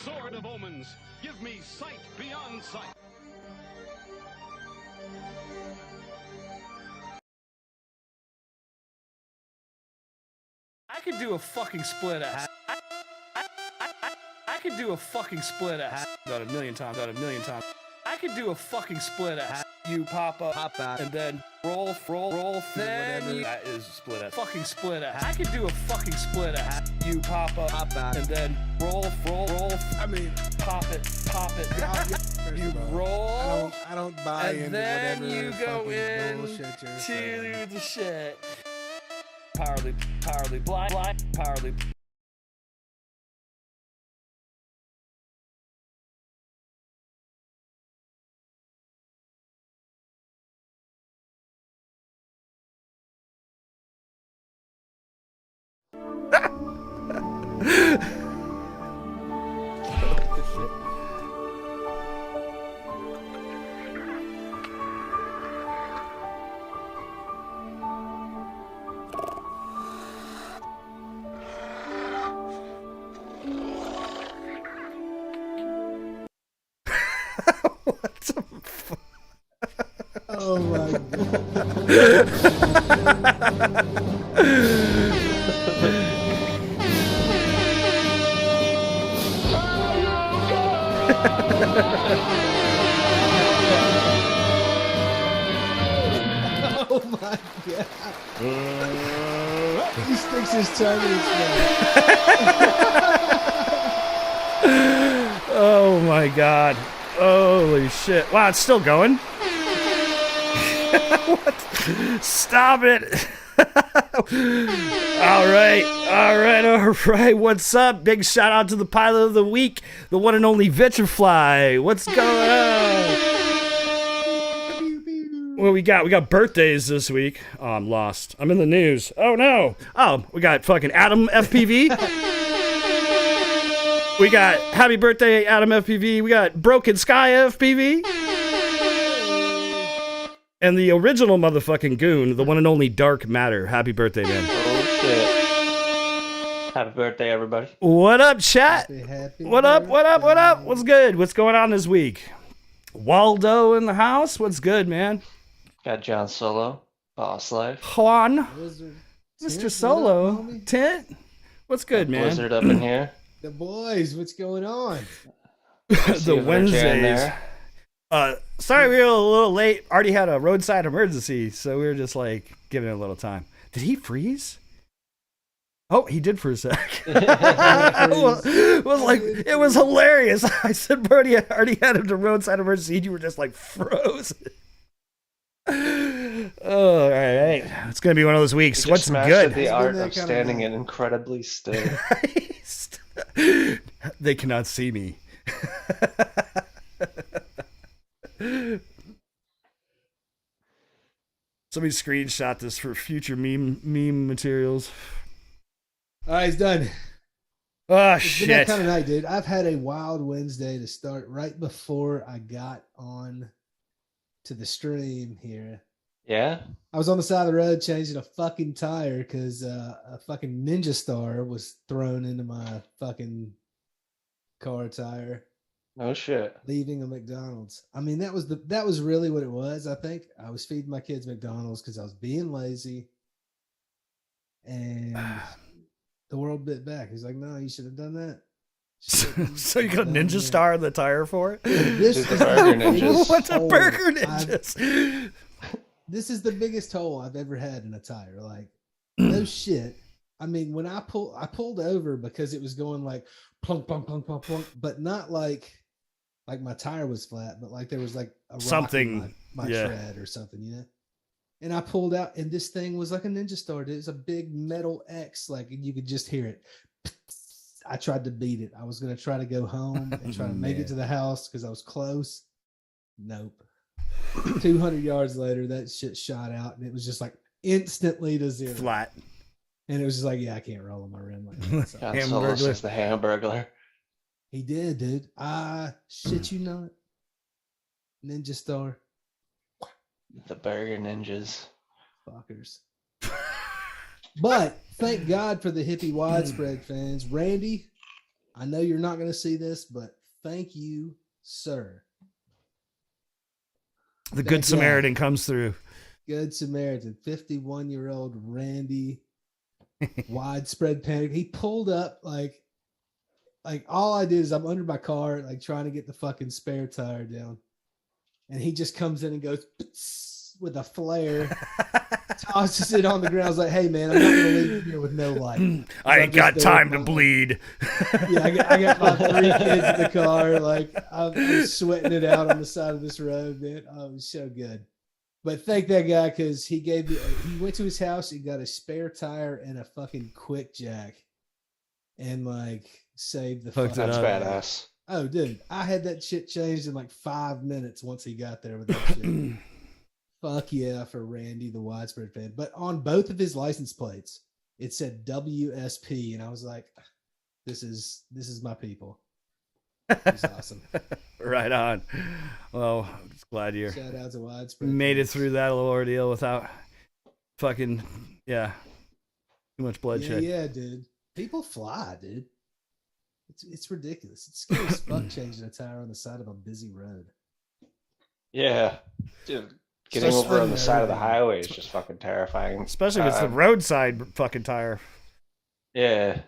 Sword of omens, give me sight beyond sight. I could do a fucking split at I could do a fucking split at about a million times. I could do a fucking split at you pop out, and then roll, then you, that is split at fucking split at. I could do a fucking split at you pop out, and then roll. I mean, pop it. You roll. I don't buy and into then whatever you go in bullshit you're to saying. the shit. Powerly blind, powerly. What the fuck? Oh my Oh my god. He sticks his tongue in his mouth. Oh my god. Holy shit. Wow, it's still going? What? Stop it. All right. What's up? Big shout out to the pilot of the week, the one and only Vitrifly. What's going on? What we got? We got birthdays this week. Oh, I'm lost. I'm in the news. Oh no. Oh, we got fucking Adam FPV. We got happy birthday Adam FPV. We got Broken Sky FPV. And the original motherfucking goon, the one and only Dark Matter. Happy birthday, man. Oh shit. Happy birthday, everybody. What up, chat? Happy What up? What's good? What's going on this week? Waldo in the house? What's good, man? Got John Solo, Boss Life. Juan, Wizard. Mr. Tint, Solo. what up, homie? Tint? What's good, man? Blizzard up in here. The boys, what's going on? The Wednesdays. Sorry we were a little late. Already had a roadside emergency, so we were just like giving it a little time. Did he freeze? Oh, he did for a sec. It was hilarious. I said Brody already had him to roadside emergency, and you were just like frozen. Oh, all right. It's gonna be one of those weeks. He What's just mastered good? the art that of kind of standing night. in incredibly still. They cannot see me. Somebody screenshot this for future meme materials. All right, it's done. Oh It's been that shit! kind of night, dude. I've had a wild Wednesday to start right before I got on to the stream here. Yeah? I was on the side of the road changing a fucking tire because a fucking Ninja Star was thrown into my fucking car tire, No shit. leaving a McDonald's. I mean, that was really what it was. I think I was feeding my kids McDonald's because I was being lazy, and the world bit back. He's like, "No, you should have done that." So you got a Ninja Star in the tire for it? This Dude, the Burger Ninjas. What's a hole Burger I've- Ninjas? This is the biggest hole I've ever had in a tire. Like, no shit. I mean, when I pulled over because it was going like plunk, plunk, plunk, plunk, plunk, but not like my tire was flat, but like there was like a rock Something, in my yeah. tread or something, you know? And I pulled out, and this thing was like a Ninja Star. It was a big metal X, like, and you could just hear it. I tried to beat it. I was going to try to go home and try to make it to the house because I was close. Nope. 200 yards later, that shit shot out, and it was just like instantly to zero. Flat. And it was just like, yeah, I can't roll on my rim like that. So John Solo says the Hamburglar. he did, dude. Shit you not. Ninja Star. The Burger Ninjas. Fuckers. But thank God for the hippie widespread fans. Randy, I know you're not going to see this, but thank you, sir. The Good Samaritan comes through. Good Samaritan, 51-year-old Randy, widespread panic. He pulled up like all I did is I'm under my car, like trying to get the fucking spare tire down. And he just comes in and goes with a flare, tosses it on the ground. I was like, hey man, I'm not going to leave here with no light. I ain't got time to bleed. Yeah, I got my 3 kids in the car. Like I'm sweating it out on the side of this road, man. Oh, it was so good. But thank that guy because he went to his house, he got a spare tire and a fucking quick jack, and like saved the fuck. That's badass. Oh, dude, I had that shit changed in like 5 minutes once he got there with that shit. Fuck yeah for Randy, the widespread fan. But on both of his license plates, it said WSP, and I was like, "This is my people." It's awesome. Right on. Well, I'm just glad you Shout out to widespread. made it through that little ordeal without fucking too much bloodshed. Yeah, dude. People fly, dude. It's ridiculous. It's scary as fuck changing a tire on the side of a busy road. Yeah, dude. Getting over on the side of the highway is just fucking terrifying. Especially if it's the roadside fucking tire. Yeah,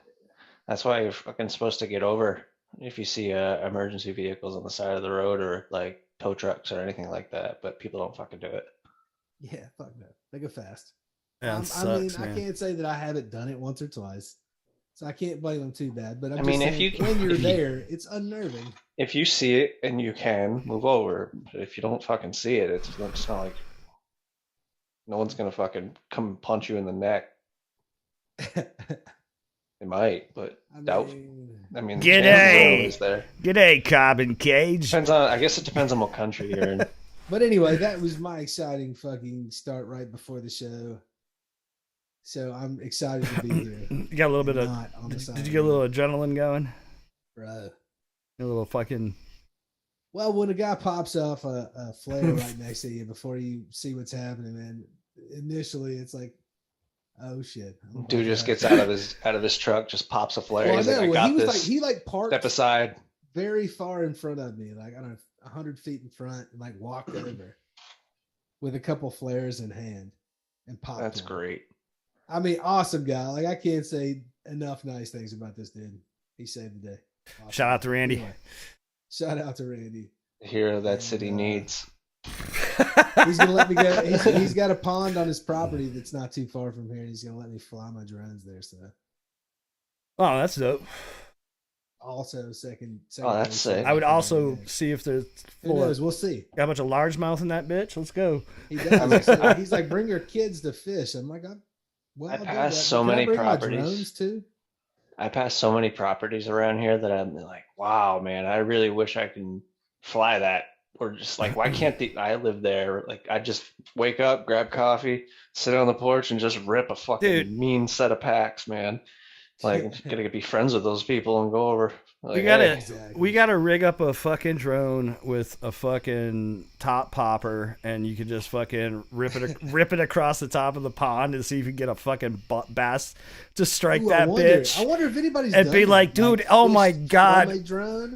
that's why you're fucking supposed to get over if you see emergency vehicles on the side of the road or like tow trucks or anything like that. But people don't fucking do it. Yeah, fuck no. They go fast. Yeah, sucks, man. I can't say that I haven't done it once or twice, so I can't blame them too bad. But I'm I mean, just saying, when you're there, it's unnerving. If you see it and you can move over, but if you don't fucking see it, it's not like no one's gonna fucking come punch you in the neck. They might, but doubt. I mean, the chances are always there. G'day, Carbon Cage. I guess it depends on what country you're in. But anyway, that was my exciting fucking start right before the show. So I'm excited to be here. You got a little bit of. Did you get a little adrenaline going? Bro. A little fucking. Well, when a guy pops off a flare right next to you before you see what's happening, man, initially it's like, oh shit. Dude just gets out of his truck, just pops a flare. He's like, I got this. He parked. Step aside. Very far in front of me, like I don't know, 100 feet in front, and like walked over with a couple flares in hand and popped. That's great. I mean, awesome guy. Like I can't say enough nice things about this dude. He saved the day. Awesome. Shout out to Randy. Anyway, shout out to Randy. The hero that city needs. He's gonna let me go. He's got a pond on his property that's not too far from here. He's gonna let me fly my drones there. So. Oh, that's dope. Also, second. Oh, that's sick. I would also see if there's. Who knows? We'll see. Got a bunch of largemouth in that bitch. Let's go. He does. He's like, bring your kids to fish. I'm like, I pass so many properties too. I pass so many properties around here that I'm like, wow, man, I really wish I can fly that. Or just like, why can't I live there? Like, I just wake up, grab coffee, sit on the porch, and just rip a fucking mean set of packs, man. Like, gotta be friends with those people and go over. Like, we gotta rig up a fucking drone with a fucking top popper, and you can just fucking rip it across the top of the pond and see if you can get a fucking bass to strike that bitch. I wonder if anybody's and be like, dude, oh my god,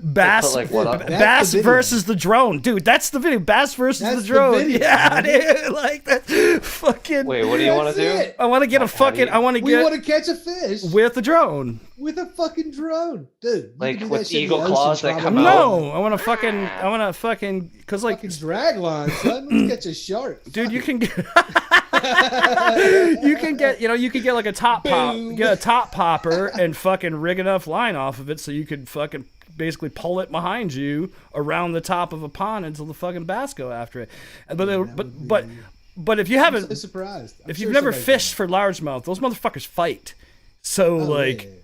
bass versus the drone, dude. That's the video. Bass versus the drone. Yeah, dude. Like that fucking. Wait, what do you want to do? I want to get a fucking. We want to catch a fish with a drone. With a fucking drone, dude. Like with eagle claws that come out. No, I want to fucking, cause like fucking drag line, son. Let's catch a shark, dude. You can get, you can get like a top popper and fucking rig enough line off of it so you could fucking basically pull it behind you around the top of a pond until the fucking bass go after it. But if you haven't, I'm so surprised. If you've never fished for largemouth, those motherfuckers fight. So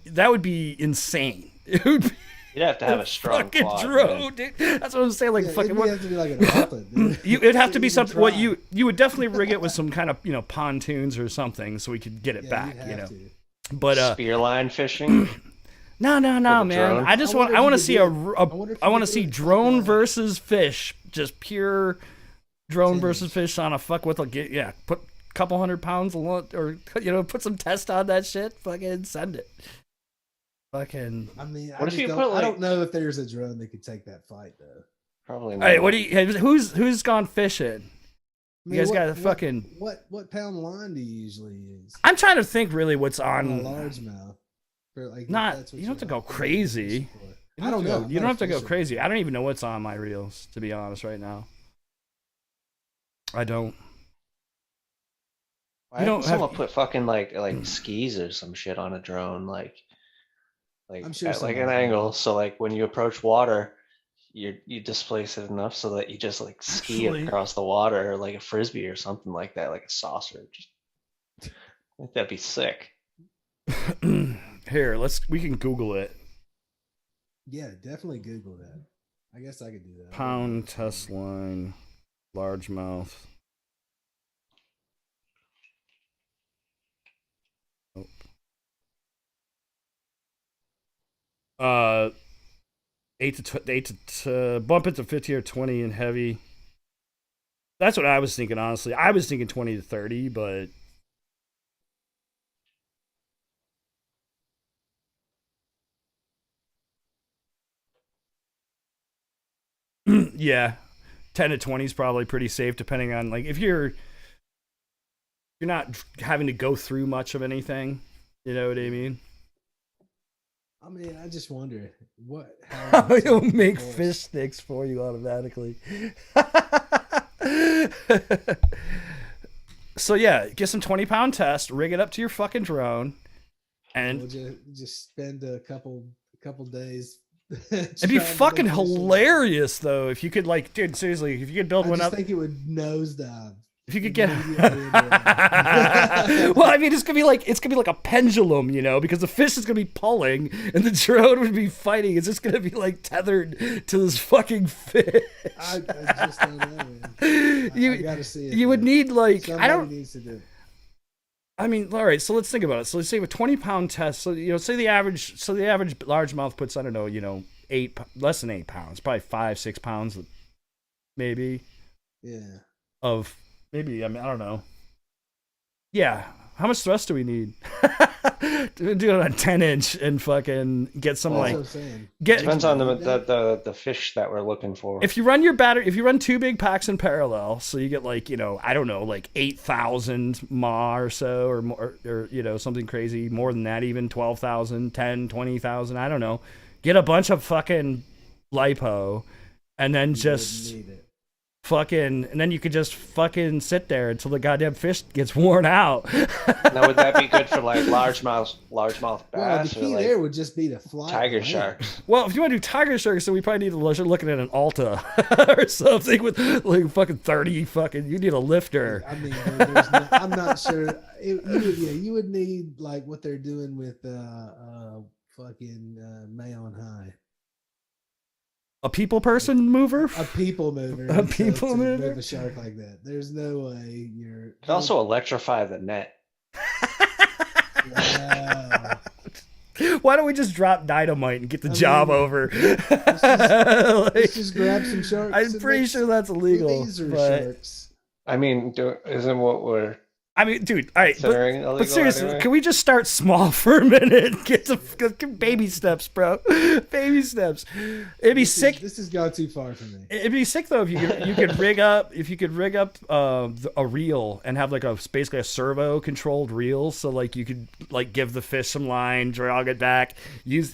that would be insane. It would be. You'd have to have a strong fucking quad, drone, dude. That's what I'm saying. Like fucking. It'd have to be like an elephant. It'd have to be something. What you would definitely rig it with some kind of pontoons or something so we could get it back. But spear line fishing. No, man. Drone? I want to see drone versus fish. Just pure drone versus fish on a put a couple 100 pounds or put some test on that shit. Fucking send it. Fucking. I mean, what if you put, like, I don't know if there's a drone that could take that fight though. Probably not. All right, what do you? Who's gone fishing? I mean, you guys got a fucking. What pound line do you usually use? I'm trying to think really what's on a largemouth. Like, not you don't have to go crazy. I don't know. You don't have to go crazy. I don't even know what's on my reels, to be honest, right now. I don't. Why don't someone put fucking like skis or some shit on a drone, like I'm sure at like an angle, so like when you approach water, you displace it enough so that you just like ski across the water, or like a frisbee or something like that, like a saucer. I think that'd be sick. Here, we can Google it. Yeah, definitely Google that. I guess I could do that. Pound test line, largemouth. Oh. 8 to bump it to 50 or 20 and heavy. That's what I was thinking, honestly. I was thinking 20 to 30, but yeah, 10 to 20 is probably pretty safe, depending on like if you're not having to go through much of anything. You know what I mean? I mean, I just wonder how it'll make fish sticks for you automatically. So yeah, get some 20-pound test, rig it up to your fucking drone, and we'll just spend a couple days. It'd be fucking hilarious though if you could, like, dude, seriously, if you could build one up. I think it would nosedive. If you could get, well, I mean, it's gonna be like a pendulum, you know, because the fish is gonna be pulling and the drone would be fighting. It's just gonna be like tethered to this fucking fish. I just don't know, man. I gotta see it. You would need like somebody needs to do it. I mean, all right. So let's think about it. So let's say a 20-pound test. So say the average largemouth puts, I don't know, less than 8 pounds, probably 5-6 pounds, maybe. Yeah. Of. Maybe, I mean, I don't know. Yeah. How much thrust do we need? Do it on a 10-inch and fucking get some depends on the fish that we're looking for. If you run 2 big packs in parallel, so you get like, I don't know, like 8,000 MOAR or so, or more, or something crazy, more than that, even 12,000, 10, 20,000, I don't know. Get a bunch of fucking lipo and then just and then you could just fucking sit there until the goddamn fish gets worn out. Now, would that be good for like largemouth bass? Well, the key there would just be to fly tiger sharks. Well, if you want to do tiger sharks, then we probably need to look looking at an Alta or something with like fucking 30 fucking. You need a lifter. I mean, I'm not sure. You would need like what they're doing with fucking May on High. A people person mover? A people mover. A people mover? Move a shark like that. There's no way you're... Could also electrify the net. Wow. Why don't we just drop dynamite and get the job over? Let's just grab some sharks. I'm pretty sure that's illegal. Sharks. I mean, isn't what we're... I mean, dude, all right, but seriously, anyway? Can we just start small for a minute? Get baby steps, bro. Baby steps. It'd be sick. This has gone too far for me. It'd be sick though if you could rig up a reel and have like basically a servo controlled reel, so like you could like give the fish some line, drag it back,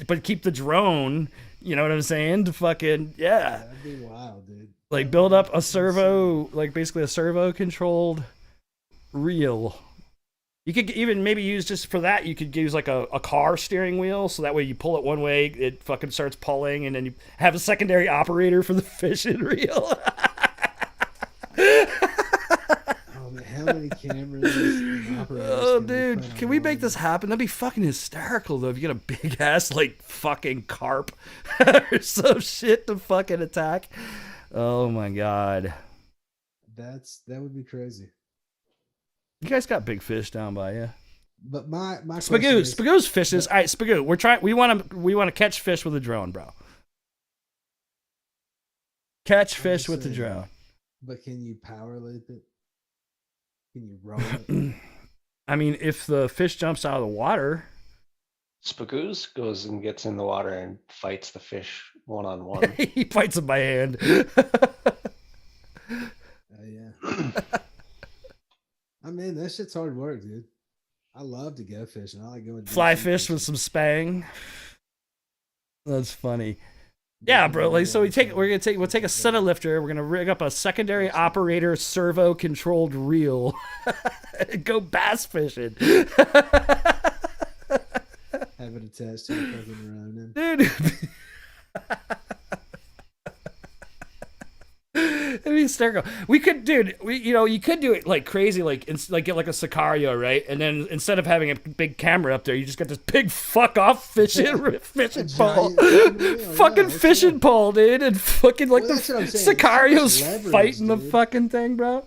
but keep the drone. You know what I'm saying? To fucking That'd be wild, dude. Like build up a servo, like basically a servo controlled reel. You could even maybe use, just for that, you could use like a car steering wheel, so that way you pull it one way, it fucking starts pulling, and then you have a secondary operator for the fishing reel. Oh man, how many cameras and operators? Oh dude, can we make this happen? That'd be fucking hysterical though, if you get a big ass like fucking carp or some shit to fucking attack. Oh my god. That would be crazy. You guys got big fish down by you. But my Spagoo's fishes. All right, Spagoo. We want to catch fish with a drone, bro. Catch fish with the drone. But can you power loop it? Can you roll it? I mean, if the fish jumps out of the water. Spagoose goes and gets in the water and fights the fish one-on-one. He fights him by hand. Yeah. I mean, that shit's hard work, dude. I love to go fishing. I like going fly fish with some spang. That's funny. Yeah, bro. Like, so we'll take a center lifter. We're gonna rig up a secondary operator servo controlled reel. And go bass fishing. Have it attached to a fucking Ronin. Dude. It'd be hysterical. We could, dude. You could do it like crazy, like get like a Sicario, right? And then instead of having a big camera up there, you just got this big fuck off fishing pole, fucking fishing pole, dude, and fucking like the Sicario's fighting the fucking thing, bro.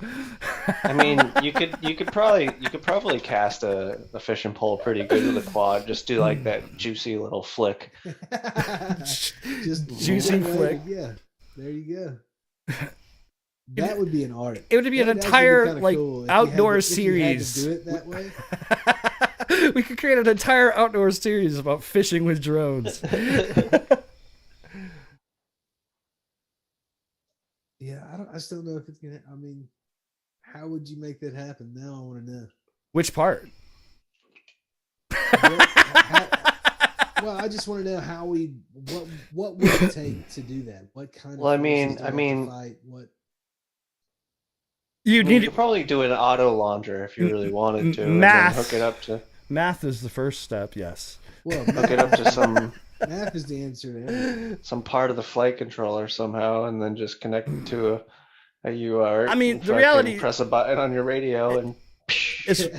I mean, you could probably cast a fishing pole pretty good with a quad. Just do like that juicy little flick. Just juicy flick. Yeah, there you go. That would be an art. It would be an entire like cool outdoor series. If you had to do it that way. We could create an entire outdoor series about fishing with drones. Yeah, I just don't know if it's gonna. I mean, how would you make that happen? Now I want to know. Which part? Well, I just want to know how what would it take to do that? What kind of? Well, I mean, fight, what? You could probably do an auto launder if you really wanted to. Math. And then hook it up to. Math is the first step. Yes. Well, hook it up to some. Math is the answer to everything. Some part of the flight controller somehow, and then just connect it to a UART. I mean, the reality. Press a button on your radio and.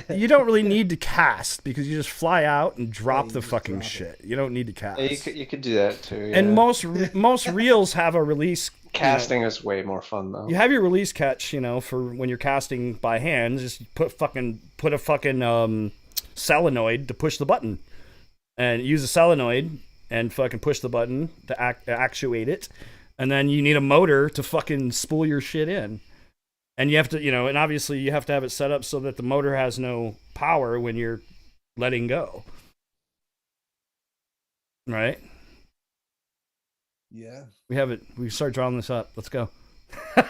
You don't really need to cast because you just fly out and drop the fucking shit. You don't need to cast. Yeah, you could do that too. Yeah. And most reels have a release. Casting is way more fun though. You have your release catch, for when you're casting by hand. Just put a fucking solenoid to push the button, and use a solenoid and fucking push the button to actuate it, and then you need a motor to fucking spool your shit in. And you have to, and obviously you have to have it set up so that the motor has no power when you're letting go. Right? Yeah. We have it. We start drawing this up. Let's go. I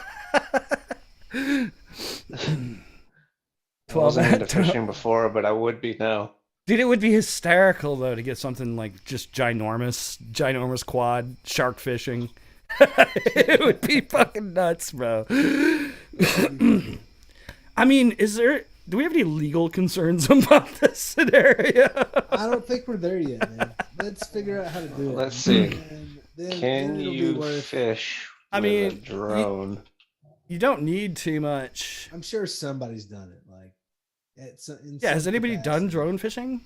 wasn't into fishing before, but I would be now. Dude, it would be hysterical, though, to get something like just ginormous quad, shark fishing. It would be fucking nuts, bro. I mean, do we have any legal concerns about this scenario? I don't think we're there yet, man. Let's figure out how to do it. Let's see. Can you fish with a drone? You don't need too much. I'm sure somebody's done it. Like, has anybody done drone fishing?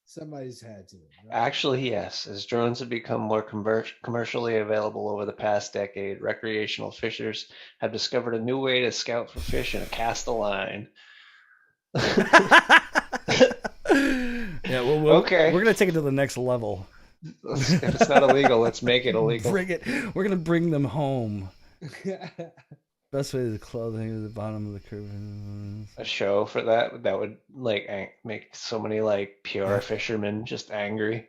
Somebody's had to. Right? Actually, yes. As drones have become more commercially available over the past decade, recreational fishers have discovered a new way to scout for fish and cast a line. Yeah, okay. We're gonna take it to the next level. If it's not illegal, let's make it illegal. We're gonna bring them home. Best way to clothing at the bottom of the curve. A show for that would make so many pure fishermen just angry.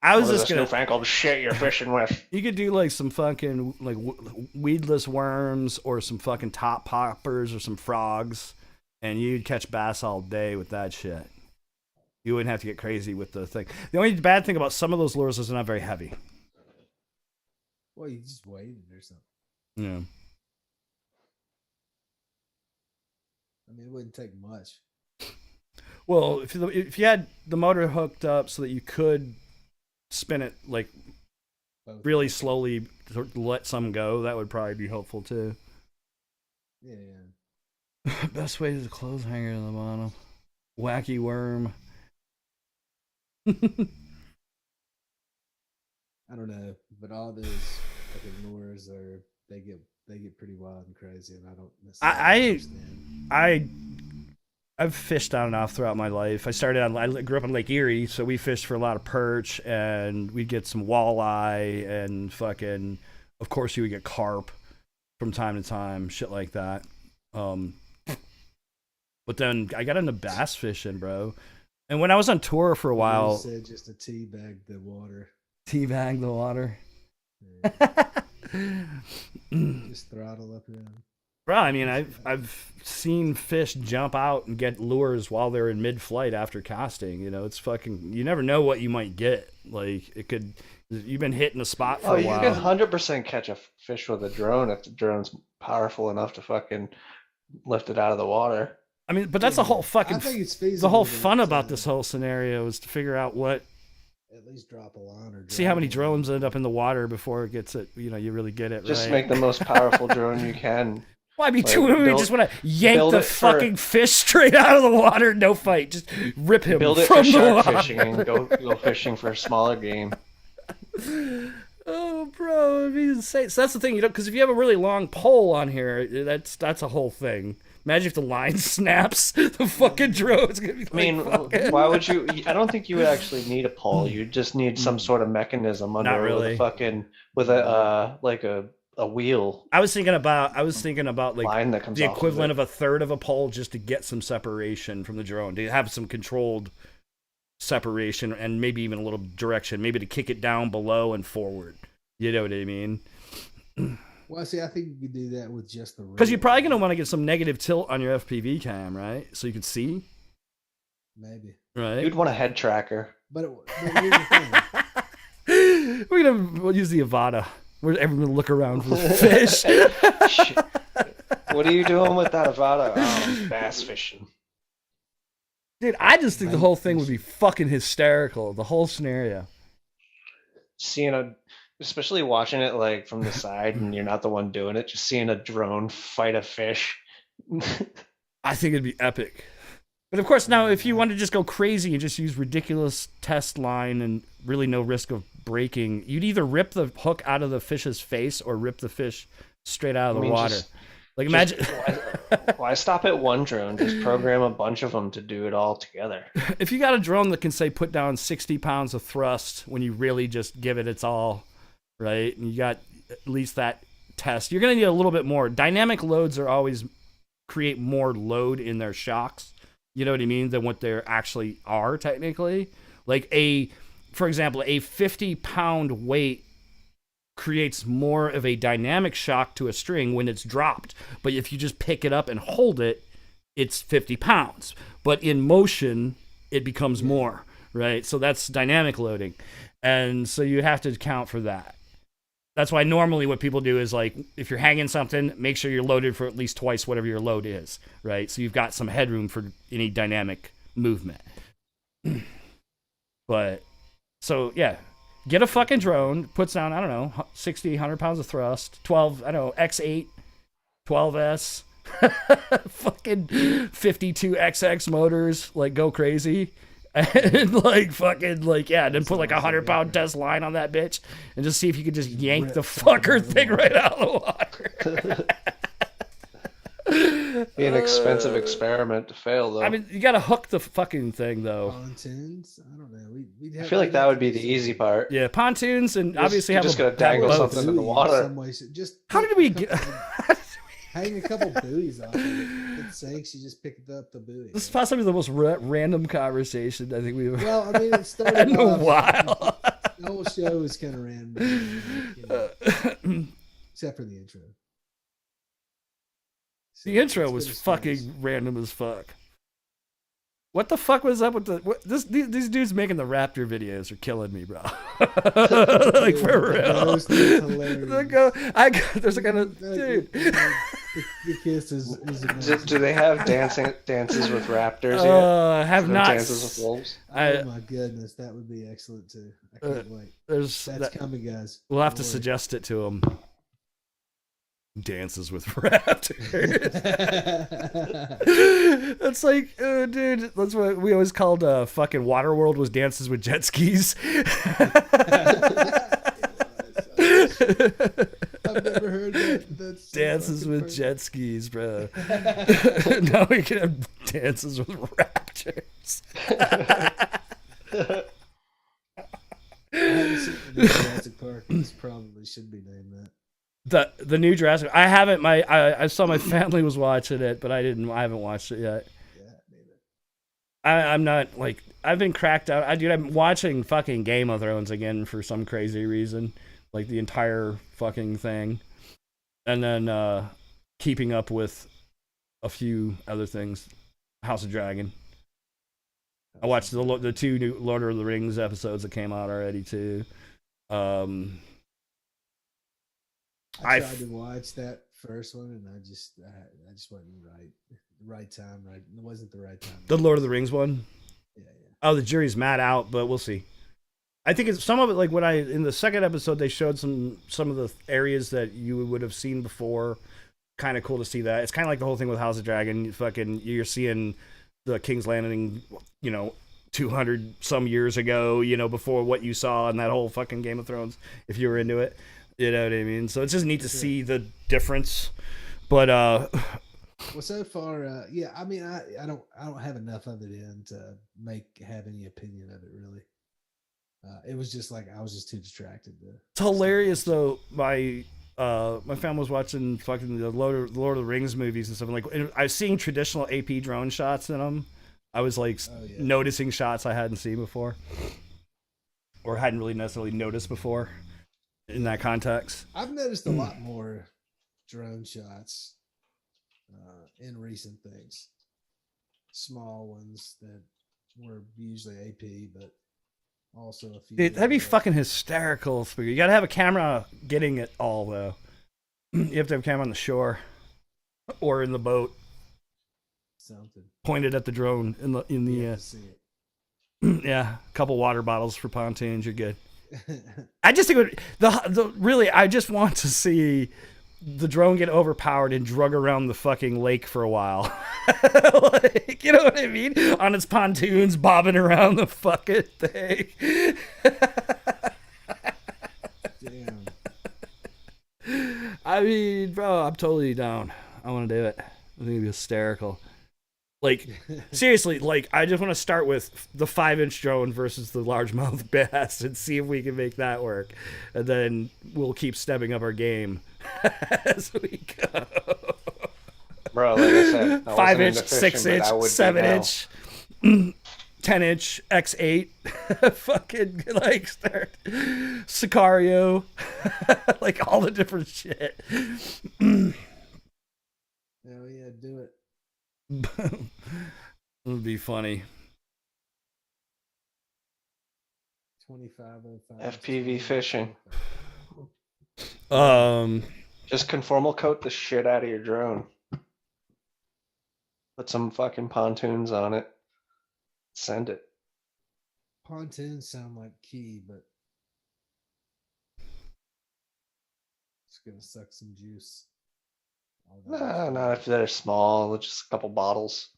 I was just gonna newfangled shit you're fishing with. You could do some fucking weedless worms or some fucking top poppers or some frogs, and you'd catch bass all day with that shit. You wouldn't have to get crazy with the thing. The only bad thing about some of those lures is they're not very heavy. Well, you just waited or something. Yeah. I mean, it wouldn't take much. Well, if you had the motor hooked up so that you could spin it really slowly to let some go, that would probably be helpful too. Yeah. Best way is a clothes hanger in the bottom. Wacky worm. I don't know, but all those fucking lures they get pretty wild and crazy, and I don't necessarily understand. I've fished on and off throughout my life. I grew up on Lake Erie, so we fished for a lot of perch, and we'd get some walleye, and fucking, of course, you would get carp from time to time, shit like that. But then I got into bass fishing, bro. And when I was on tour for a while, you said just to teabag the water. Teabag the water. Yeah. Just throttle up around. Bro, I mean, I've seen fish jump out and get lures while they're in mid-flight after casting. You know, it's fucking. You never know what you might get. Like it could. You've been hitting a spot for a while. You can 100% catch a fish with a drone if the drone's powerful enough to fucking lift it out of the water. I mean, but that's the whole fucking. I think it's feasible. The whole fun about this whole scenario is to figure out what. At least drop a line or see how many drones end up in the water before it gets it. You know, you really get it. Just right. make the most powerful drone you can. Well, I mean, we just want to yank the fucking fish straight out of the water, no fight. Just rip him build it from for the shark water. fishing and go fishing for smaller game. Oh, bro, it'd be insane. So that's the thing, you know, because if you have a really long pole on here, that's a whole thing. Imagine if the line snaps, the fucking drone's gonna be like, I mean, why would you? I don't think you would actually need a pole. You just need some sort of mechanism under really. with a fucking with a like a wheel. I was thinking about like line that comes the off equivalent of a third of a pole just to get some separation from the drone, to have some controlled separation and maybe even a little direction, maybe to kick it down below and forward. You know what I mean? Well, see, I think you could do that with just the because you're probably gonna want to get some negative tilt on your FPV cam, right? So you can see. Maybe. Right. You'd want a head tracker. But here's the thing. We'll use the Avada. Where everyone look around for the fish. What are you doing with that Avada? Oh, bass fishing. Dude, I just think the whole thing would be fucking hysterical. The whole scenario. Especially watching it like from the side and you're not the one doing it, just seeing a drone fight a fish. I think it'd be epic. But of course, now if you want to just go crazy and just use ridiculous test line and really no risk of breaking, you'd either rip the hook out of the fish's face or rip the fish straight out of the water. Imagine. Why stop at one drone? Just program a bunch of them to do it all together. If you got a drone that can say put down 60 pounds of thrust when you really just give it its all, right? And you got at least that test. You're going to need a little bit more. Dynamic loads are always create more load in their shocks. You know what I mean? Than what they actually are technically. Like for example, a 50-pound weight creates more of a dynamic shock to a string when it's dropped. But if you just pick it up and hold it, it's 50 pounds. But in motion, it becomes more, right? So that's dynamic loading. And so you have to account for that. That's why normally what people do is, like, if you're hanging something, make sure you're loaded for at least twice whatever your load is, right? So you've got some headroom for any dynamic movement. But, so, yeah. Get a fucking drone, puts down, I don't know, 60, 100 pounds of thrust, 12, I don't know, X8, 12S, fucking 52XX motors, like, go crazy. And, like, fucking, like, yeah, then put, like, 100-pound test line on that bitch and just see if you could just yank the fucker thing right out of the water. Be an expensive experiment to fail, though. I mean, you gotta hook the fucking thing, though. Pontoons? I don't know. I feel like that would be the easy part. Yeah, pontoons and obviously you're have just gonna dangle something in the water. How did we get? Hang a couple buoys off of it. It sinks, you just pick up the buoy. This is possibly the most random conversation I think we've ever Well, I mean, it started in a while. The whole show was kind of random, you know, except for the intro. So The intro was fucking random as fuck. What the fuck was up with these dudes making the Raptor videos are killing me, bro. Like, for real. There's a kind of dude. The kiss is amazing. Do they have dances with raptors yet? Have not. Dances with wolves? Oh my goodness, that would be excellent too. I can't wait. That's coming, guys. We'll have to suggest it to them. Dances with raptors. That's like, dude, that's what we always called fucking Waterworld was dances with jet skis. I've never heard that. That's dances with jet skis, bro. Now we can have dances with raptors. I haven't seen the new Jurassic Park. This probably should be named that. The new Jurassic. I haven't. I saw my family was watching it, but I haven't watched it yet. Yeah, neither. I'm not like I've been cracked out. I'm watching fucking Game of Thrones again for some crazy reason, like the entire fucking thing, and then keeping up with a few other things. House of Dragon. I watched the 2 new Lord of the Rings episodes that came out already too. I tried to watch that first one, and I just wasn't right time. Right, it wasn't the right time. The Lord of the Rings one. Yeah. Oh, the jury's mad out, but we'll see. I think it's some of it. Like when in the second episode, they showed some of the areas that you would have seen before. Kind of cool to see that. It's kind of like the whole thing with House of Dragon. You're seeing the King's Landing, 200 some years ago, before what you saw in that whole fucking Game of Thrones, if you were into it. You know what I mean? So it's just neat to see the difference. But well, so far, yeah, I mean, I don't have enough of it in to have any opinion of it really. It was just like I was just too distracted. It's hilarious though. My family was watching fucking the Lord of the Rings movies and stuff. And I was seeing traditional AP drone shots in them. I was like noticing shots I hadn't seen before, or hadn't really necessarily noticed before in that context. I've noticed a lot more drone shots in recent things. Small ones that were usually AP, but also a few. Dude, that'd be fucking hysterical. You gotta have a camera getting it all though. You have to have a camera on the shore or in the boat. Something pointed at the drone in the see it. Yeah, a couple water bottles for pontoons, you're good. I just think really I just want to see the drone get overpowered and drug around the fucking lake for a while. Like, you know what I mean? On its pontoons bobbing around the fucking thing. Damn. I mean, bro, I'm totally down. I want to do it. I think it'd be hysterical. Like, seriously, like, I just want to start with the 5-inch drone versus the largemouth bass and see if we can make that work. And then we'll keep stepping up our game as we go. Bro, like I said, 5-inch, 6-inch, 7-inch, 10-inch, X8, fucking, like, start Sicario, like, all the different shit. Oh, yeah, do it. It would be funny. 2505 FPV fishing. Just conformal coat the shit out of your drone. Put some fucking pontoons on it. Send it. Pontoons sound like key, but it's gonna suck some juice. Nah, not if they're small. Just a couple bottles.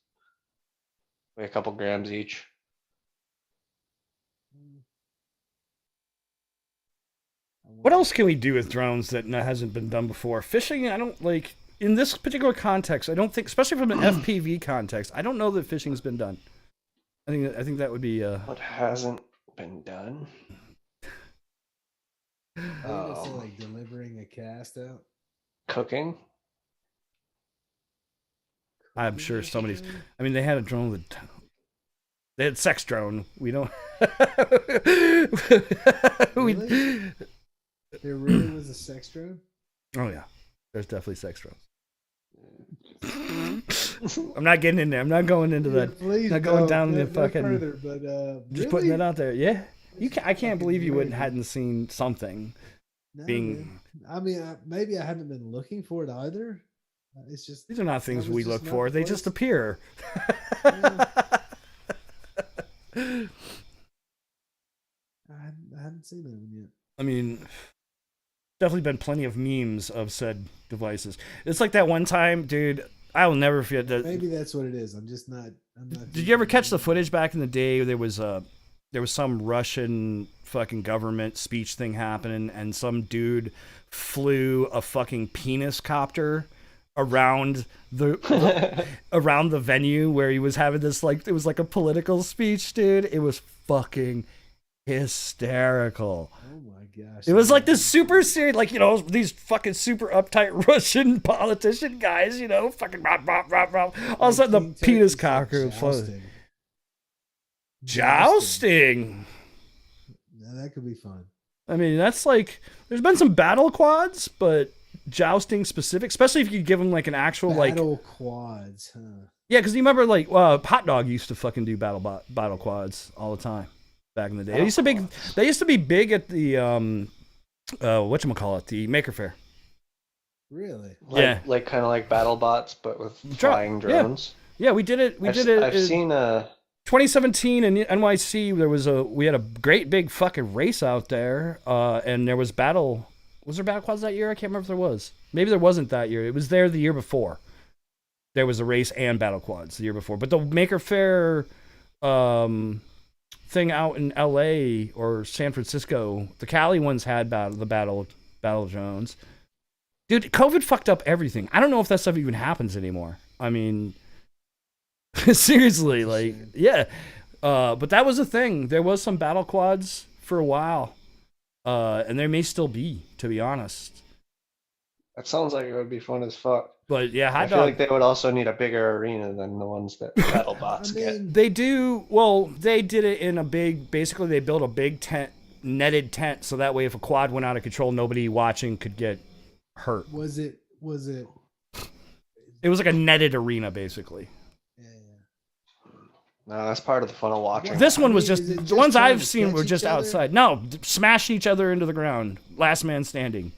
Weigh a couple grams each. What else can we do with drones that hasn't been done before? Fishing, I don't like. In this particular context, I don't think, especially from an FPV context, I don't know that fishing's been done. I think that would be. What hasn't been done? Like delivering a cast out. Cooking. I'm sure somebody's. I mean, they had a drone with. They had sex drone. We don't. Really? There really was a sex drone? Oh yeah, there's definitely sex drones. I'm not getting in there. I'm not going into that. Please not going down the no fucking. Further, but, just really? putting that out there. Yeah, I can't believe you hadn't seen something. No, being. Man. I mean, maybe I haven't been looking for it either. It's just these are not things we look for. They just appear. Yeah. I haven't seen that one yet. I mean, definitely been plenty of memes of said devices. It's like that one time, dude. I will never forget that. Maybe that's what it is. I'm not. Did you ever catch the footage back in the day? There was some Russian fucking government speech thing happening, and some dude flew a fucking penis copter around around the venue where he was having this, like, it was like a political speech, dude. It was fucking hysterical. Oh my gosh. It was like this super serious, like, these fucking super uptight Russian politician guys, fucking rah, rah, rah, rah. All of a sudden the penis cocker floated. Jousting. Now, that could be fun. I mean, that's like, there's been some battle quads, but jousting specific, especially if you give them like an actual battle quads, huh? Yeah, because you remember like Hot Dog used to fucking do battle quads all the time back in the day. They used to be big at the whatchamacallit, the Maker Faire. Really? Like kind of like battle bots, but with flying drones. Yeah, we did it. I've seen 2017 in NYC. We had a great big fucking race out there, and there was battle. Was there battle quads that year? I can't remember if there was. Maybe there wasn't that year. It was there the year before. There was a race and battle quads the year before. But the Maker Faire thing out in LA or San Francisco, the Cali ones had the battle drones. Dude, COVID fucked up everything. I don't know if that stuff even happens anymore. I mean, seriously, like, yeah. But that was a thing. There was some battle quads for a while. And there may still be, to be honest. That sounds like it would be fun as fuck. But yeah, I feel like they would also need a bigger arena than the ones that battle bots get. They do. Well, they did it in a big. Basically, they built a big tent, netted tent, so that way, if a quad went out of control, nobody watching could get hurt. Was it? It was like a netted arena, basically. Yeah. No, that's part of the fun of watching. This one was just the ones I've seen were just outside. No, smash each other into the ground, last man standing.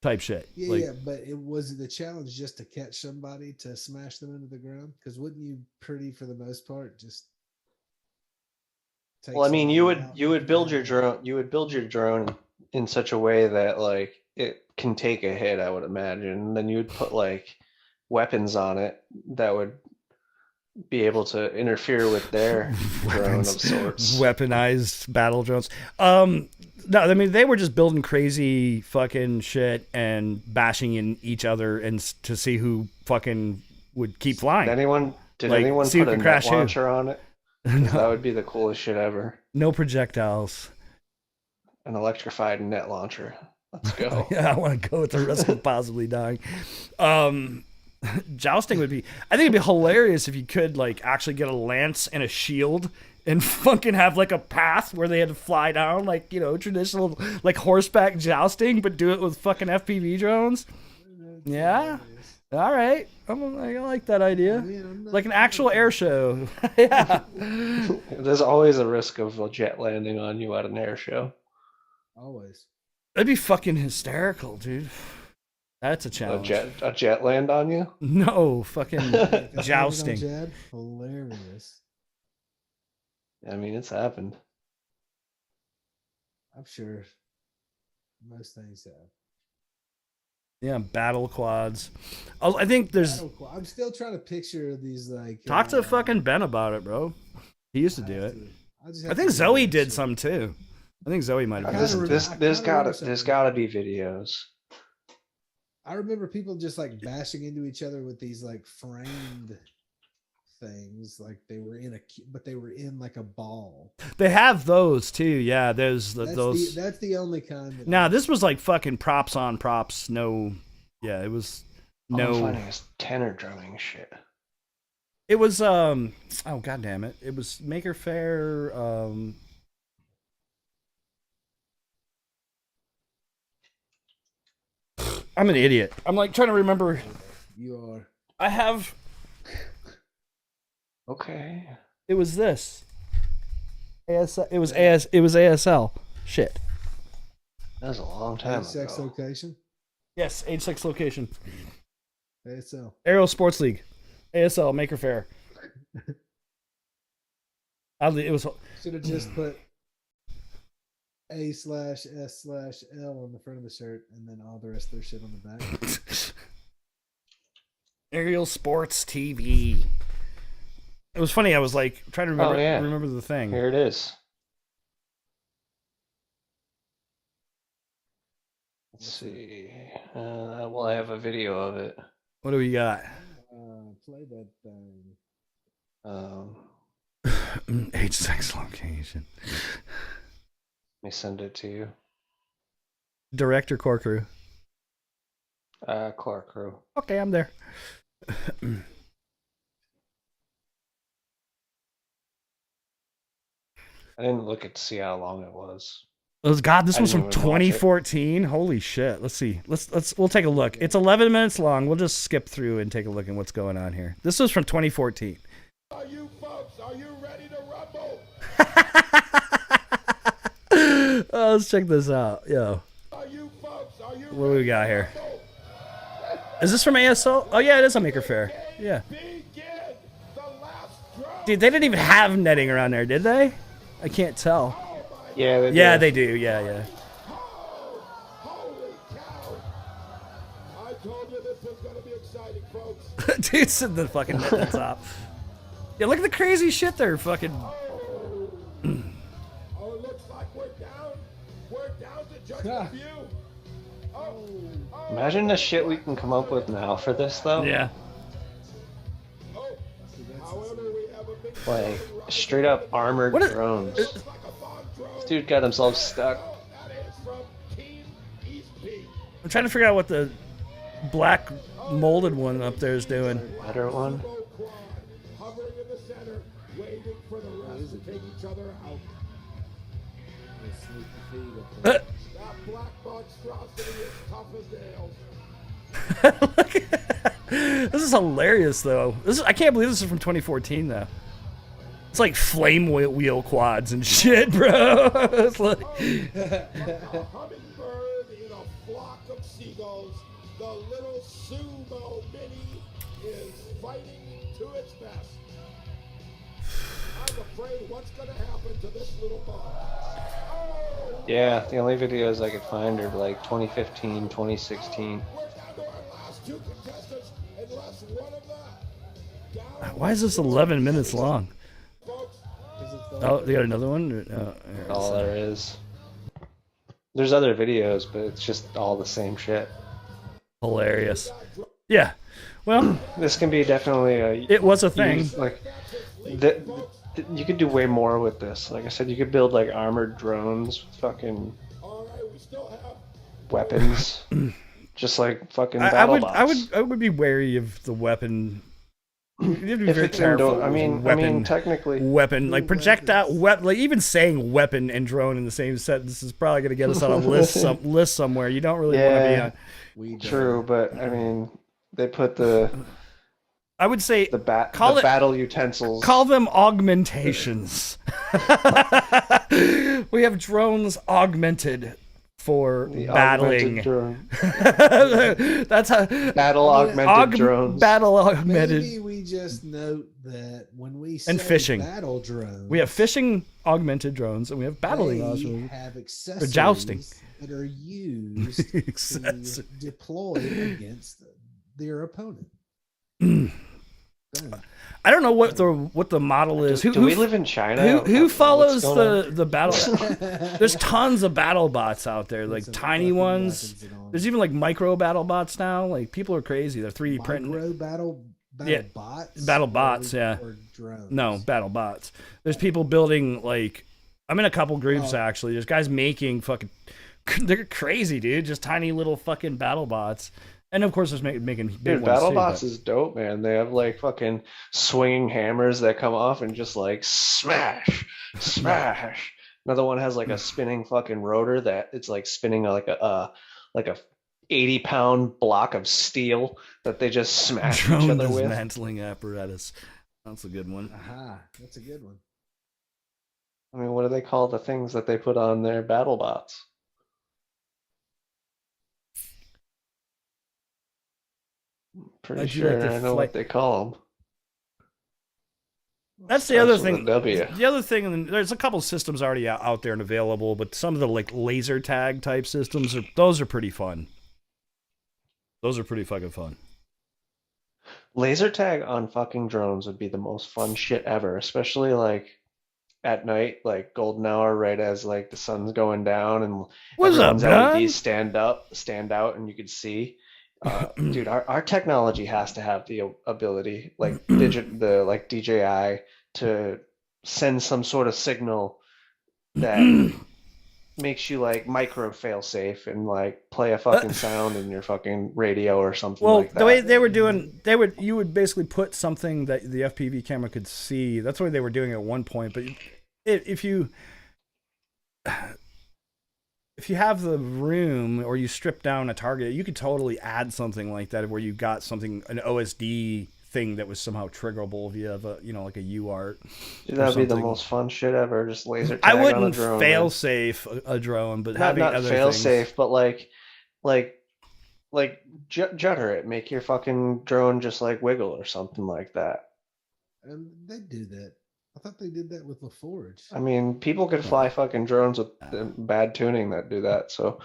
Type shit. Yeah, but it was the challenge just to catch somebody to smash them into the ground. Because wouldn't you, pretty for the most part, just? Well, I mean, you would build your drone. You would build your drone in such a way that like it can take a hit. I would imagine. And then you would put like weapons on it that would be able to interfere with their drone of sorts. Weaponized battle drones. No, I mean, they were just building crazy fucking shit and bashing in each other and to see who fucking would keep flying. Did anyone put a net launcher on it? No. That would be the coolest shit ever. No projectiles. An electrified net launcher. Let's go. Yeah, I want to go with the risk of possibly dying. Jousting would be, I think it'd be hilarious if you could like actually get a lance and a shield and fucking have like a path where they had to fly down, like, you know, traditional like horseback jousting, but do it with fucking FPV drones. Yeah. All right. I like that idea. Like an actual air show. Yeah. There's always a risk of a jet landing on you at an air show. Always. That'd be fucking hysterical, dude. That's a challenge. A jet land on you? No, fucking jousting. Hilarious. I mean, it's happened. I'm sure most things have. Yeah, battle quads. I think there's. I'm still trying to picture these like. Talk to fucking Ben about it, bro. He used to do it. I think Zoe did some too. I think Zoe might have. There's gotta be videos. I remember people just like bashing into each other with these like framed things, like they were in like a ball. They have those too. Yeah, those. That's the only kind. Nah, this was like fucking props on props. No, yeah, it was no. I'm finding is tenor drumming shit. It was oh god damn it! It was Maker Faire. I'm an idiot. I'm like trying to remember. You are. I have. Okay. It was this. It was ASL. Shit. That was a long time ago. Sex location. Yes, age sex location. ASL. Aerial Sports League. ASL Maker Faire. Oddly, it was. Should have just put A/S/L on the front of the shirt, and then all the rest of their shit on the back. Aerial Sports TV. It was funny. I was like trying to remember the thing. Here it is. Let's see. Well, I have a video of it. What do we got? Play that thing. Age, sex, location. Let me send it to you. Director, core crew. Core crew. Okay, I'm there. I didn't look at to see how long it was. Oh God, this was from 2014. Holy shit! Let's see. We'll take a look. It's 11 minutes long. We'll just skip through and take a look at what's going on here. This was from 2014. Are you folks? Are you ready to rumble? Oh, let's check this out. Yo. Are you folks? Are you what do we got here? Is this from ASL? Oh yeah, it is a Maker Faire. Yeah. Dude, they didn't even have netting around there, did they? I can't tell. Yeah, they do. Yeah, they do. Yeah. Holy cow! I told you this was gonna be exciting, folks. Dude's in the fucking net at the top. Yeah, look at the crazy shit they're fucking. Oh, it looks like we're down. We're down to just a few. Imagine the shit we can come up with now for this, though. Yeah. Like, straight up armored drones. This dude got himself stuck. I'm trying to figure out what the black molded one up there is doing. Better one. Hovering in the center, waiting for the rest to take each other out. That black monstrosity is tough as nails. This is hilarious, though. I can't believe this is from 2014, though. It's like flame wheel quads and shit, bro. It's like... Like a hummingbird in a flock of seagulls, the little sumo mini is fighting to its best. I'm afraid what's going to happen to this little bug. Oh! Yeah, the only videos I could find are like 2015, 2016. We're down to our last two contestants, unless one of them. Why is this 11 minutes long? Oh, they got another one? All there is. There's other videos, but it's just all the same shit. Hilarious. Yeah. Well, this can be definitely a... It was a thing. Like, you could do way more with this. Like I said, you could build like armored drones with fucking weapons. Just like fucking battle bots. I would be wary of the weapon. You have to be if very it's careful. I mean, technically, weapon, like projectile, like even saying weapon and drone in the same sentence is probably going to get us on a list somewhere. You don't really want to be on. True, but I mean, they put the. I would say the battle utensils. Call them augmentations. We have drones augmented for battling. That's how augmented drones. Battle augmented. Maybe we just note that when we say and fishing battle drones, we have fishing augmented drones and we have battling drones. Have accessories for jousting that are used to deploy against their opponent. I don't know what the model is. Do we live in China? Who follows the battle? There's tons of battle bots out there, like tiny ones. There's even like micro battle bots now. Like people are crazy. They're 3D printing. Micro battle bots. Battle bots, yeah. Or drones. No, battle bots. There's people building like. I'm in a couple groups actually. There's guys making fucking. They're crazy, dude. Just tiny little fucking battle bots. And of course, there's making big Dude, ones too, BattleBots is dope, man. They have like fucking swinging hammers that come off and just like smash. Another one has like a spinning fucking rotor that it's like spinning like a 80-pound block of steel that they just smash each other with. Dismantling apparatus. That's a good one. Aha, that's a good one. I mean, what do they call the things that they put on their BattleBots? Pretty sure I know what they call them. That's the other thing. The other thing, there's a couple systems already out there and available, but some of the like laser tag type systems those are pretty fun. Those are pretty fucking fun. Laser tag on fucking drones would be the most fun shit ever, especially like at night, like golden hour, right as like the sun's going down and everyone's LEDs stand out, and you can see. Dude, our technology has to have the ability, like like DJI, to send some sort of signal that makes you like micro fail safe and like play a fucking sound in your fucking radio or something like that. Well, the way they were doing, you would basically put something that the FPV camera could see. That's the way they were doing it at one point, but if you have the room or you strip down a target, you could totally add something like that where you got something, an OSD thing that was somehow triggerable via the, like a UART. Dude, that'd be the most fun shit ever. Just laser tag I on a wouldn't drone. fail safe a drone, but having not other fail things. safe, but like judder it. Make your fucking drone just like wiggle or something like that. And they do that. I thought they did that with LaForge. I mean, people could fly fucking drones with bad tuning that do that, so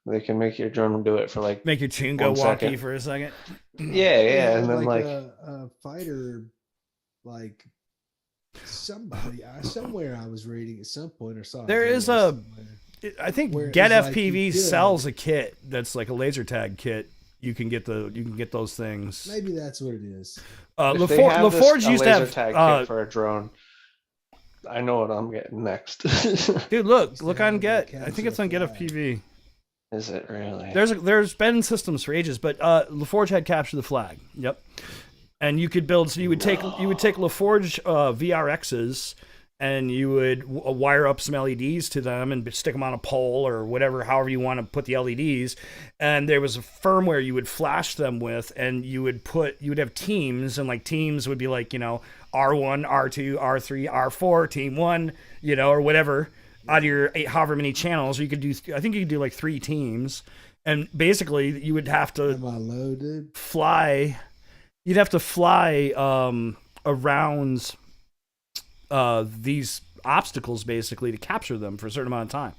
they can make your drone do it for like make your tune go wonky for a second. Yeah, and then like a fighter, like somebody somewhere I was reading at some point or saw. There is I think Get FPV sells a kit that's like a laser tag kit. You can get those things. Maybe that's what it is. LaForge used to have tag kit for a drone. I know what I'm getting next. Dude, look on Get. I think it's on Get FPV. Is it really? There's been systems for ages, but LaForge had Capture the Flag. Yep. And you could build. So you would take LaForge VRXs, and you would wire up some LEDs to them and stick them on a pole or whatever, however you want to put the LEDs. And there was a firmware you would flash them with, and you would have teams, and like teams would be like, R1, R2, R3, R4, team 1, or whatever, out of your however many channels. Or you could do, I think you could do like 3 teams. And basically you would have to fly. You'd have to fly around these obstacles basically to capture them for a certain amount of time.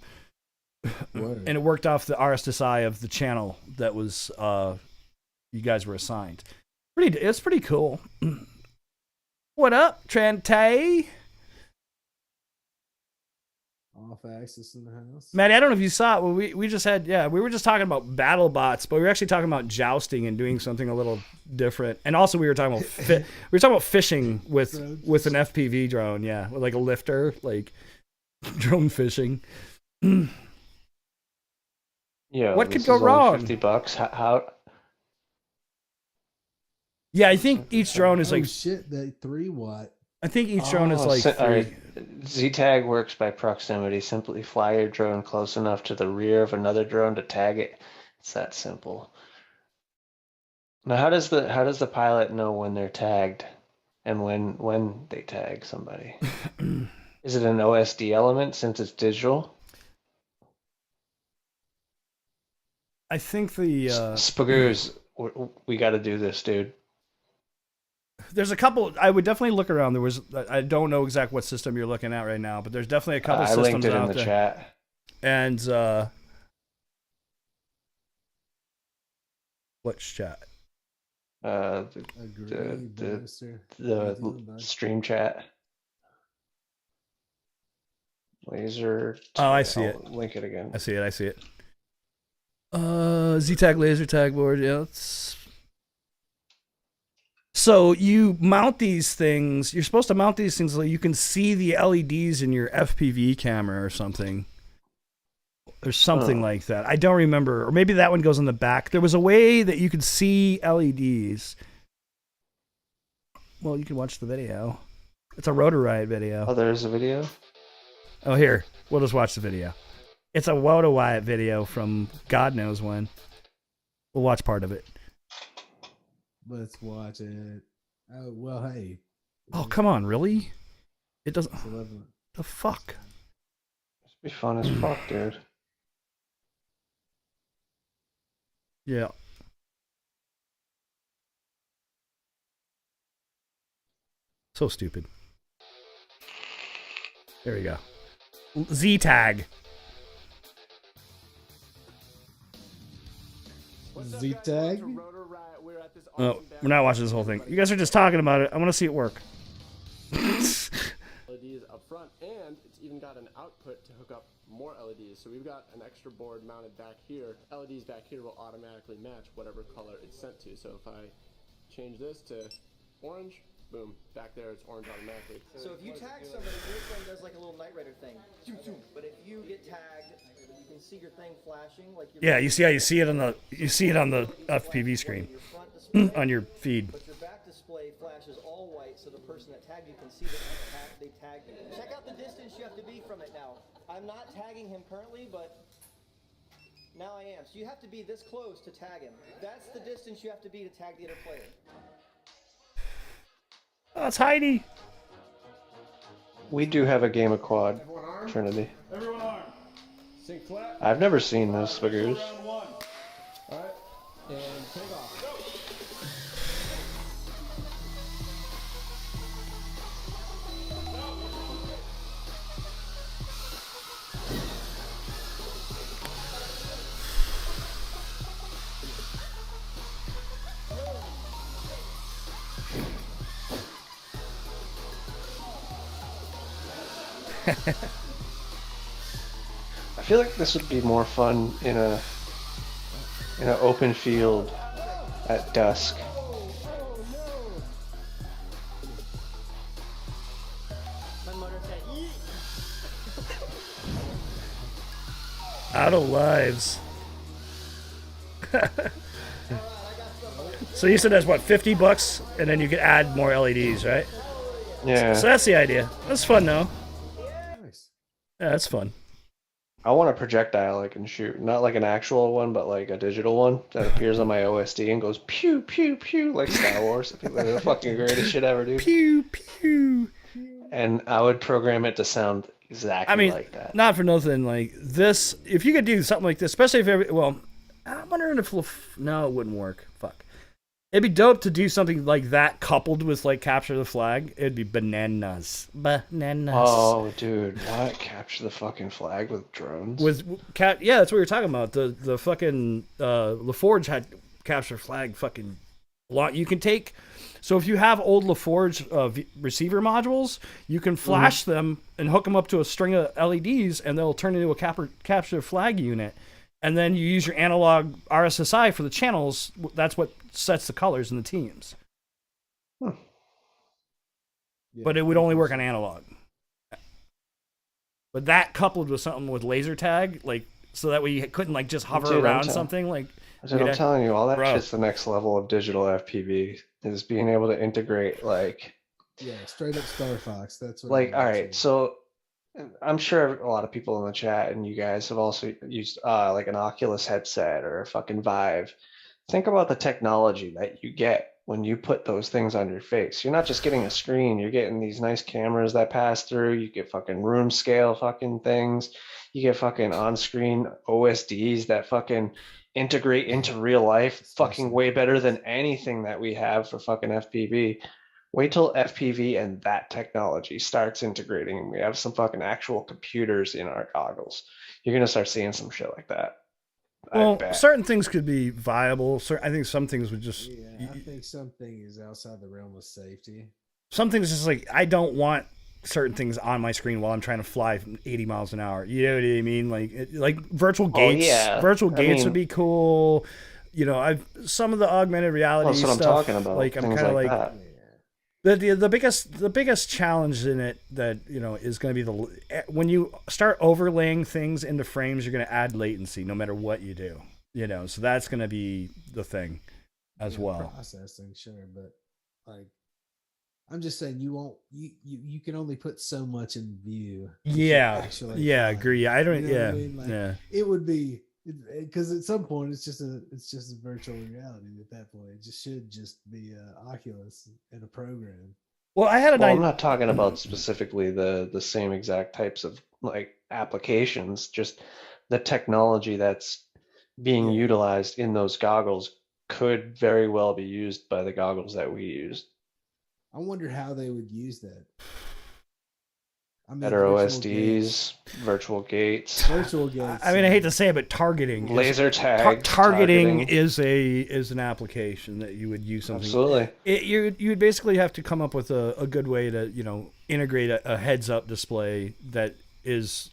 And it worked off the RSSI of the channel that was you guys were assigned. It's pretty cool. What up, Trente? Off axis in the house. Maddie, I don't know if you saw it. Well, we just had, we were just talking about battle bots, but we were actually talking about jousting and doing something a little different. And also we were talking about fishing with an FPV drone, with like a lifter, like drone fishing. Yeah. What could go wrong? $50. How? Yeah, I think each drone is like that 3-watt. I think each drone is like right. Z-tag works by proximity. Simply fly your drone close enough to the rear of another drone to tag it. It's that simple. Now, how does the pilot know when they're tagged and when they tag somebody? Is it an OSD element since it's digital? I think the Spagoos, we got to do this, dude. There's a couple. I would definitely look around. I don't know exactly what system you're looking at right now, but there's definitely a couple systems out there. I linked it in the chat. And which chat? The stream chat. Laser. Oh, I see it. Link it again. I see it. Z-Tag laser tag board. Yeah. So you mount these things. You're supposed to mount these things so you can see the LEDs in your FPV camera or something. There's something like that. I don't remember. Or maybe that one goes in the back. There was a way that you could see LEDs. Well, you can watch the video. It's a Rotor Riot video. Oh, there's a video? Oh, here. We'll just watch the video. It's a WALDOH Riot video from God knows when. We'll watch part of it. Let's watch it. Oh, well, hey. Oh, come on, really? It doesn't. The fuck? It's be fun as fuck, dude. Yeah. So stupid. There we go. Z-Tag. Z-Tag? Oh, we're not watching this whole thing. You guys are just talking about it. I want to see it work. LEDs up front, and it's even got an output to hook up more LEDs. So we've got an extra board mounted back here. LEDs back here will automatically match whatever color it's sent to. So if I change this to orange, boom, back there it's orange automatically. So if you tag somebody, your thing does like a little Knight Rider thing. But if you get tagged, you can see your thing flashing like yeah, you see how you see it on the FPV screen on your feed. But your back display flashes all white, so the person that tagged you can see that they tagged you. Check out the distance you have from it now. I'm not tagging him currently, but now I am. So you have to be this close to tag him. That's the distance you have to be to tag the other player. Oh, it's Heidi. We do have a game of quad, Trinity. Everyone armed. Sink flat. I've never seen this, Spagoose. Round one. All right, and take off. I feel like this would be more fun in an open field at dusk. My motor said, "Yeet." Out of lives. So you said that's what, $50, and then you could add more LEDs, right? Yeah. So that's the idea. That's fun though. Nice. Yeah, that's fun. I want a projectile I can shoot. Not like an actual one, but like a digital one that appears on my OSD and goes pew, pew, pew, like Star Wars. I think they're the fucking greatest shit ever, dude. Pew pew. And I would program it to sound exactly like that. Not for nothing. Like this, if you could do something like this, especially if I'm wondering if no, it wouldn't work. Fuck. It'd be dope to do something like that coupled with like capture the flag. It'd be bananas. Bananas. Oh, dude, what? Capture the fucking flag with drones? Yeah, that's what you're talking about. The fucking LaForge had capture flag fucking lot. You can take. So if you have old LaForge receiver modules, you can flash them and hook them up to a string of LEDs, and they'll turn into a capture flag unit. And then you use your analog RSSI for the channels. That's what sets the colors in the teams. Yeah. But it would only work on analog. But that coupled with something with laser tag, like so that way you couldn't like just hover around something like. Dude, I'm telling you, all that shit's the next level of digital FPV is being able to integrate like. Yeah, straight up Star Fox. That's what. Like, all right, so I'm sure a lot of people in the chat and you guys have also used like an Oculus headset or a fucking Vive. Think about the technology that you get when you put those things on your face. You're not just getting a screen, you're getting these nice cameras that pass through, you get fucking room scale fucking things, you get fucking on-screen OSDs that fucking integrate into real life fucking way better than anything that we have for fucking FPV. Wait till FPV and that technology starts integrating and we have some fucking actual computers in our goggles. You're going to start seeing some shit like that. Well, certain things could be viable. I think some things would just... Yeah, I think something is outside the realm of safety. Some things just like, I don't want certain things on my screen while I'm trying to fly 80 miles an hour. You know what I mean? Like virtual gates. Virtual gates would be cool. You know, some of the augmented reality stuff. That's what I'm talking about. Like, I'm kind of like... that. The biggest challenge in it that is going to be when you start overlaying things into frames, you're going to add latency no matter what you do. So that's going to be the thing as well. Processing, sure, but like I'm just saying you can only put so much in view. Yeah, agree. I don't. I mean? It would be. Because at some point it's just a virtual reality. At that point, it should just be Oculus and a program. Well, I'm not talking about specifically the same exact types of like applications. Just the technology that's being utilized in those goggles could very well be used by the goggles that we use. I wonder how they would use that. Better OSDs, virtual gates. Virtual gates. I mean, I hate to say it, but targeting, laser tag, targeting is an application that you would use something. Absolutely. You would basically have to come up with a good way to integrate a heads up display that is.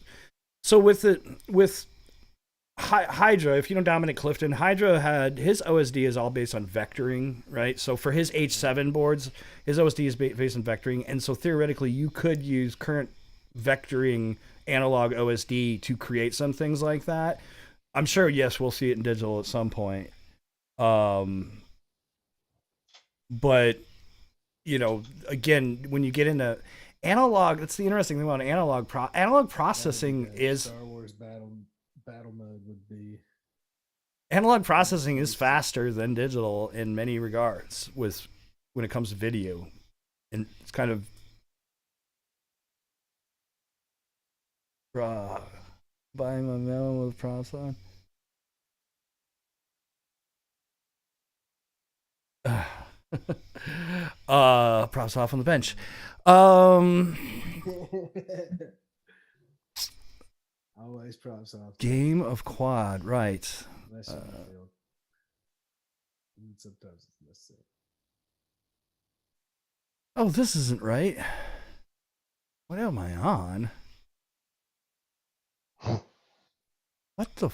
So with Hydra, if you know Dominic Clifton, Hydra had his OSD is all based on vectoring, right? So for his H7 boards, his OSD is based on vectoring, and so theoretically you could use current vectoring analog OSD to create some things like that. I'm sure, yes, we'll see it in digital at some point. But again, when you get into analog. That's the interesting thing about analog processing is Star Wars battle mode would be. Analog processing is faster than digital in many regards when it comes to video, and it's kind of buying my melon with props on. Props off on the bench. Always props off. Game of quad, right? Sometimes it's necessary. Oh, this isn't right. What am I on? What the?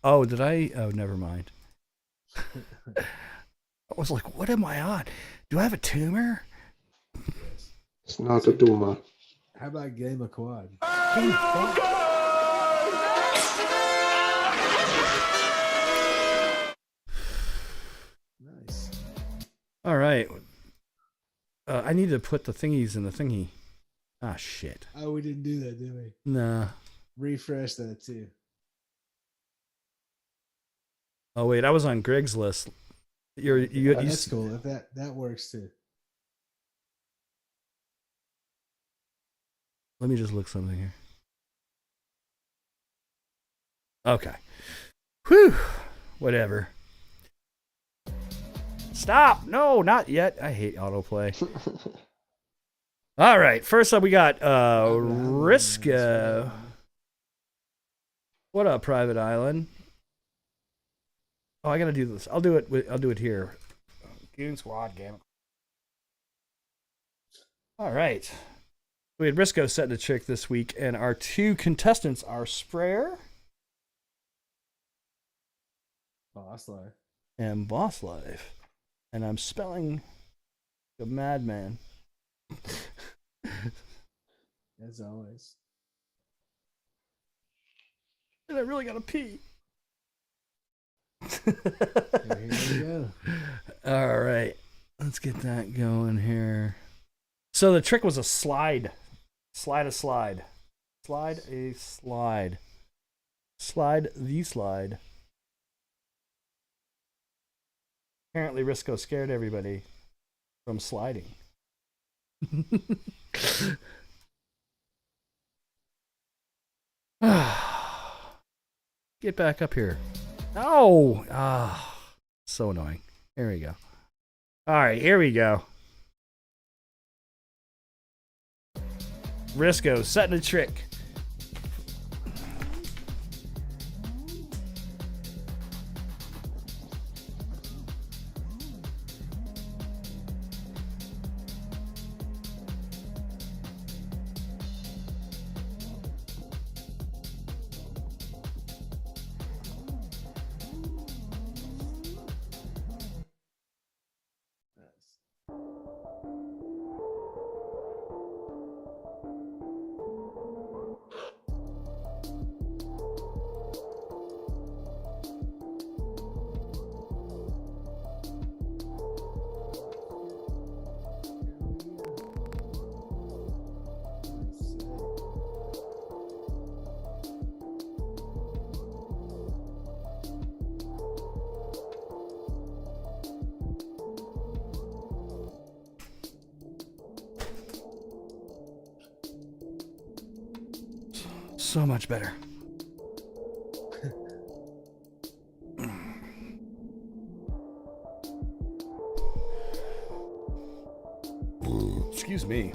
Oh, did I? Oh, never mind. I was like, what am I on? Do I have a tumor? It's not a tumor. How about Game of Quad? Game of Quad. Nice. All right. I need to put the thingies in the thingy. Ah, shit. Oh, we didn't do that, did we? Nah. Refresh that too. Oh wait, I was on Greg's list. That's cool. If that works too. Let me just look something here. Okay. Whew. Whatever. Stop! No, not yet. I hate autoplay. All right. First up, we got Risco. What up, Private Island? Oh, I gotta do this. I'll do it here. Goon Squad game. All right. We had Risco setting a trick this week, and our two contestants are Sprayer and Boss Life. And I'm spelling a madman. As always. And I really gotta pee. Here we go. All right. Let's get that going here. So the trick was a slide. Slide a slide. Slide a slide. Slide the slide. Apparently Risco scared everybody from sliding. Get back up here. No! So annoying. Here we go. All right, here we go. Risco setting a trick. So much better. Excuse me.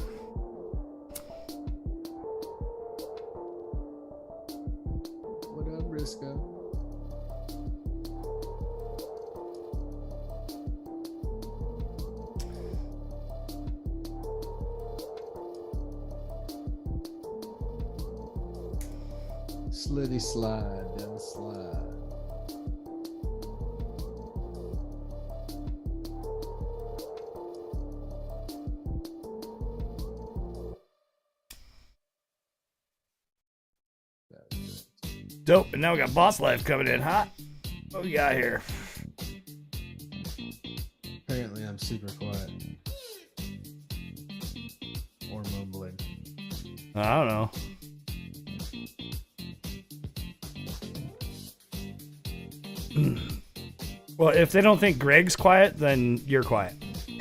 What up, Risco? Slitty slide down the slide. Dope. And now we got Boss Life coming in hot. What we got here? Apparently I'm super quiet. Or mumbling. I don't know. Well, if they don't think Greg's quiet, then you're quiet.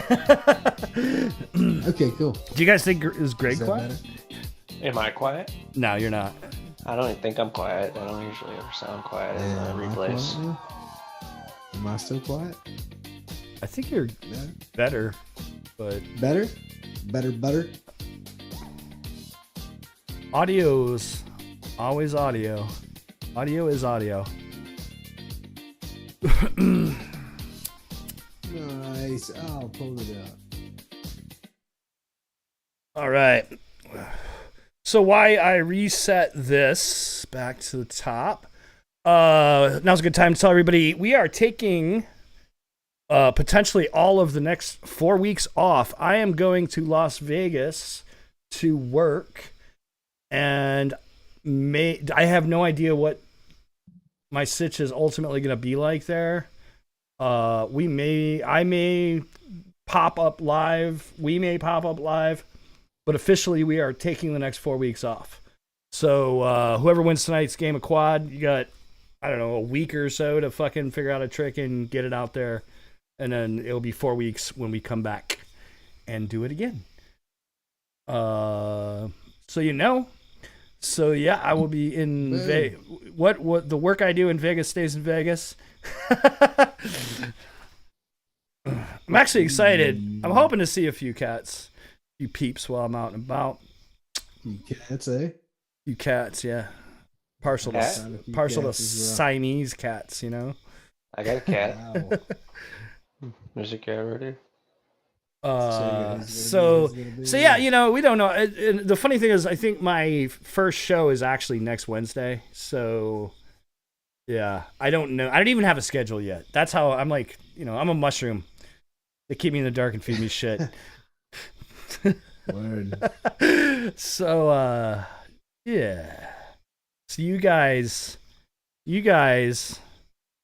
Okay, cool. Do you guys think is Greg quiet? Better? Am I quiet? No, you're not. I don't even think I'm quiet. I don't usually ever sound quiet in the replays. Am I still quiet? I think you're better, but Better? audio's always audio. Audio is audio. Nice. Oh, pulled it out. All right. So why I reset this back to the top. Now's a good time to tell everybody we are taking potentially all of the next 4 weeks off. I am going to Las Vegas to work, and I have no idea what my sitch is ultimately going to be like there. I may pop up live. We may pop up live, but officially we are taking the next 4 weeks off. So whoever wins tonight's game of quad, you got, I don't know, a week or so to fucking figure out a trick and get it out there. And then it'll be 4 weeks when we come back and do it again. So you know. So yeah, I will be in Vegas. What the work I do in Vegas stays in Vegas. I'm actually excited. I'm hoping to see a few cats, few peeps while I'm out and about. You cats, eh? Few cats, yeah. Partial to Siamese cats, you know. I got a cat. Wow. There's a cat right here. So yeah, you know, we don't know. And the funny thing is, I think my first show is actually next Wednesday. So yeah, I don't know. I don't even have a schedule yet. That's how I'm like, you know, I'm a mushroom. They keep me in the dark and feed me shit. Word. So yeah. So you guys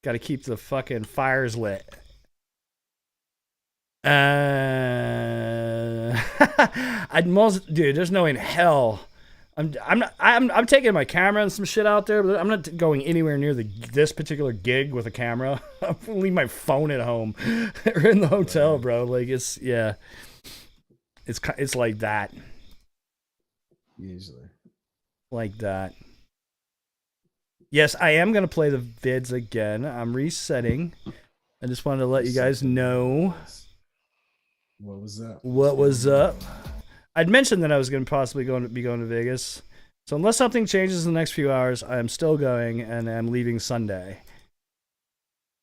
got to keep the fucking fires lit. Dude, there's no way in hell. I'm taking my camera and some shit out there, but I'm not going anywhere near this particular gig with a camera. I'm gonna leave my phone at home or in the hotel, bro. Like it's like that. Usually. Like that. Yes, I am gonna play the vids again. I'm resetting. I just wanted to let you guys know. What was up? What was up? I'd mentioned that I was going to possibly be going to Vegas. So unless something changes in the next few hours, I am still going, and I'm leaving Sunday.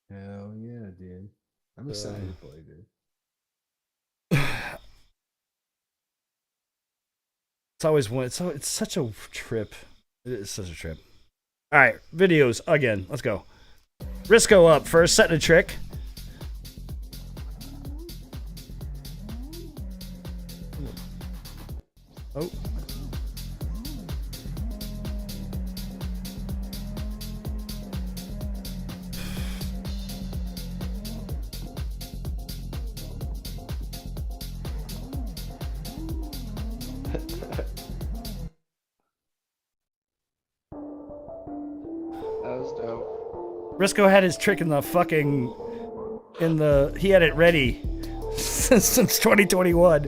Hell yeah, dude! I'm excited to play, dude. It's always one. It's such a trip. It is such a trip. All right, videos again. Let's go. Risco up first, setting a trick. Oh. That was dope. Risco had his trick in the fucking he had it ready since 2021.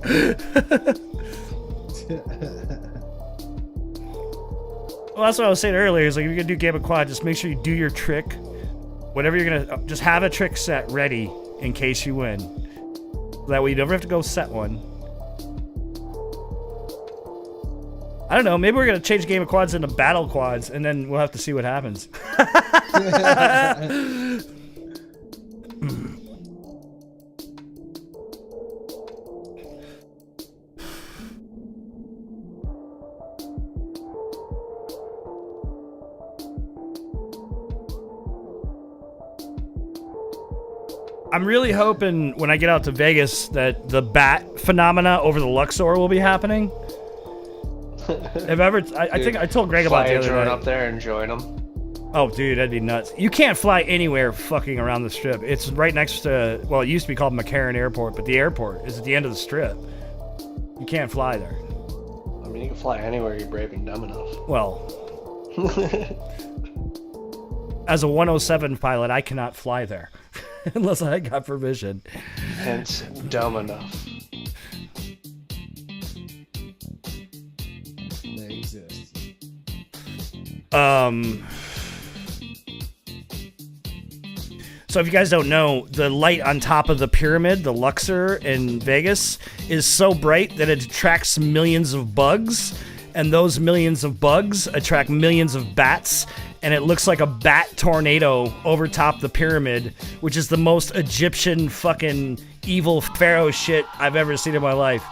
Well, that's what I was saying earlier. Is like if you're gonna do game of quad, just make sure you do your trick. Whatever you're gonna, just have a trick set ready in case you win. That way you never have to go set one. I don't know. Maybe we're gonna change game of quads into battle quads, and then we'll have to see what happens. I'm really hoping when I get out to Vegas that the bat phenomena over the Luxor will be happening. I think I told Greg about the other day. Up there and join them. Oh, dude, that'd be nuts. You can't fly anywhere fucking around the strip. It's right next to, well, it used to be called McCarran Airport, but the airport is at the end of the strip. You can't fly there. mean, you can fly anywhere you're brave and dumb enough. Well, as a 107 pilot, I cannot fly there unless I got permission. Hence, dumb enough. They exist. So if you guys don't know, the light on top of the pyramid, the Luxor in Vegas, is so bright that it attracts millions of bugs, and those millions of bugs attract millions of bats, and it looks like a bat tornado over top the pyramid, which is the most Egyptian fucking evil pharaoh shit I've ever seen in my life.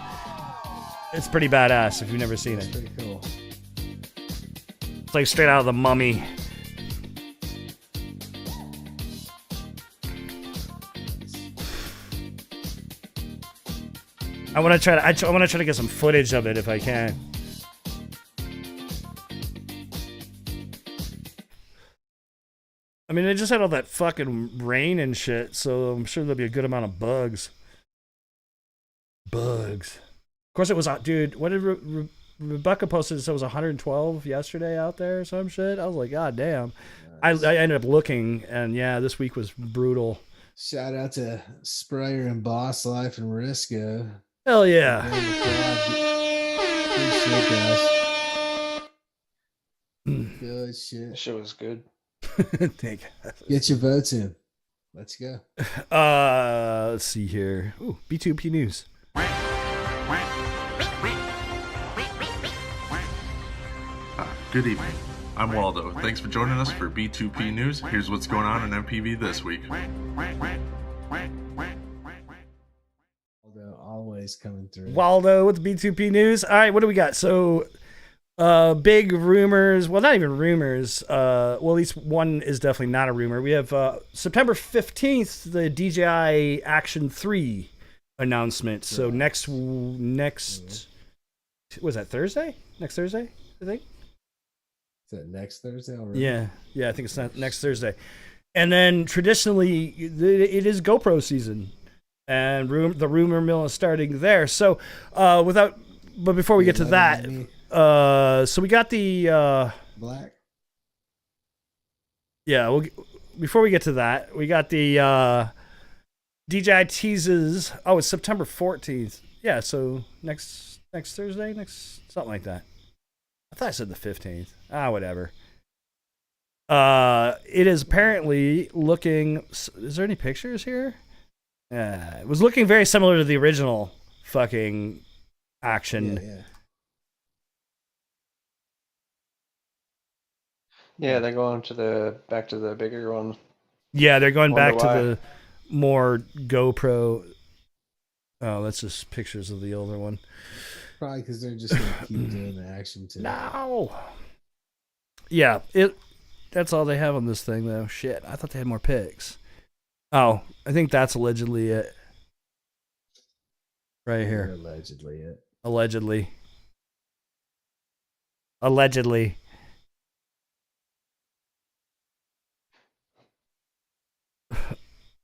It's pretty badass if you've never seen it. Pretty cool. It's like straight out of The Mummy. I want to try to get some footage of it if I can. I mean, they just had all that fucking rain and shit, so I'm sure there'll be a good amount of bugs. Bugs. Of course, it was, dude, what did Rebecca posted? It said it was 112 yesterday out there or some shit. I was like, God damn. Nice. I ended up looking, and yeah, this week was brutal. Shout out to Sprayer and Boss Life and Risco. Hell yeah. Good shit, guys. Good shit. That shit was good. Thank you. Get your votes in. Let's go. Let's see here. Ooh, B2P News. Good evening. I'm Waldo. Thanks for joining us for B2P News. Here's what's going on in MPV this week. Always coming through. Waldo with B2P News. All right, what do we got? So, big rumors. Well, not even rumors. Well, at least one is definitely not a rumor. We have September 15th, the DJI Action 3 announcement. So next, was that Thursday? Next Thursday, I think. Is that next Thursday already? Yeah, I think it's not next Thursday. And then traditionally, it is GoPro season. And the rumor mill is starting there. So, but before we get to that, so we got the black. Yeah, before we get to that, we got the DJI teases. Oh, it's September 14th. Yeah, so next Thursday, something like that. I thought I said the 15th. Whatever. It is apparently looking. Is there any pictures here? It was looking very similar to the original fucking Action. Yeah, they're going back to the bigger one. Yeah, they're going back to the more GoPro. Oh, that's just pictures of the older one. Probably because they're just going to keep doing the Action too. No. Yeah, that's all they have on this thing though. Shit, I thought they had more pics. Oh, I think that's allegedly it. Right here. Allegedly it. Allegedly.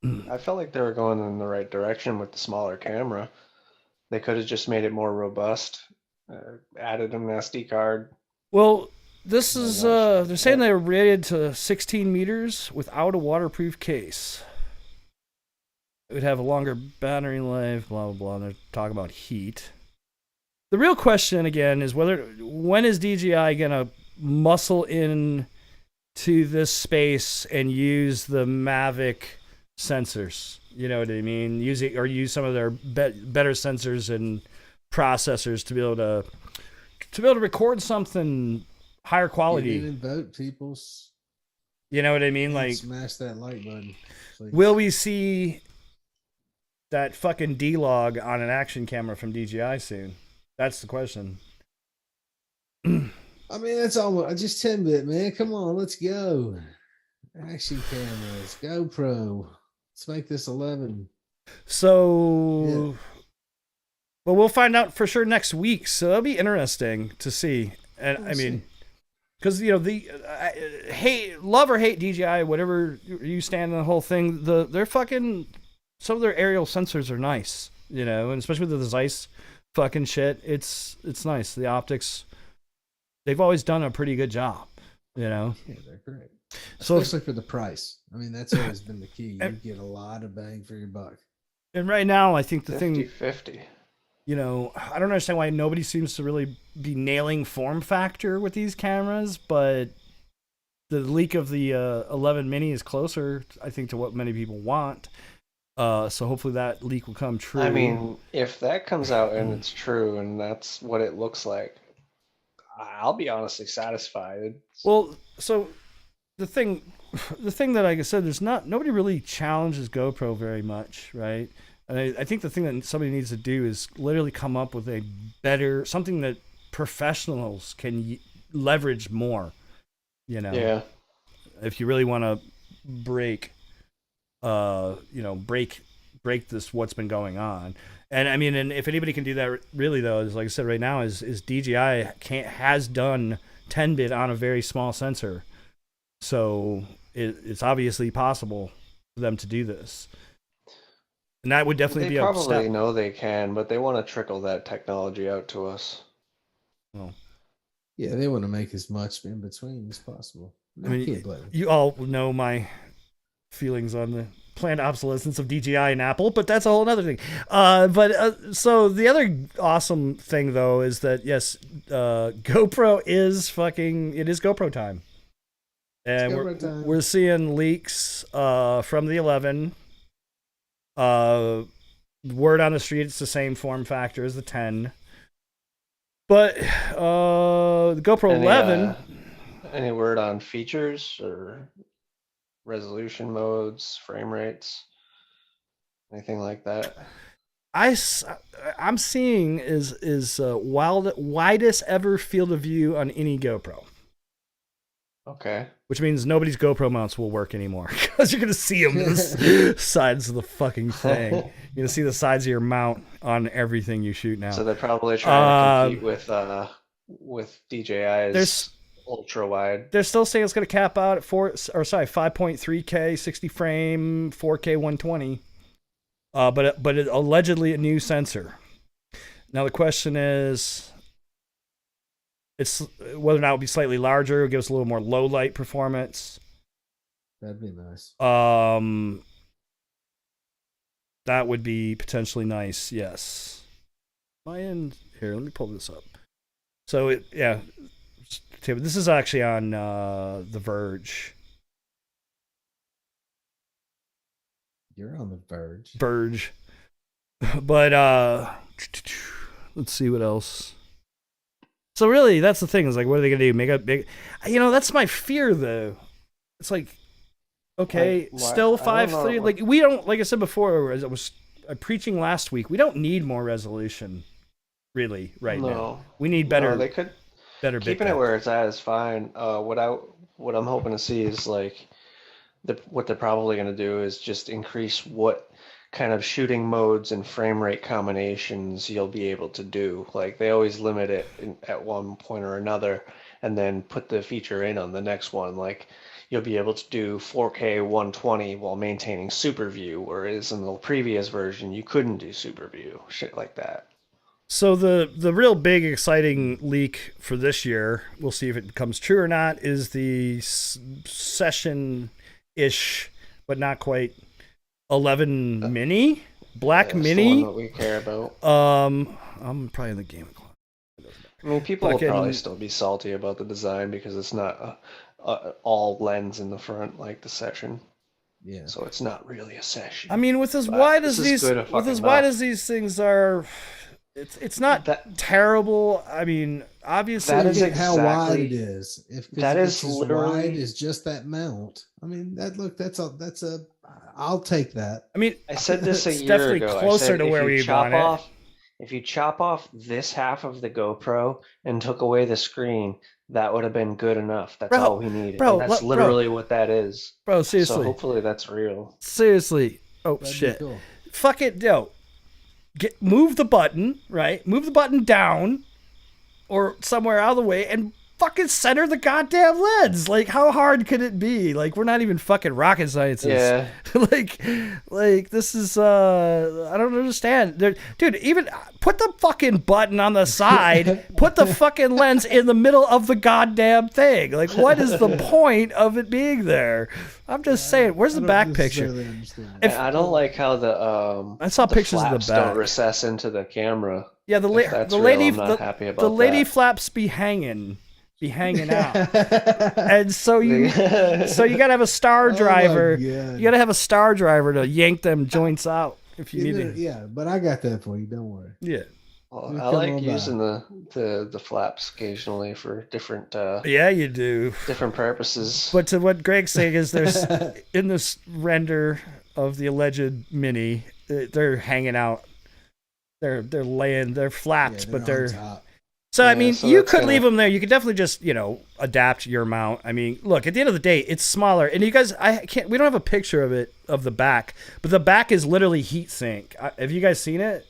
I felt like they were going in the right direction with the smaller camera. They could have just made it more robust, added an SD card. Well, this is, they're saying they're rated to 16 meters without a waterproof case. It would have a longer battery life, blah, blah, blah. And they're talking about heat. The real question, again, is when is DJI going to muscle in to this space and use the Mavic sensors? You know what I mean? Use some of their better sensors and processors to be able to record something higher quality. You didn't vote, peoples. You know what I mean? Like, smash that like button. Please. Will we see that fucking D-Log on an action camera from DJI soon? That's the question. I mean, that's almost just 10-bit, man. Come on, let's go. Action cameras, GoPro. Let's make this 11. So, well, we'll find out for sure next week. So that'll be interesting to see. And I mean, because love or hate DJI, whatever you stand on the whole thing, they're fucking. Some of their aerial sensors are nice, and especially with the Zeiss fucking shit. It's nice. The optics, they've always done a pretty good job, you know. Yeah, they're great. So especially for the price. I mean, that's always been the key. You get a lot of bang for your buck. And right now, I think the 50-50. You know, I don't understand why nobody seems to really be nailing form factor with these cameras, but the leak of the 11 mini is closer, I think, to what many people want. So hopefully that leak will come true. I mean, if that comes out and it's true and that's what it looks like, I'll be honestly satisfied. Well, so the thing that, like I said, nobody really challenges GoPro very much, right? And I think the thing that somebody needs to do is literally come up with something that professionals can leverage more. You know, yeah. If you really want to break this what's been going on. And I mean, and if anybody can do that, really though, is like I said right now, is DJI has done 10-bit on a very small sensor, so it's obviously possible for them to do this, and that would definitely be a step. They probably know they can, but they want to trickle that technology out to us. Well, yeah, they want to make as much in between as possible. I mean, you all know my feelings on the planned obsolescence of DJI and Apple, but that's a whole other thing. So the other awesome thing though is that yes, GoPro is GoPro time, and we're seeing leaks from the 11. Word on the street, it's the same form factor as the 10, but the GoPro 11. Any word on features or resolution modes, frame rates, anything like that? I'm seeing is widest ever field of view on any GoPro. Okay. Which means nobody's GoPro mounts will work anymore because you're gonna see them the sides of the fucking thing. You're gonna see the sides of your mount on everything you shoot now. So they're probably trying to compete with DJI's ultra wide. They're still saying it's going to cap out at 5.3K 60 frame 4K 120, but it allegedly a new sensor. Now the question is, it's whether or not it will be slightly larger, give us a little more low light performance. That'd be nice. That would be potentially nice. Yes. My end here. Let me pull this up. So this is actually on The Verge. You're on The Verge. Verge. But let's see what else. So really, that's the thing. Is like, what are they gonna do? Make a big? That's my fear, though. It's like, okay, still 5.3. Like we don't. Like I said before, as I was preaching last week, we don't need more resolution. Really, right now, we need better. No, they could. Better keeping it where it's at is fine. What I'm hoping to see is like what they're probably going to do is just increase what kind of shooting modes and frame rate combinations you'll be able to do. Like they always limit it at one point or another, and then put the feature in on the next one. Like you'll be able to do 4K 120 while maintaining super view, whereas in the previous version you couldn't do super view. Shit like that. So the real big exciting leak for this year, we'll see if it becomes true or not, is the session-ish, but not quite, 11 mini, black mini. That's the one that we care about. I'm probably in the game. I mean, people will probably still be salty about the design because it's not all lens in the front like the session. Yeah. So it's not really a session. I mean, with as wide as these things are. It's not terrible. I mean, obviously, that is how wide it is. If that is literally wide as just that mount. I mean, I'll take that. I mean, I said this a year definitely ago. Closer to where we want it. If you chop off this half of the GoPro and took away the screen, that would have been good enough. That's all we needed. That's literally what that is. Bro, seriously. So hopefully that's real. Seriously. Oh, that'd shit. Cool. Fuck it, yo. Move the button, right? Move the button down or somewhere out of the way and fucking center the goddamn lens. Like, how hard could it be? Like, we're not even fucking rocket scientists. Yeah. like this is I don't understand. Dude, even put the fucking button on the side. Put the fucking lens in the middle of the goddamn thing. Like, what is the point of it being there? I'm just saying. Where's the back picture? I don't like how I saw pictures of the back. Don't recess into the camera. Yeah, the lady, I'm not happy about the lady that. flaps be hanging out, and so you gotta have a star driver. You gotta have a star driver to yank them joints out if you need it. Yeah, but I got that for you. Don't worry. Yeah. Well, I like using the flaps occasionally for different. Yeah, you do. Different purposes. But to what Greg's saying is, there's in this render of the alleged Mini, they're hanging out. They're flapped, but they're. So I mean, you could leave them there. You could definitely just adapt your mount. I mean, look, at the end of the day, it's smaller, and you guys, we don't have a picture of the back, but the back is literally heat sink. Have you guys seen it?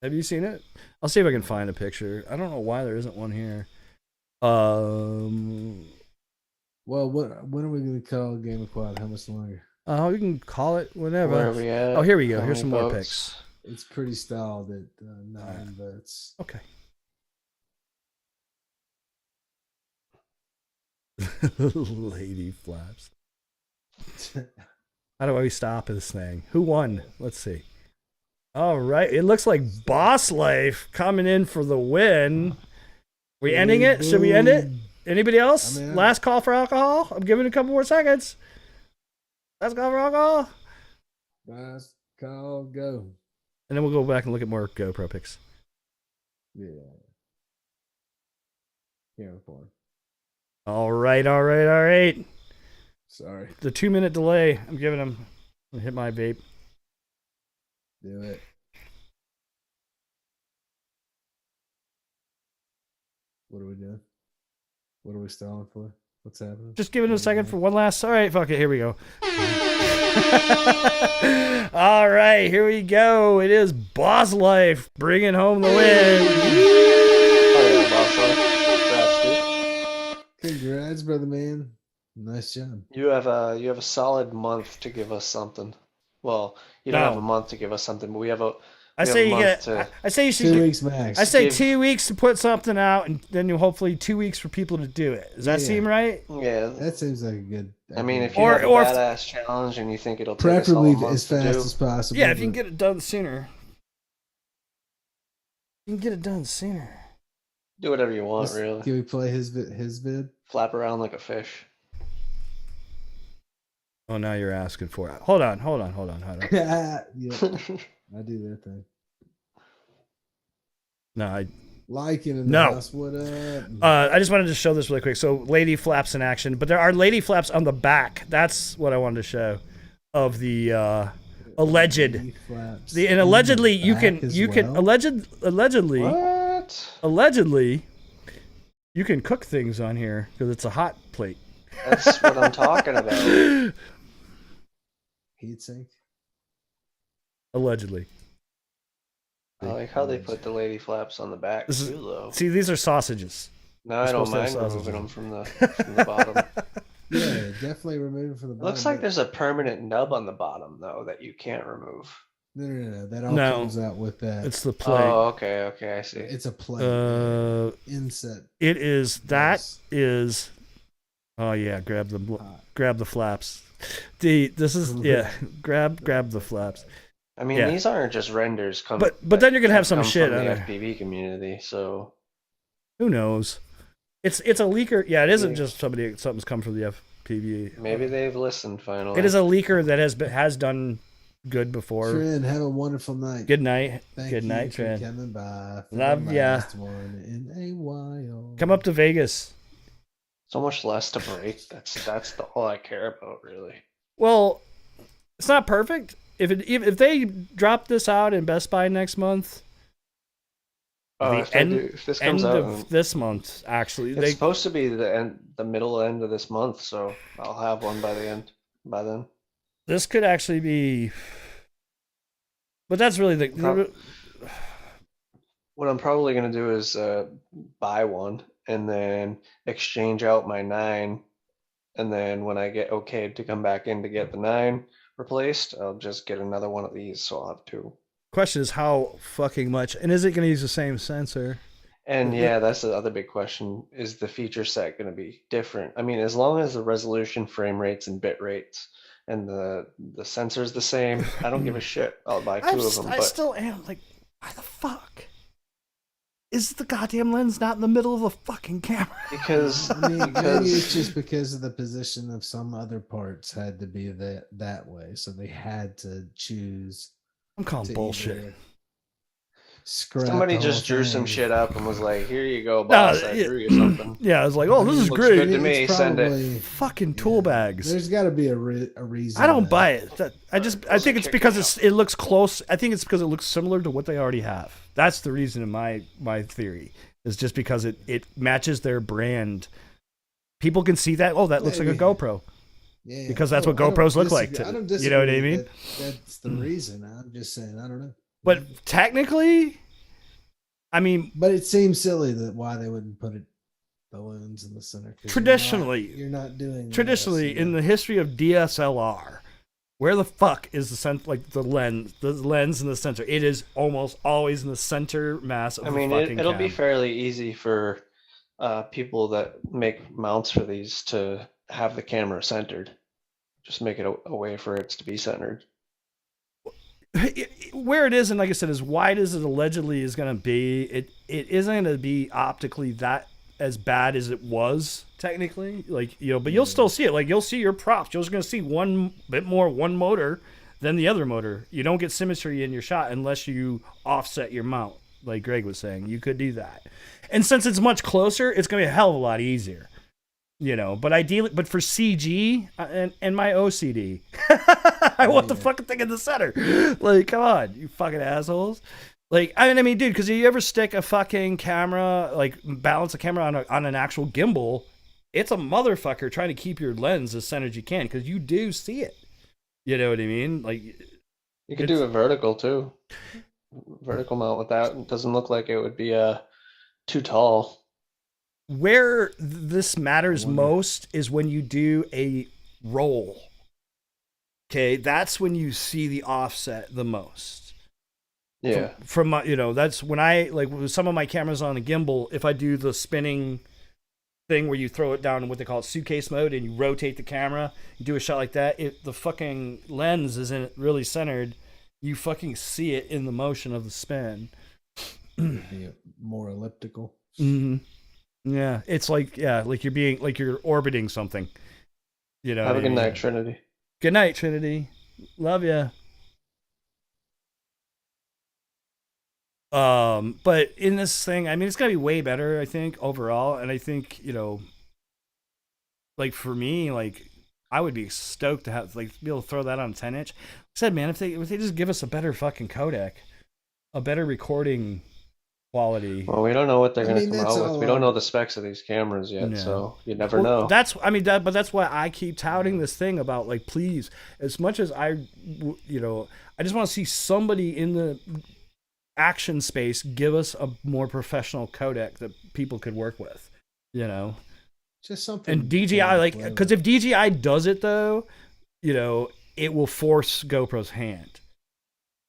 Have you seen it? I'll see if I can find a picture. I don't know why there isn't one here. Well, when are we going to call Game of Quad? How much longer? We can call it whenever. Where are we at? Oh, here we go. Here's some more pics. It's pretty stalled at 9 votes. Okay. Lady flaps. How do we stop this thing? Who won? Let's see. All right. It looks like Boss Life coming in for the win. We ending it? Should we end it? Anybody else? Last call for alcohol? I'm giving it a couple more seconds. Last call for alcohol? Last call, go. And then we'll go back and look at more GoPro pics. Yeah. Camera form. All right. Sorry. The 2-minute delay. I'm giving him. I'm gonna hit my vape. Do it. What are we doing? What are we stalling for? What's happening? Just give it a second for one last. All right, fuck it. Here we go. All right, here we go. It is Boss Life bringing home the win. Congrats, brother man. Nice job. You have a solid month to give us something. Well, you don't have a month to give us something, but we have a. I say you should 2 weeks max. I say 2 weeks to put something out, and then hopefully 2 weeks for people to do it. Does that seem right? Yeah, that seems like a good. I mean, if you have a badass challenge and you think it'll take us all a month as fast as possible. Yeah, if you can get it done sooner. You can get it done sooner. Do whatever you want, really. Can we play his vid? Flap around like a fish. Oh, now you're asking for it. Hold on. Yeah, I do that thing. No, I like it in the house. What up? I just wanted to show this really quick. So, lady flaps in action, but there are lady flaps on the back. That's what I wanted to show of the alleged. And allegedly you can allegedly you can cook things on here because it's a hot plate. That's what I'm talking about. Heat sink. Allegedly. I like how they put the lady flaps on the back too, though. See, these are sausages. No, I don't mind removing them from the bottom. Yeah, definitely remove them from the bottom. Looks like there's a permanent nub on the bottom, though, that you can't remove. No. That all comes out with that. It's the plate. Oh, okay, I see. It's a plate. Inset. It is. That is. Oh yeah, grab the flaps. Grab the flaps. I mean, these aren't just renders coming. But then you're gonna have some shit from the on FPV community, so who knows? It's a leaker. Yeah, it isn't just something's come from the FPV. Maybe they've listened finally. It is a leaker that has done good before. Trent, have a wonderful night. Good night. Good night, Trent. Coming by. Love ya. In a while. Come up to Vegas. So much less to break. That's all I care about, really. Well, it's not perfect. If they drop this out in Best Buy next month, if this comes out of this month, actually, it's supposed to be the middle end of this month, so I'll have one by then. This could actually be, but that's really what I'm probably gonna do is buy one and then exchange out my 9. And then when I get okayed to come back in to get the 9 replaced, I'll just get another one of these, so I'll have 2. Question is how fucking much, and is it going to use the same sensor? And yeah, that's the other big question. Is the feature set going to be different? I mean, as long as the resolution, frame rates, and bit rates and the sensor's the same, I don't give a shit. I'll buy 2 of them. I still am like, why the fuck is the goddamn lens not in the middle of the fucking camera? Because maybe it's just because of the position of some other parts had to be that way, so they had to choose. I'm calling bullshit. Somebody just drew some shit up and was like, "Here you go, boss. I drew you something." Yeah, I was like, "Oh, this is Looks great." Good to me. Send it. Fucking tool bags. There's got to be a reason. I don't buy it. I think it's because it looks close. I think it's because it looks similar to what they already have. That's the reason in my theory is just because it matches their brand. People can see that. Oh, that looks like a GoPro. Yeah, because that's what GoPros look like. I don't disagree. You know what I mean? That's the reason. I'm just saying. I don't know. But technically, I mean, but it seems silly that why they wouldn't put the lens in the center. Traditionally, you're not doing. Traditionally, in the history of DSLR, where the fuck is the lens and the sensor? It is almost always in the center mass of the fucking camera. It'll be fairly easy for people that make mounts for these to have the camera centered. Just make it a way for it to be centered. Where it is, and like I said, as wide as it allegedly is going to be, it isn't going to be optically that as bad as it was technically. Like, you know, but you'll still see it. Like, you'll see your props. You're just going to see one motor than the other motor. You don't get symmetry in your shot unless you offset your mount. Like Greg was saying, you could do that. And since it's much closer, it's going to be a hell of a lot easier. You know, but for CG and my OCD, I want the fucking thing in the center. Like, come on, you fucking assholes. Like, I mean, dude, because if you ever stick a fucking camera, like balance a camera on an actual gimbal, it's a motherfucker trying to keep your lens as centered as you can because you do see it. You know what I mean? Like, you could do a vertical too. Vertical mount with that. It doesn't look like it would be too tall. Where this matters most is when you do a roll. Okay, that's when you see the offset the most. Yeah. From my, you know, that's when I like with some of my cameras on a gimbal. If I do the spinning thing where you throw it down in what they call it suitcase mode and you rotate the camera, you do a shot like that. If the fucking lens isn't really centered, you fucking see it in the motion of the spin. More elliptical. Mm-hmm. Yeah, it's like you're orbiting something. You know. Have a good night, Trinity. Good night, Trinity. Love ya. But in this thing, I mean, it's gonna be way better, I think, overall. And I think, you know, like for me, like I would be stoked to have be able to throw that on a 10-inch. I said, man, if they just give us a better fucking codec, a better recording quality. Well, we don't know what they're going to come out with. We don't know the specs of these cameras yet, so you never know. That's why I keep touting this thing about, like, please, as much as I just want to see somebody in the action space give us a more professional codec that people could work with, you know. Just something. And DJI, because if DJI does it though, you know, it will force GoPro's hand.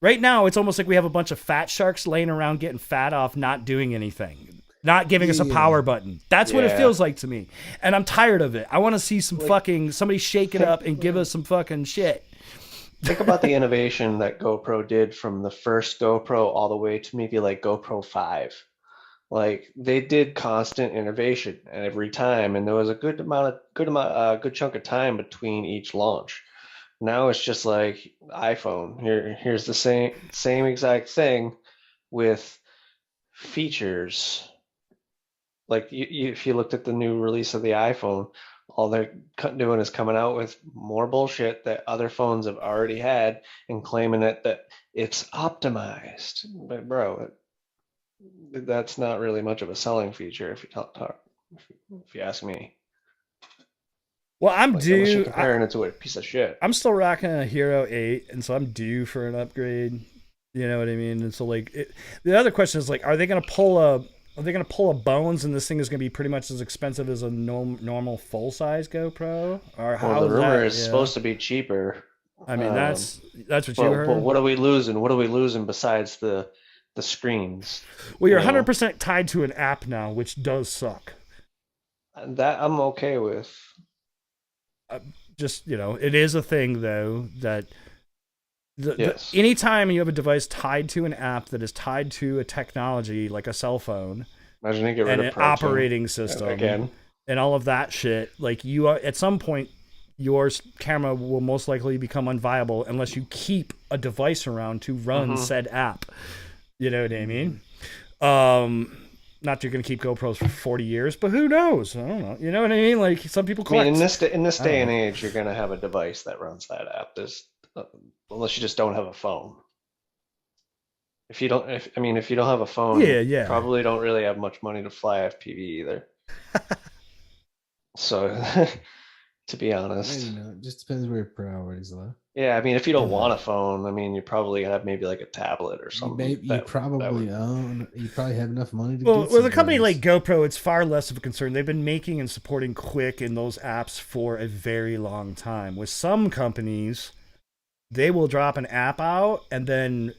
Right now, it's almost like we have a bunch of fat sharks laying around getting fat off, not doing anything, not giving us a power button. That's what it feels like to me. And I'm tired of it. I want to see some somebody shake it up and give us some fucking shit. Think about the innovation that GoPro did from the first GoPro all the way to maybe like GoPro 5. Like, they did constant innovation every time, and there was a good chunk of time between each launch. Now it's just like iPhone. Here's the same exact thing with features. Like, if you looked at the new release of the iPhone, all they're doing is coming out with more bullshit that other phones have already had and claiming that it's optimized. But bro, that's not really much of a selling feature if you ask me. Well, I'm due. You're comparing it to a piece of shit. I'm still rocking a Hero 8, and so I'm due for an upgrade. You know what I mean? And so, like, the other question is, like, are they going to pull Are they going to pull a bones and this thing is going to be pretty much as expensive as a normal full-size GoPro? Or how well, the rumor is yeah. supposed to be cheaper. I mean, that's what you heard. But what are we losing? What are we losing besides the screens? Well, you're 100% tied to an app now, which does suck. That I'm okay with. Just, it is a thing, though, that yes. Anytime you have a device tied to an app that is tied to a technology like a cell phone, imagine you get rid and of an operating system again, and all of that shit, like you are, at some point, your camera will most likely become unviable unless you keep a device around to run said app. You know what I mean? Not that you're going to keep GoPros for 40 years, but who knows? I don't know. You know what I mean? Like, some people collect. I mean, in this day and age, you're going to have a device that runs that app. Unless you just don't have a phone. If you don't have a phone, you probably don't really have much money to fly FPV either. So, to be honest, it just depends where your priorities lie. Yeah, I mean, if you don't want a phone, I mean, you probably have maybe like a tablet or something. You probably have enough money to get with a company like GoPro, it's far less of a concern. They've been making and supporting Quick in those apps for a very long time. With some companies, they will drop an app out and then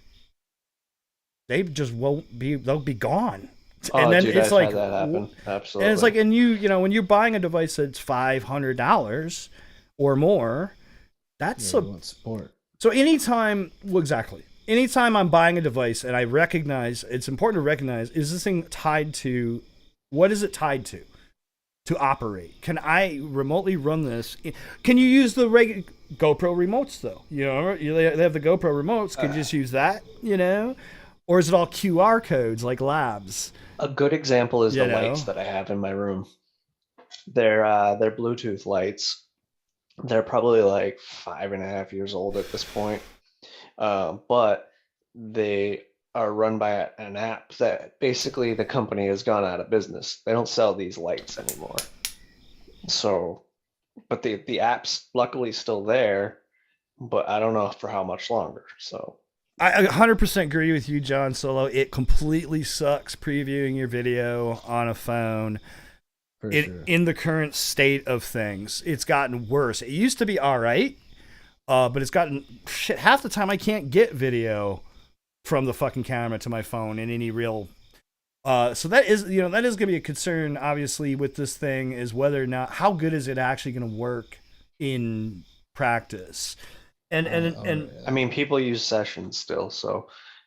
they just they'll be gone. And then it's like that happen. Absolutely. And it's like, and when you're buying a device that's $500 or more, that's support. So anytime I'm buying a device and I recognize, it's important to recognize, is this thing tied to, what is it tied to operate? Can I remotely run this? Can you use the GoPro remotes though? They have the GoPro remotes. Can you just use that? Or is it all QR codes like labs? A good example is the lights that I have in my room. They're Bluetooth lights. They're probably like 5.5 years old at this point. But they are run by an app that basically the company has gone out of business. They don't sell these lights anymore. So, but the app's luckily still there, but I don't know for how much longer. So I 100% agree with you, John Solo. It completely sucks previewing your video on a phone. In the current state of things, it's gotten worse. It used to be all right, but it's gotten shit. Half the time I can't get video from the fucking camera to my phone in any real. So that is going to be a concern, obviously, with this thing, is whether or not, how good is it actually going to work in practice. And I mean, people use Sessions still,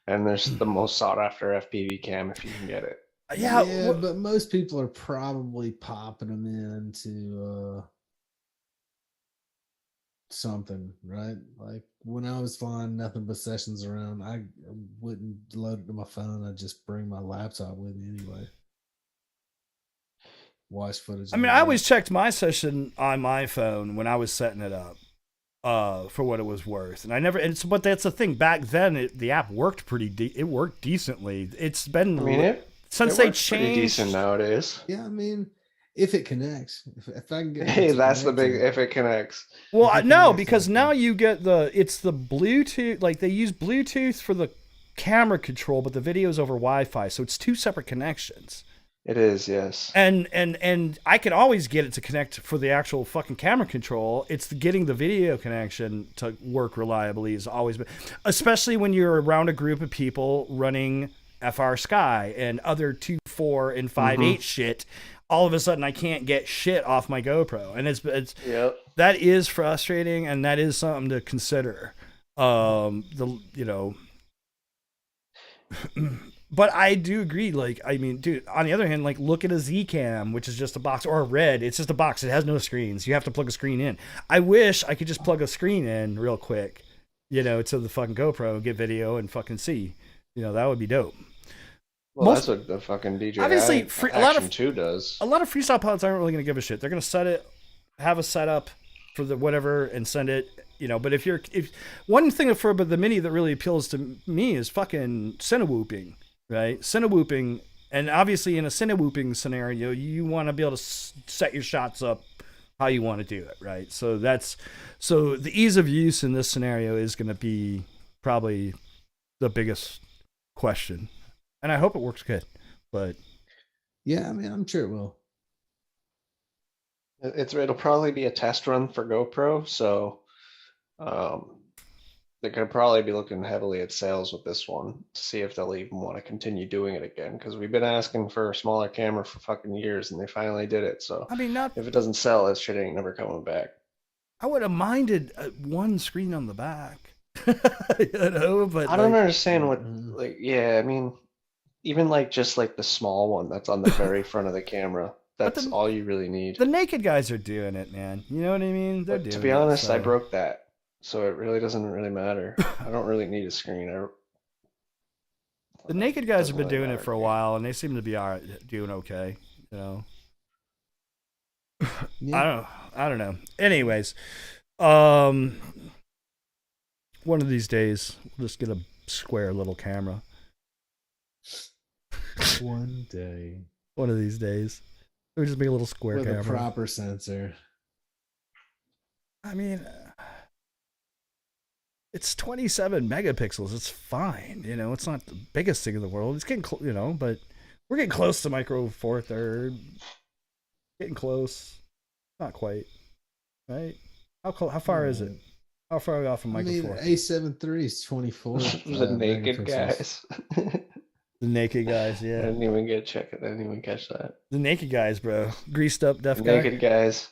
and there's the most sought after FPV cam if you can get it. Yeah, but most people are probably popping them into something, right? Like when I was flying nothing but Sessions around, I wouldn't load it to my phone. I'd just bring my laptop with me anyway. Watch footage. I mean, I always checked my session on my phone when I was setting it up for what it was worth, and I never. But that's the thing. Back then, the app worked it worked decently. It's been. I mean, since they changed, pretty decent nowadays. Yeah, I mean, if it connects, if I can get. Hey, that's the big. If it connects. Well, no, because now you get it's the Bluetooth. Like they use Bluetooth for the camera control, but the video is over Wi-Fi, so it's two separate connections. It is, yes. And I can always get it to connect for the actual fucking camera control. It's getting the video connection to work reliably is always been, especially when you're around a group of people running FR Sky and other 2.4 and 5.8 shit. All of a sudden, I can't get shit off my GoPro, and it's that is frustrating, and that is something to consider. But I do agree. Like, I mean, dude, on the other hand, like, look at a Z-Cam, which is just a box, or a Red. It's just a box. It has no screens. You have to plug a screen in. I wish I could just plug a screen in real quick, to the fucking GoPro, get video, and fucking see. That would be dope. Well, that's what the fucking DJI obviously a lot of 2 does. A lot of freestyle pilots aren't really going to give a shit. They're going to set it, have a setup for the whatever, and send it. But if one thing for the Mini that really appeals to me is fucking Cinewooping. Right, Cinewooping, and obviously in a Cinewooping scenario, you want to be able to set your shots up how you want to do it, right? So the ease of use in this scenario is going to be probably the biggest question, and I hope it works good. But Yeah, I mean, I'm sure it will. It'll probably be a test run for GoPro, so they're gonna probably be looking heavily at sales with this one to see if they'll even want to continue doing it again. Because we've been asking for a smaller camera for fucking years, and they finally did it. So I mean, if it doesn't sell, that shit ain't never coming back. I would have minded one screen on the back. You know, but I don't understand what, like, yeah, I mean, even like just like the small one that's on the very front of the camera. That's all you really need. The naked guys are doing it, man. You know what I mean? They're doing it. To be honest, I broke that, so it really doesn't really matter. I don't really need a screen. The naked guys have been doing it for a while, and they seem to be doing okay. You know. Yeah. I don't know. Anyways, one of these days we'll just get a square little camera. One day. One of these days. We'll just make a little square with camera. With a proper sensor. I mean, it's 27 megapixels. It's fine. You know, it's not the biggest thing in the world. It's getting, you know, but we're getting close to Micro Four Third. Getting close. Not quite. Right? How far is it? How far are we off from Micro Four? A7 III is 24. The naked guys. The naked guys, yeah. I didn't even get a check. I didn't even catch that. The naked guys, bro. Greased up deaf guy. Naked guys.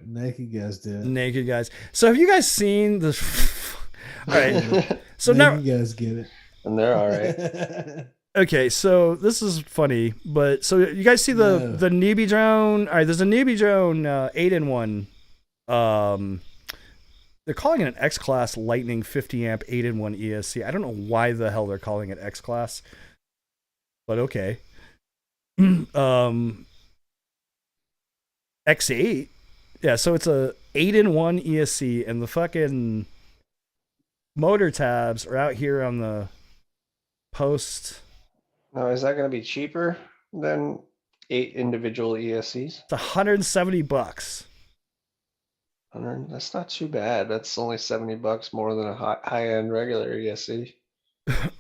Naked guys did. Naked guys. So have you guys seen the? All right. So now you guys get it, and they're all right. Okay, so this is funny, but so you guys see the newbie drone? All right, there's a newbie drone 8-in-1. They're calling it an X class Lightning 50 amp 8-in-1 ESC. I don't know why the hell they're calling it X class. But okay. X8. Yeah, so it's a 8-in-1 ESC, and the fucking motor tabs are out here on the post. Now, is that going to be cheaper than 8 individual ESCs? It's $170. That's not too bad. That's only $70 more than a high-end regular ESC.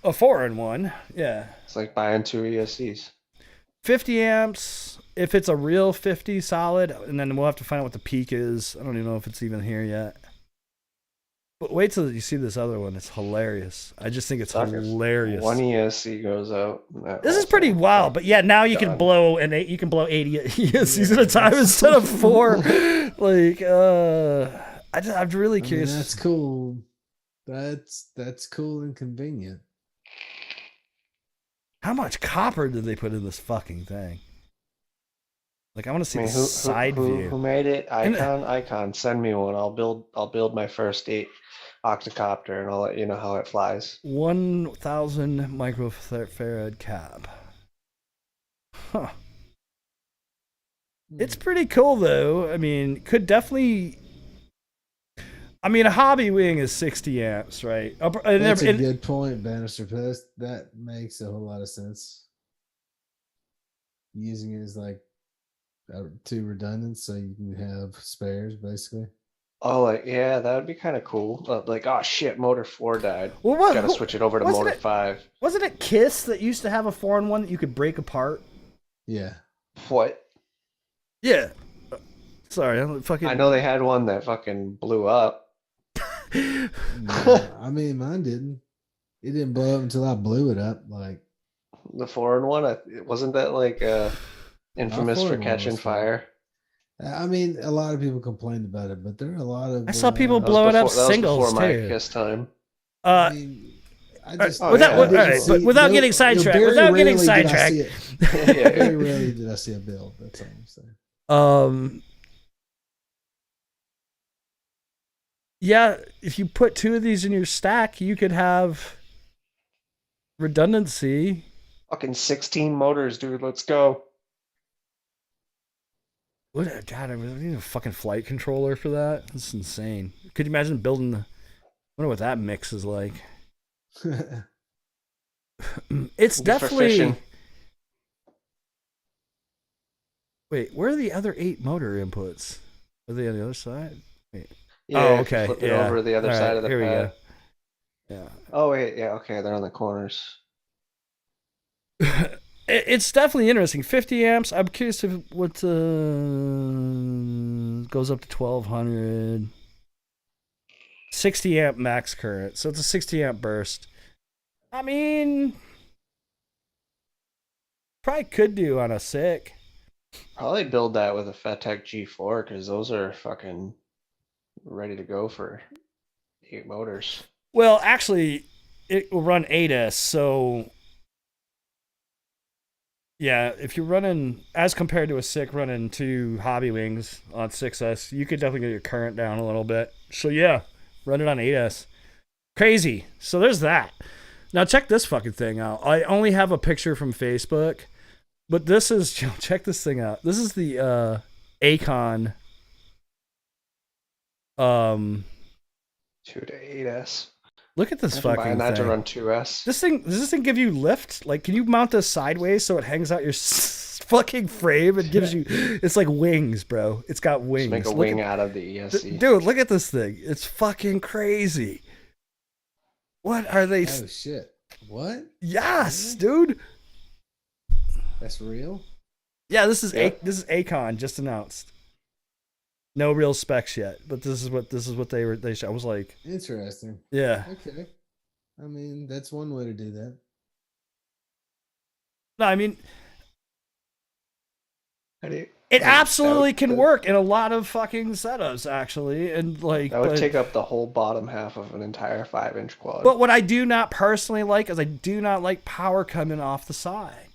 A 4-in-1, yeah. It's like buying 2 ESCs. 50 amps, if it's a real 50 solid, and then we'll have to find out what the peak is. I don't even know if it's even here yet. But wait till you see this other one. It's hilarious. I just think it's hilarious. One ESC goes out. This is pretty wild, but yeah, now you can blow 80 ESCs at a time instead of 4. Like, I'm really curious. That's cool. That's cool and convenient. How much copper did they put in this fucking thing? Like, I want to see the side view. Who made it? Icon. Send me one. I'll build my first 8 octocopter, and I'll let you know how it flies. 1,000 microfarad cap. Huh. It's pretty cool, though. I mean, could definitely. I mean, a hobby wing is 60 amps, right? That's a good point, Bannister. That makes a whole lot of sense. Using it as like too redundant, so you can have spares, basically. Oh, like, yeah, that would be kind of cool. Like, oh shit, motor 4 died. Well, gotta switch it over to motor 5. Wasn't it KISS that used to have a 4-in-1 that you could break apart? Yeah. What? Yeah. Sorry, I know they had one that fucking blew up. No, I mean, mine didn't. It didn't blow up until I blew it up. Like the 4-in-1, wasn't that like infamous for catching fire? I mean, a lot of people complained about it, but there are a lot of. I saw people blowing up singles too. My KISS time. I mean, without getting sidetracked. Very rarely did I see a build. That's all I'm saying. Yeah, if you put 2 of these in your stack, you could have redundancy. Fucking 16 motors, dude. Let's go. God, I need a fucking flight controller for that. That's insane. Could you imagine building? I wonder what that mix is like. It's definitely. Wait, where are the other 8 motor inputs? Are they on the other side? Wait. Yeah, oh, okay. Flip it over the other side of the pad. Here we go. Yeah. Oh wait, yeah, okay, they're on the corners. It's definitely interesting. 50 amps. I'm curious if what goes up to 1200. 60 amp max current. So it's a 60 amp burst. I mean, probably could do on a sick. Probably build that with a FatTech G4 because those are fucking ready to go for 8 motors. Well, actually, it will run 8S. So yeah, if you're running, as compared to a sick running 2 hobby wings on 6S, you could definitely get your current down a little bit. So yeah, run it on 8S. Crazy. So there's that. Now check this fucking thing out. I only have a picture from Facebook, but this is, check this thing out. This is the Acon 2 to 8S. Look at this fucking thing. That to run 2S. Does this thing give you lift? Like, can you mount this sideways so it hangs out your fucking frame and gives you? It's like wings, bro. It's got wings. Just make a wing out of the ESC. Dude, look at this thing. It's fucking crazy. What are they? Oh shit! What? Yes, dude. That's real. Yeah, this is Acon just announced. No real specs yet, but this is what they showed. I was like, interesting. Yeah. Okay. I mean, that's one way to do that. No, I mean, it absolutely can work in a lot of fucking setups, actually, and like that would take up the whole bottom half of an entire 5-inch quad. But what I do not personally like is I do not like power coming off the side.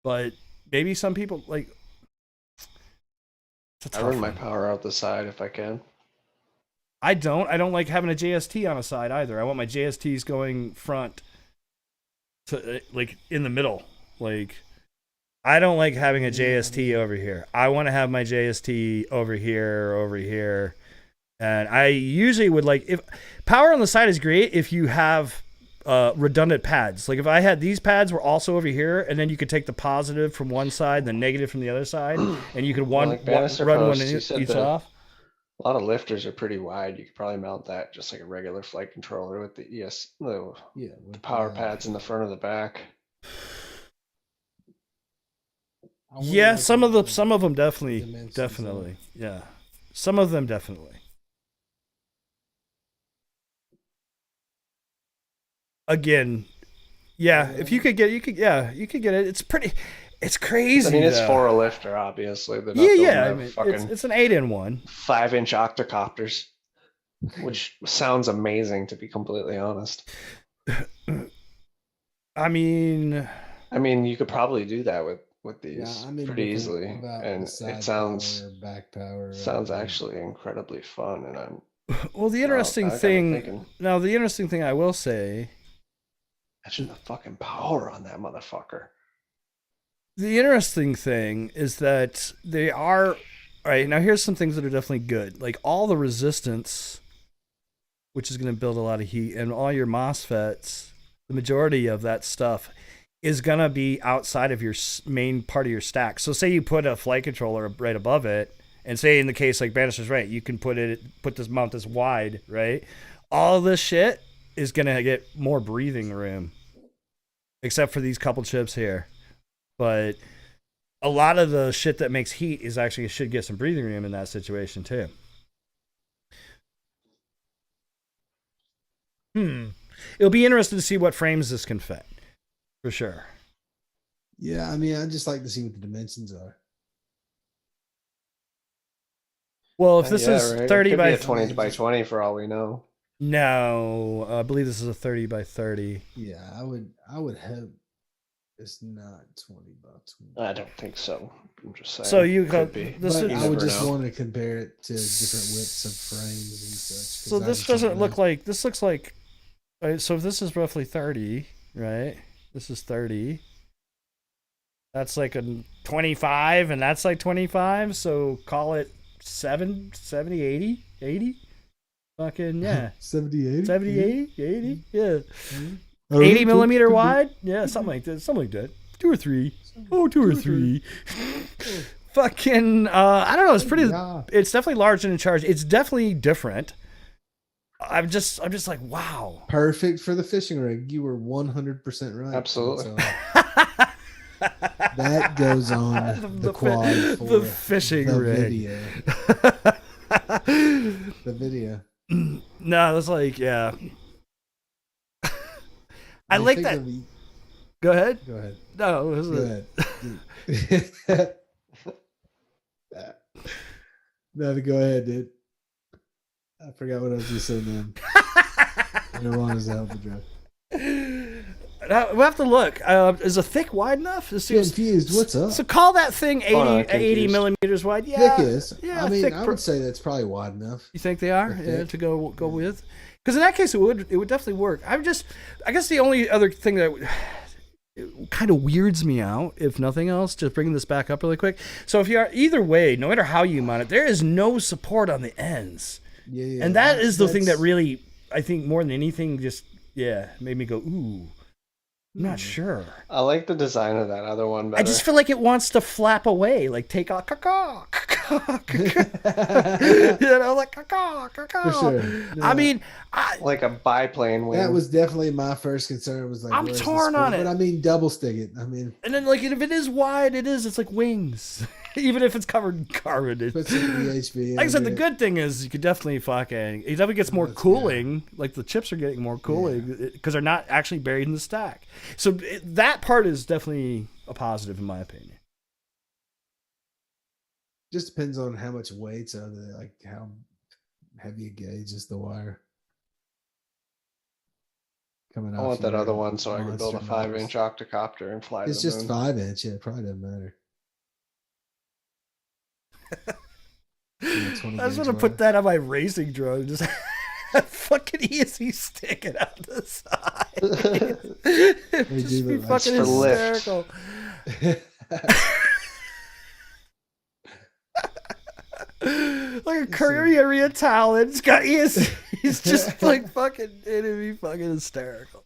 But maybe some people like. I run my power out the side if I can. I don't like having a JST on a side either. I want my JSTs going front to like in the middle. Like I don't like having a JST over here. I want to have my JST over here. And I usually would like if power on the side is great if you have redundant pads. Like if I had these pads were also over here, and then you could take the positive from one side and the negative from the other side, and you could run one each off. A lot of lifters are pretty wide. You could probably mount that just like a regular flight controller with the the power pads in the front or the back. Yeah, some of them definitely. Yeah, some of them definitely. Again, yeah, if you could get it. It's crazy. I mean, it's for a lifter, obviously. Yeah. I mean, it's an 8-in-1. 5-inch octocopters, which sounds amazing, to be completely honest. I mean, you could probably do that with these pretty easily, and it sounds actually incredibly fun. And I'm the interesting thing. Now, the interesting thing I will say. Imagine the fucking power on that motherfucker. The interesting thing is that they are all right. Now, here's some things that are definitely good. Like all the resistance, which is going to build a lot of heat, and all your MOSFETs, the majority of that stuff is going to be outside of your main part of your stack. So say you put a flight controller right above it, and say in the case like Bannister's right, you can mount this wide, right? All this shit is going to get more breathing room, except for these couple chips here. But a lot of the shit that makes heat should get some breathing room in that situation too. It'll be interesting to see what frames this can fit, for sure. Yeah, I mean, I'd just like to see what the dimensions are. Well, if this is 30 by 20 by 20 for all we know. No, I believe this is a 30 by 30. Yeah, I would hope it's not 20 by 20. I don't think so. I'm just saying. So you could be. I would just want to compare it to different widths of frames and such. So this doesn't look like, this looks like, so if this is roughly 30, right? This is 30. That's like a 25, and that's like 25. So call it 70, 80. Fucking, yeah. 70, 80? 70, 80, yeah. 80 millimeter wide? Yeah, something like that. 2 or 3. Oh, 2 or 3. Fucking, I don't know. It's pretty, it's definitely large and in charge. It's definitely different. I'm just like, wow. Perfect for the fishing rig. You were 100% right. Absolutely. That goes on the quad for the fishing rig. Video. The video. No, it's like, yeah. I like that. Go ahead. Go ahead. No, go ahead. No, go ahead, dude. I forgot what I was just saying then. Everyone is out the drug. We'll have to look. Is a thick wide enough? Confused. What's up? So call that thing 80 millimeters wide. Yeah, thick is. Yeah, I mean, I would say that's probably wide enough. You think they are? Yeah, to go with? Because in that case, it would definitely work. I guess the only other thing that kind of weirds me out, if nothing else, just bringing this back up really quick. So if you are either way, no matter how you mount it, there is no support on the ends. Yeah. And that is the thing that really, I think, more than anything, just made me go, ooh. I'm not sure. I like the design of that other one better. I just feel like it wants to flap away, like take off, like For sure. No. I mean, like a biplane wing. That was definitely my first concern. Was like, I'm torn on it. But I mean, double stick it. I mean, and then like if it is wide, it's like wings, even if it's covered in carbon. Put some VHV. Like I said, the good thing is you could definitely it definitely gets more cooling. Good. Like the chips are getting more cooling because they're not actually buried in the stack. So that part is definitely a positive in my opinion. Just depends on how much weight's on it, like how heavy a gauge is the wire. I want that other one so I can build a 5-inch octocopter and fly. It's to the just moon. 5-inch. Yeah, it probably doesn't matter. I just want to put that on my racing drone. Just fucking ESC sticking out the side. It'd just be fucking hysterical. Like a curry area talent. It's got ESC. He's just like fucking. It'd be fucking hysterical.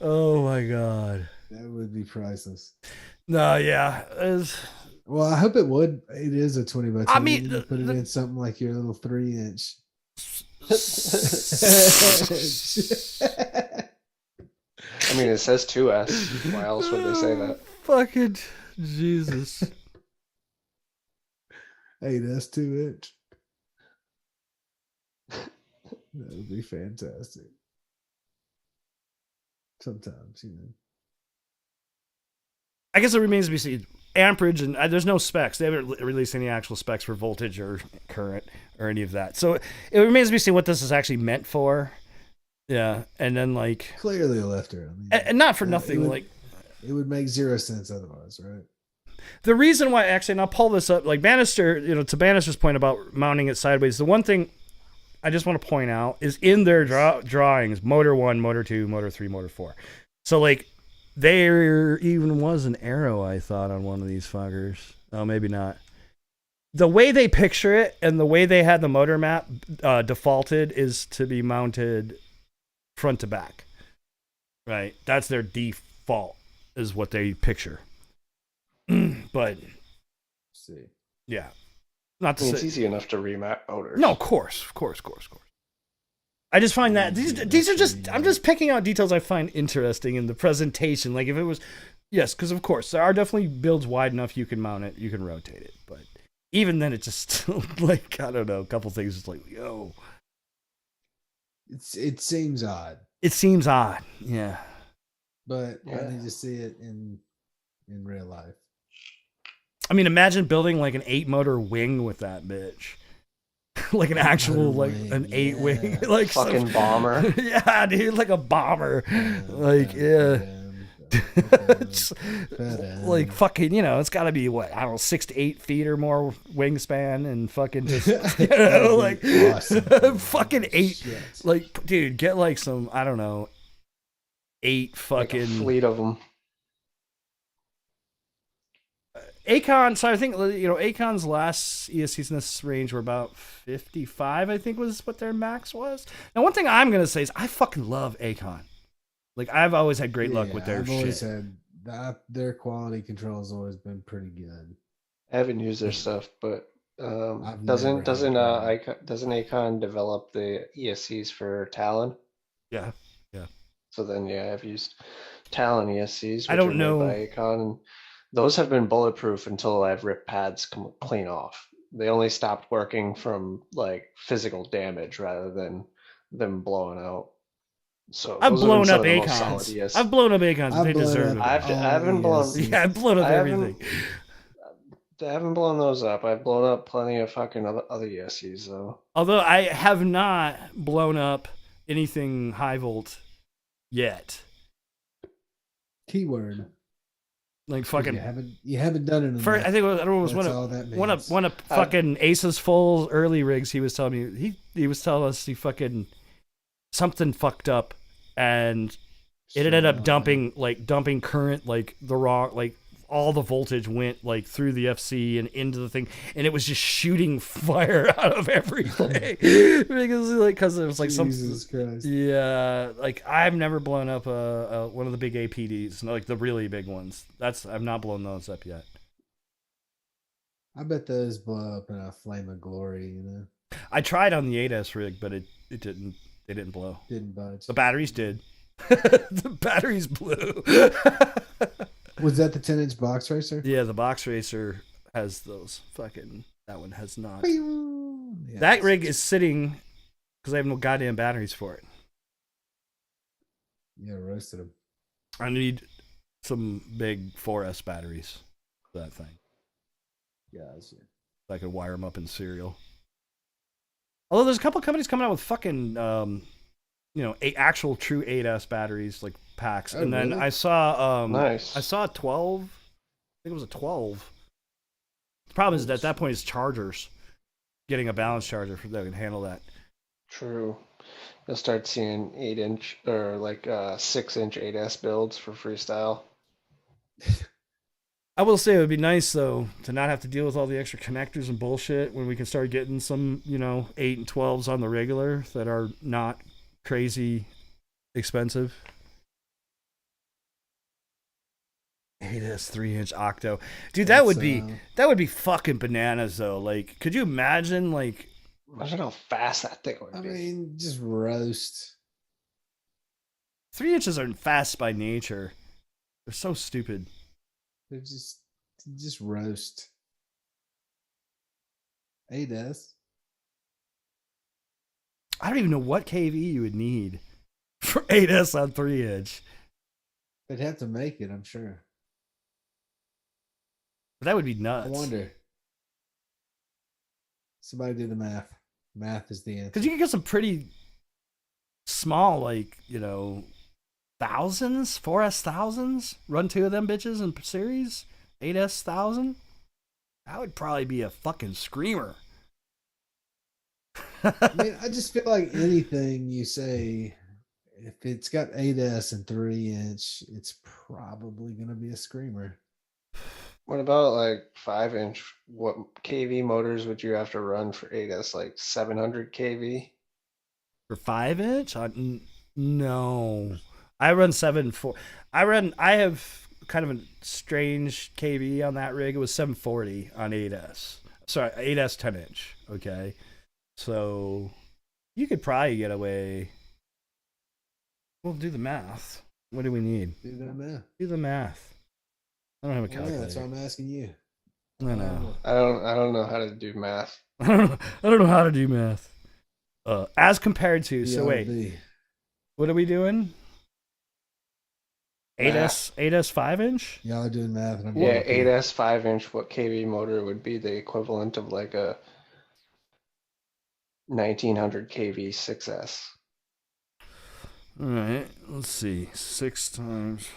Oh my god. That would be priceless. No, yeah. Well, I hope it would. It is a 20 by 20. I mean, put it in something like your little 3-inch. I mean, it says 2S. Why else would they say that? Fucking Jesus. Hey, that's 2-inch. That would be fantastic. Sometimes, I guess it remains to be seen. Amperage and there's no specs. They haven't released any actual specs for voltage or current or any of that. So it remains to be seen what this is actually meant for. Yeah, and then like clearly a lifter. I mean, and not for nothing. It would make 0 sense otherwise, right? The reason why actually, and I'll pull this up, like Bannister, to Bannister's point about mounting it sideways. The one thing I just want to point out is in their drawings, motor 1, motor 2, motor 3, motor 4. So like. There even was an arrow, I thought, on one of these fuckers. Oh, maybe not. The way they picture it and the way they had the motor map defaulted is to be mounted front to back. Right? That's their default, is what they picture. But, see. Yeah. Not to it's easy enough to remap motors. No, of course. I just find that these are just, I'm just picking out details I find interesting in the presentation. Like if it was, yes, because of course there are definitely builds wide enough you can mount it, you can rotate it, but even then it just like, I don't know, a couple things just like, yo. It seems odd. It seems odd, yeah. But I need to see it in real life. I mean, imagine building like an 8-motor wing with that bitch. Like an actual, like an 8-wing, like fucking bomber. Yeah, dude, like a bomber. Like, like fucking, it's got to be what, I don't know, 6 to 8 feet or more wingspan, and fucking just, like awesome. Fucking 8. Shit. Like, dude, get like some, I don't know, 8 fucking like a fleet of them. Akon, so I think, Akon's last ESCs in this range were about 55, I think was what their max was. Now, one thing I'm going to say is I fucking love Akon. Like, I've always had great luck with their shit. I've always had their quality control has always been pretty good. I haven't used their stuff, but doesn't Akon develop the ESCs for Talon? Yeah. So then, I've used Talon ESCs. Which I don't know. By Akon, and Those have been bulletproof until I've ripped pads clean off. They only stopped working from like physical damage rather than them blowing out. So I've those have been blown some up of the most solid Acons. ES. I've blown up Acons. I've They blown deserve up it. I haven't blown. Yeah, I've blown up everything. I haven't blown those up. I've blown up plenty of fucking other ESCs though. Although I have not blown up anything high volt yet. Keyword. Like fucking. You haven't done it enough. First, I think it was one of fucking Ace's full early rigs. He was telling me he was telling us he fucking something fucked up, and it ended up dumping current like the wrong like all the voltage went like through the FC and into the thing, and it was just shooting fire out of everything because it was like Jesus Christ. Yeah, like I've never blown up one of the big APDs, like the really big ones. I've not blown those up yet. I bet those blow up in a flame of glory, you know. I tried on the 8S rig, but it didn't. They didn't blow. Didn't budge. The batteries did. The batteries blew. Was that the 10-inch box racer? Yeah, the box racer has those. Fucking that one has not. Yeah, that rig is sitting because I have no goddamn batteries for it. Yeah, roasted them. I need some big 4S batteries for that thing. Yeah, I see. So I could wire them up in serial. Although there's a couple companies coming out with fucking, actual true 8S batteries, like packs. Oh, and then really? I saw, Nice. I saw a 12. I think it was a 12. The problem is that at that point it's chargers. Getting a balance charger that can handle that. True. You'll start seeing 8-inch or like 6-inch 8S builds for freestyle. I will say it would be nice though to not have to deal with all the extra connectors and bullshit when we can start getting some, 8 and 12s on the regular that are not crazy expensive. 8S 3-inch octo, dude. That would be fucking bananas though. Like, could you imagine? Like, imagine how fast that thing would be. I mean, just roast. 3 inches are fast by nature. They're so stupid. They're just roast. 8S. I don't even know what KV you would need for 8S on 3-inch. They'd have to make it, I'm sure. But that would be nuts. I wonder. Somebody do the math. Math is the answer. Because you can get some pretty small, like, thousands, 4S thousands. Run 2 of them bitches in series. 8S 1000. That would probably be a fucking screamer. I mean, I just feel like anything you say, if it's got 8S and 3-inch, it's probably going to be a screamer. What about like 5-inch? What KV motors would you have to run for 8S? Like 700 KV? For 5-inch? No. I run 7.4. I have kind of a strange KV on that rig. It was 740 on 8S. Sorry, 8S 10-inch. Okay. So you could probably get away. We'll do the math. What do we need? Do that math. Do the math. I don't have a calculator. Yeah, that's why I'm asking you. I know. I don't know how to do math. I don't know how to do math. As compared to, so wait. BLD. What are we doing? 8S 5-inch? Y'all are doing math. And I'm Yeah, doing 8S 5-inch. What KV motor would be the equivalent of like a 1900 KV 6S? All right, let's see. 6 times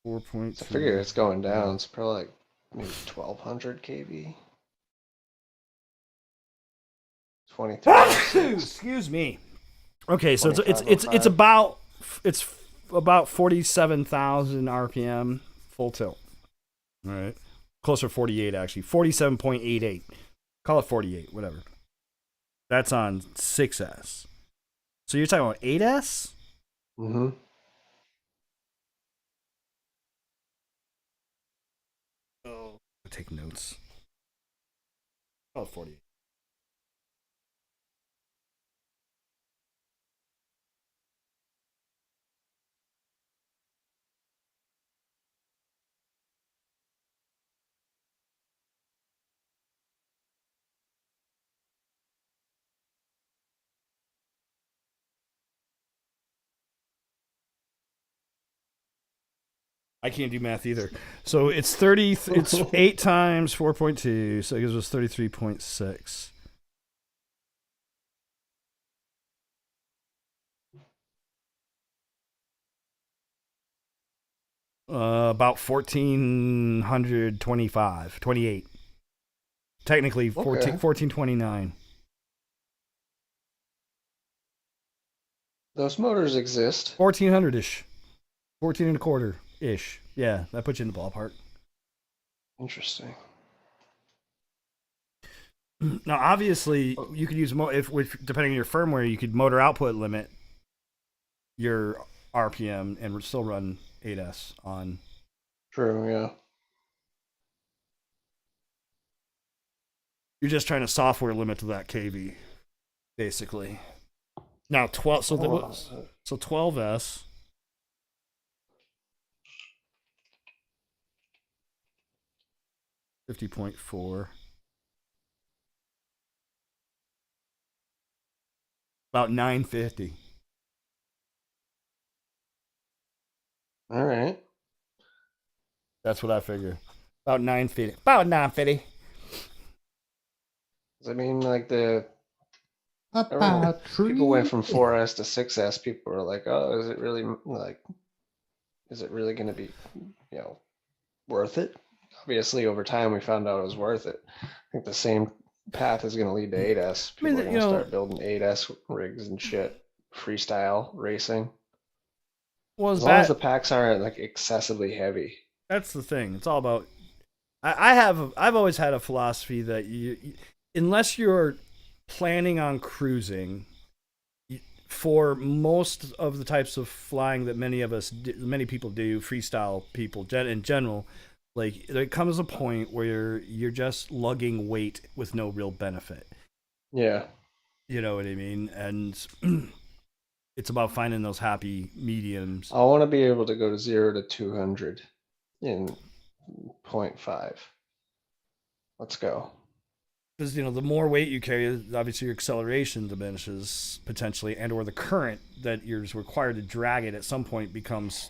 4.2. I figure it's going down. It's probably like maybe 1200 KV. 23. Excuse me. Okay, so it's about 47,000 RPM full tilt. All right, closer to 48 actually. 47.88. Call it 48, whatever. That's on 6S. So you're talking about 8S? Mm-hmm. Oh, take notes. Call it 48. I can't do math either. So it's 30. It's 8 times 4.2, so it gives us 33.6. About 1,425, 28. Technically, 1429. Those motors exist. 1,400-ish. 14 and a quarter-ish. Yeah, that puts you in the ballpark. Interesting. Now, obviously, you could use depending on your firmware, you could motor output limit your RPM and still run 8S on. True, yeah. You're just trying to software limit to that kV, basically. Now 12. So 12S. $50.4. About $950. All right. That's what I figure. About $950. About $950. Does that mean like people went from 4S to 6S? People were like, "Oh, is it really going to be, worth it?" Obviously, over time, we found out it was worth it. I think the same path is going to lead to 8S. People are going to start building 8S rigs and shit, freestyle racing. Well, as long as the packs aren't like excessively heavy. That's the thing. It's all about. I've always had a philosophy that unless you're planning on cruising, for most of the types of flying that many people do, freestyle people in general, like there comes a point where you're just lugging weight with no real benefit. Yeah. You know what I mean? And it's about finding those happy mediums. I want to be able to go to 0 to 200 in 0.5. Let's go. Because the more weight you carry, obviously your acceleration diminishes potentially, and or the current that you're required to drag it at some point becomes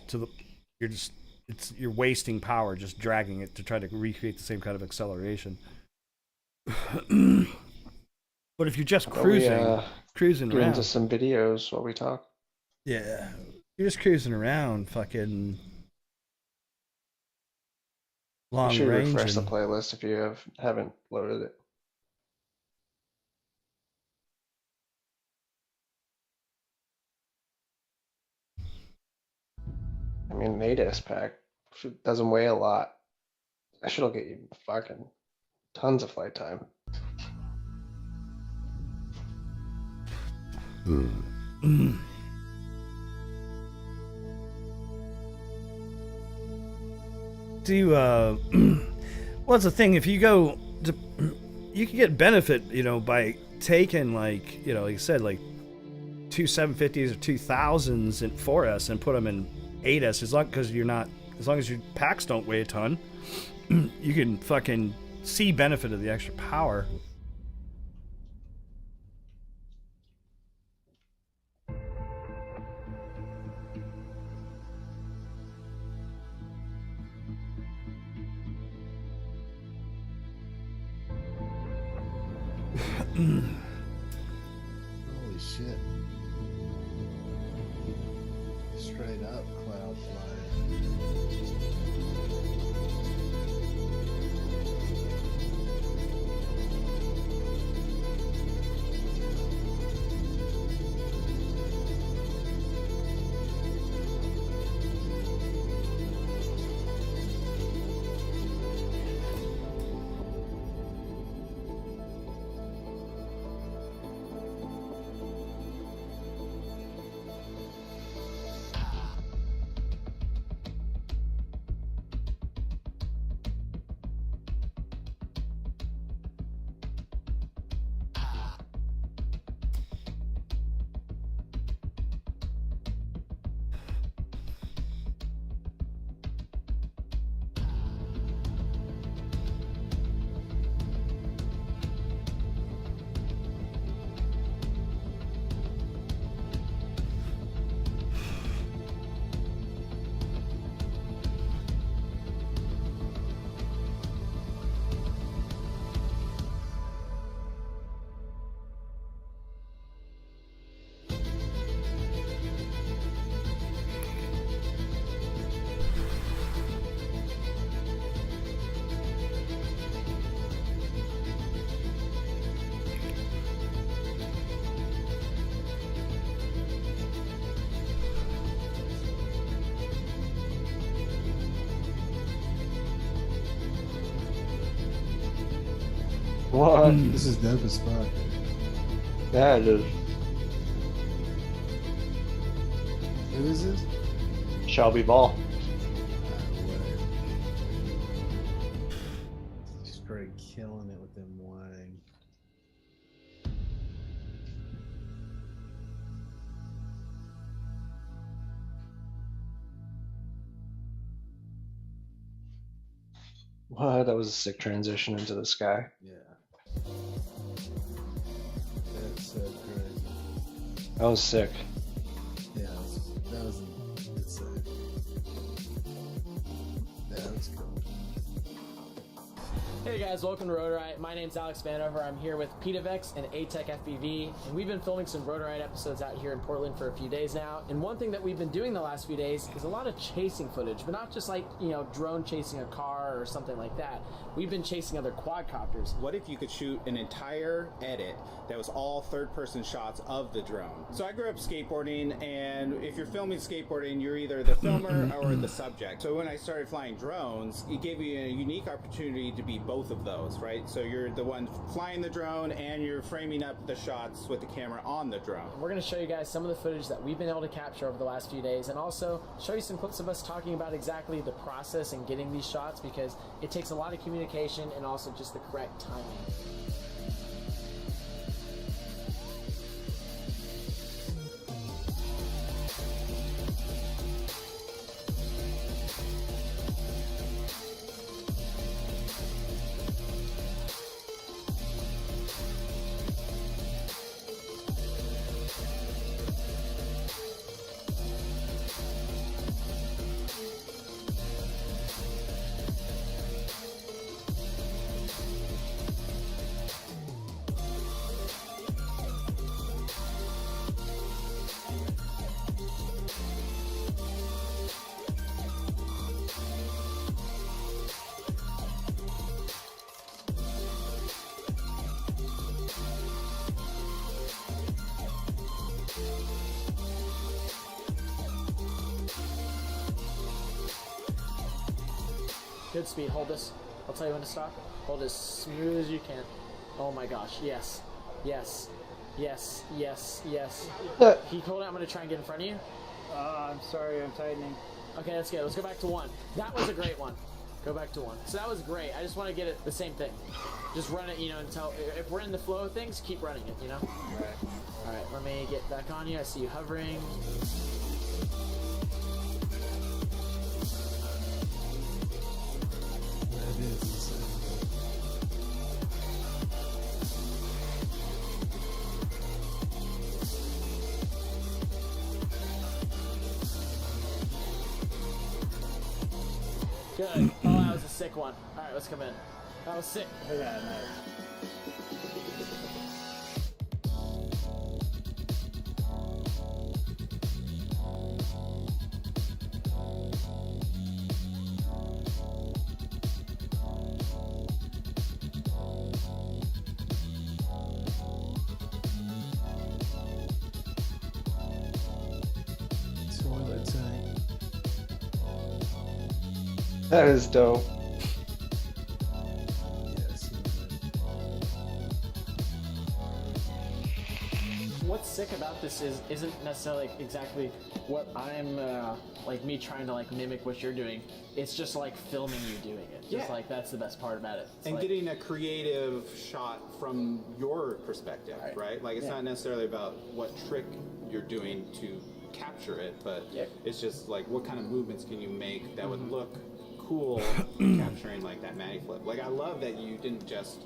you're wasting power just dragging it to try to recreate the same kind of acceleration. But if you're just cruising get around, into some videos while we talk. Yeah, you're just cruising around, fucking long you should range. Refresh the playlist if you haven't loaded it. I mean, an 8S pack doesn't weigh a lot. That shit'll get you fucking tons of flight time. Well, that's the thing. If you go, you can get benefit, by taking like I said, like 2 750s or 2000s in 4S and put them in 8S. As long as your packs don't weigh a ton, you can fucking see benefit of the extra power. Holy shit. Straight up cloud flying. What? This is dope as fuck. Yeah, it is. Who is this? Shelby Ball. Straight killing it with them wang. What? That was a sick transition into the sky. Yeah. That's so crazy. That was sick. Yeah, that was good save. Yeah, that was cool. Hey guys, welcome to Rotorite. My name's Alex Vanover. I'm here with PetaVex and ATech FPV, and we've been filming some Rotorite episodes out here in Portland for a few days now. And one thing that we've been doing the last few days is a lot of chasing footage, but not just like, you know, drone chasing a car or something like that. We've been chasing other quadcopters. What if you could shoot an entire edit that was all third-person shots of the drone? So I grew up skateboarding, and if you're filming skateboarding, you're either the filmer or the subject. So when I started flying drones, it gave you a unique opportunity to be both of those, right? So you're the one flying the drone and you're framing up the shots with the camera on the drone. We're going to show you guys some of the footage that we've been able to capture over the last few days, and also show you some clips of us talking about exactly the process in getting these shots, because it takes a lot of communication and also just the correct timing. Good speed, hold this. I'll tell you when to stop. Hold as smooth as you can. Oh my gosh, yes. Yes. Yes, yes, yes. Can you hold it? I'm gonna try and get in front of you. I'm sorry, I'm tightening. Okay, that's good. Let's go back to one. That was a great one. Go back to one. So that was great. I just want to get it the same thing. Just run it, you know, until if we're in the flow of things, keep running it, you know? Right. Alright, let me get back on you. I see you hovering. Good. Oh, that was a sick one. Alright, let's come in. That was sick. Yeah, nice. Toilet tank. That is dope. Yes. What's sick about this isn't necessarily exactly what I'm like me trying to like mimic what you're doing. It's just like filming you doing it. Just like that's the best part about it. It's And like, getting a creative shot from your perspective, right? Like it's not necessarily about what trick you're doing to capture it, but it's just like what kind of movements can you make that would look cool capturing like that Manny flip. Like I love that you didn't just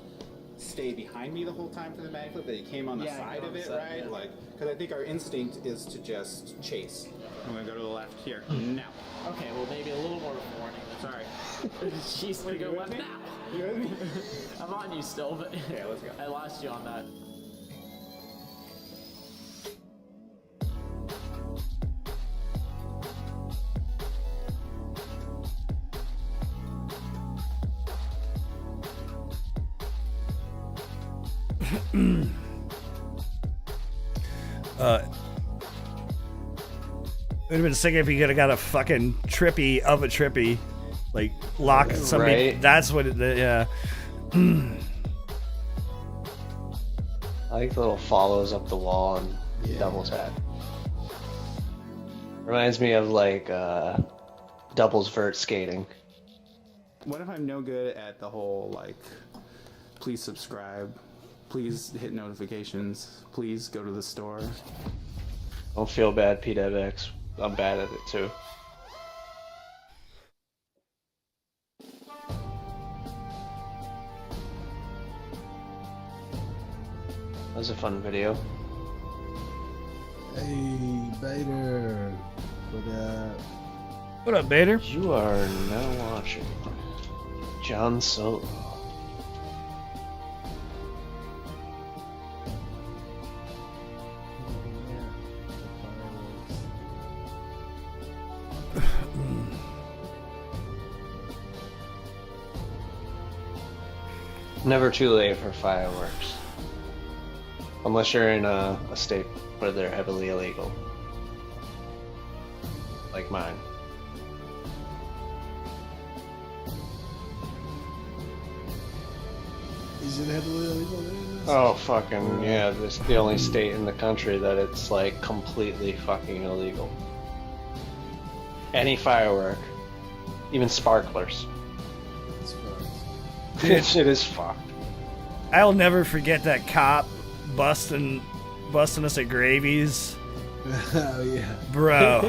stay behind me the whole time for the Manny flip, that you came on the side of it, right? Like, because I think our instinct is to just chase. I'm gonna go to the left here now. okay, well maybe a little more of a warning. Sorry. She's gonna go left now. You with me? I'm on you still, but Yeah, let's go. I lost you on that. It would have been sick if he could have got a fucking trippy of a trippy, like lock somebody. Right. That's what it, yeah. like the little follows up the wall and double tap. Reminds me of like doubles vert skating. What if I'm no good at the whole like, please subscribe, please hit notifications, please go to the store? Don't feel bad, PWX. I'm bad at it too. That was a fun video. Hey, Bader. What up, Bader? You are now watching John Solo. Never too late for fireworks. Unless you're in a state where they're heavily illegal. Like mine. Is it heavily illegal? Oh, fucking, yeah. This is the only state in the country that it's, like, completely fucking illegal. Any firework. Even sparklers. Shit is fucked. I'll never forget that cop busting us at Gravy's. Oh yeah, bro.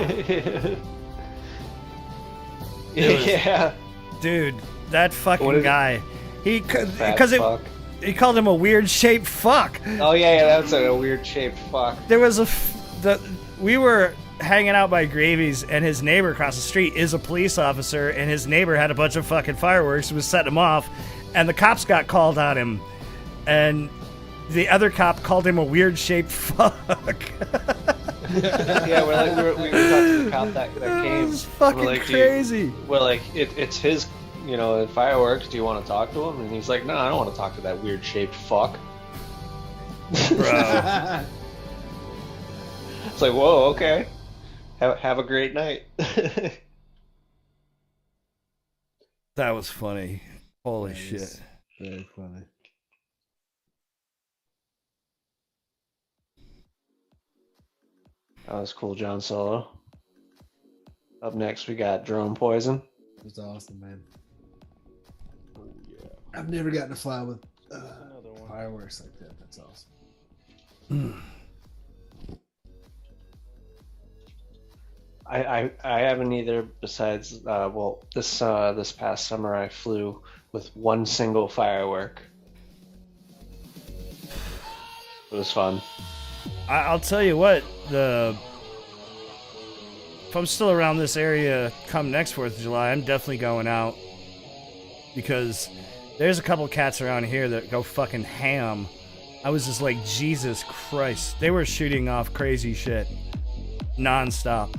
Yeah, dude, that fucking guy. He called him a weird shaped fuck. Oh yeah, that's a weird shaped fuck. There was we were hanging out by Gravy's, and his neighbor across the street is a police officer, and his neighbor had a bunch of fucking fireworks, was setting them off, and the cops got called on him, and the other cop called him a weird shaped fuck. Yeah, we were talking to the cop that came. It was fucking crazy. We're like, it's his, fireworks. Do you want to talk to him? And he's like, no, I don't want to talk to that weird shaped fuck. Bro. It's like, whoa, okay. Have a great night. That was funny. Holy shit. Very funny. That was cool, John Solo. Up next, we got Drone Poison. It was awesome, man. Oh, yeah. I've never gotten to fly with fireworks like that. That's awesome. I haven't either. Besides, this past summer I flew with one single firework. It was fun. I'll tell you what, if I'm still around this area come next 4th of July, I'm definitely going out, because there's a couple cats around here that go fucking ham. I was just like, Jesus Christ. They were shooting off crazy shit non-stop.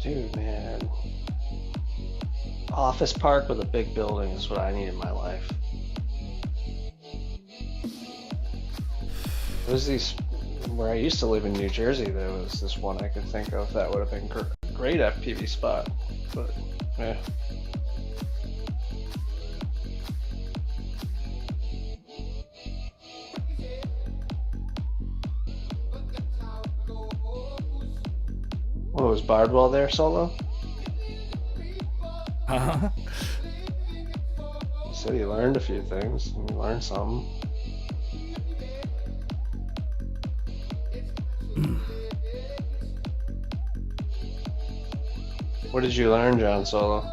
Dude, man. Office park with a big building is what I need in my life. There was where I used to live in New Jersey, there was this one I could think of that would have been a great FPV spot, but yeah. What, was Bardwell there, Solo? Uh-huh. He said he learned a few things. He learned something. What did you learn, John Solo?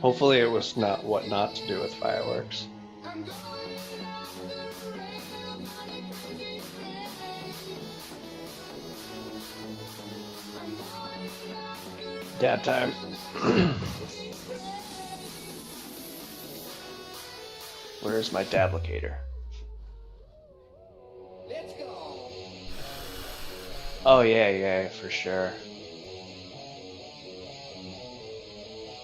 Hopefully it was not what not to do with fireworks. Dab time. Where's my dablicator? Let's go. Oh yeah, for sure.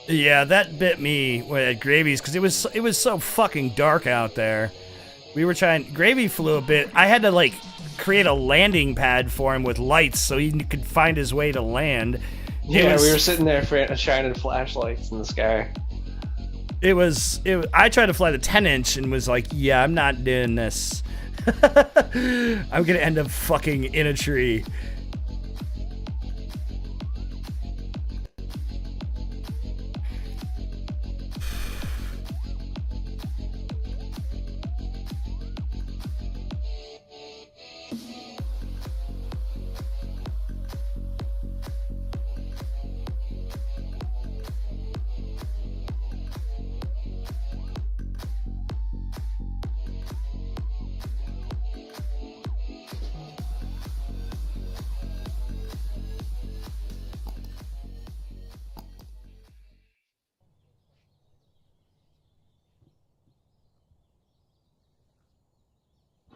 Yeah, that bit me at Gravy's because it was so fucking dark out there. We were trying. Gravy flew a bit. I had to create a landing pad for him with lights so he could find his way to land. We were sitting there shining flashlights in the sky. I tried to fly the 10-inch and was like, yeah, I'm not doing this. I'm gonna end up fucking in a tree.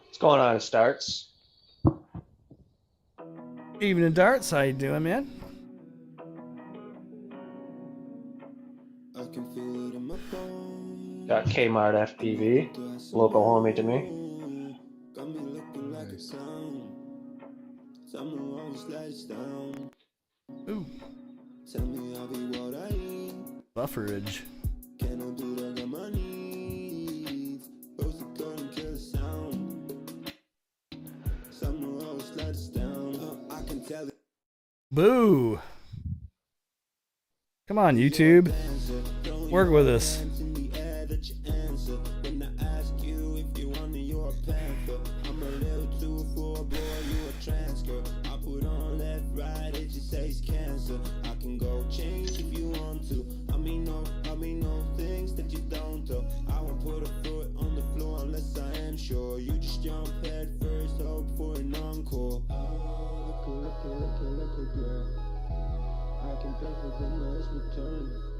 What's going on, Starts? Evening, Darts. How you doing, man? Got Kmart FPV, local homie to me. Ooh. Bufferage. Boo! Come on, YouTube. Work with us.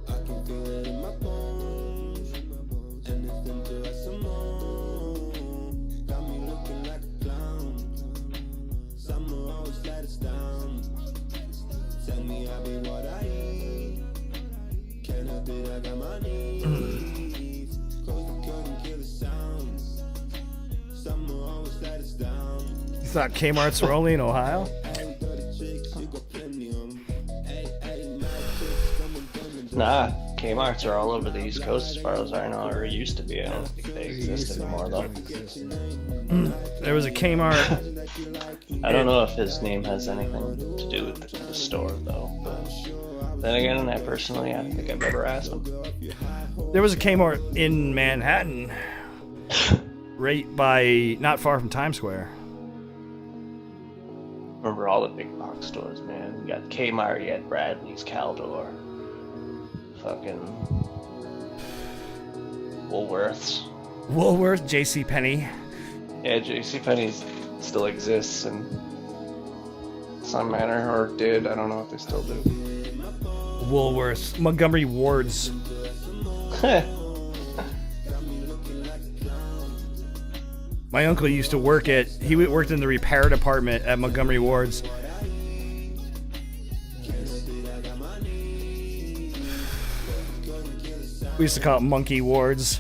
I can feel it in my bones, and it's into us some more. Got me looking like a clown. Summer always let us down. Tell me I'll be what I eat. Can't help it, I got my needs. Close the curtain, kill the sounds. Summer always let us down. You thought Kmart's were only in Ohio? Nah, Kmart's are all over the East Coast as far as I know, or used to be. I don't think they exist anymore, though. There was a Kmart. I don't know if his name has anything to do with the store, though. But then again, I personally, I don't think I've ever asked him. There was a Kmart in Manhattan, right by, not far from Times Square. Remember all the big box stores, man. You got Kmart, you had Bradley's, Caldor. Fucking Woolworths. JCPenney. Yeah, JCPenney still exists in some manner, or did. I don't know if they still do. Woolworths. Montgomery Ward's. My uncle used to work he worked in the repair department at Montgomery Ward's. We used to call it Monkey Wards.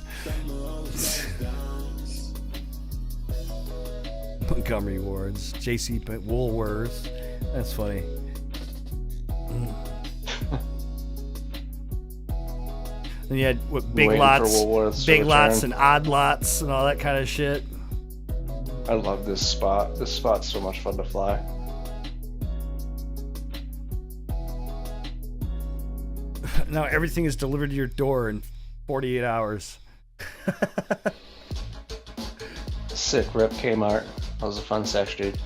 Montgomery Wards. JC Woolworth. That's funny. And you had what, Big Lots and Odd Lots and all that kind of shit. I love this spot. This spot's so much fun to fly. Now everything is delivered to your door in 48 hours. Sick, rip Kmart. That was a fun sesh, dude.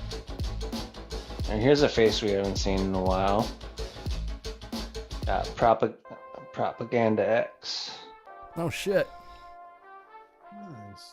And here's a face we haven't seen in a while. Got Propaganda X. Oh shit. Nice.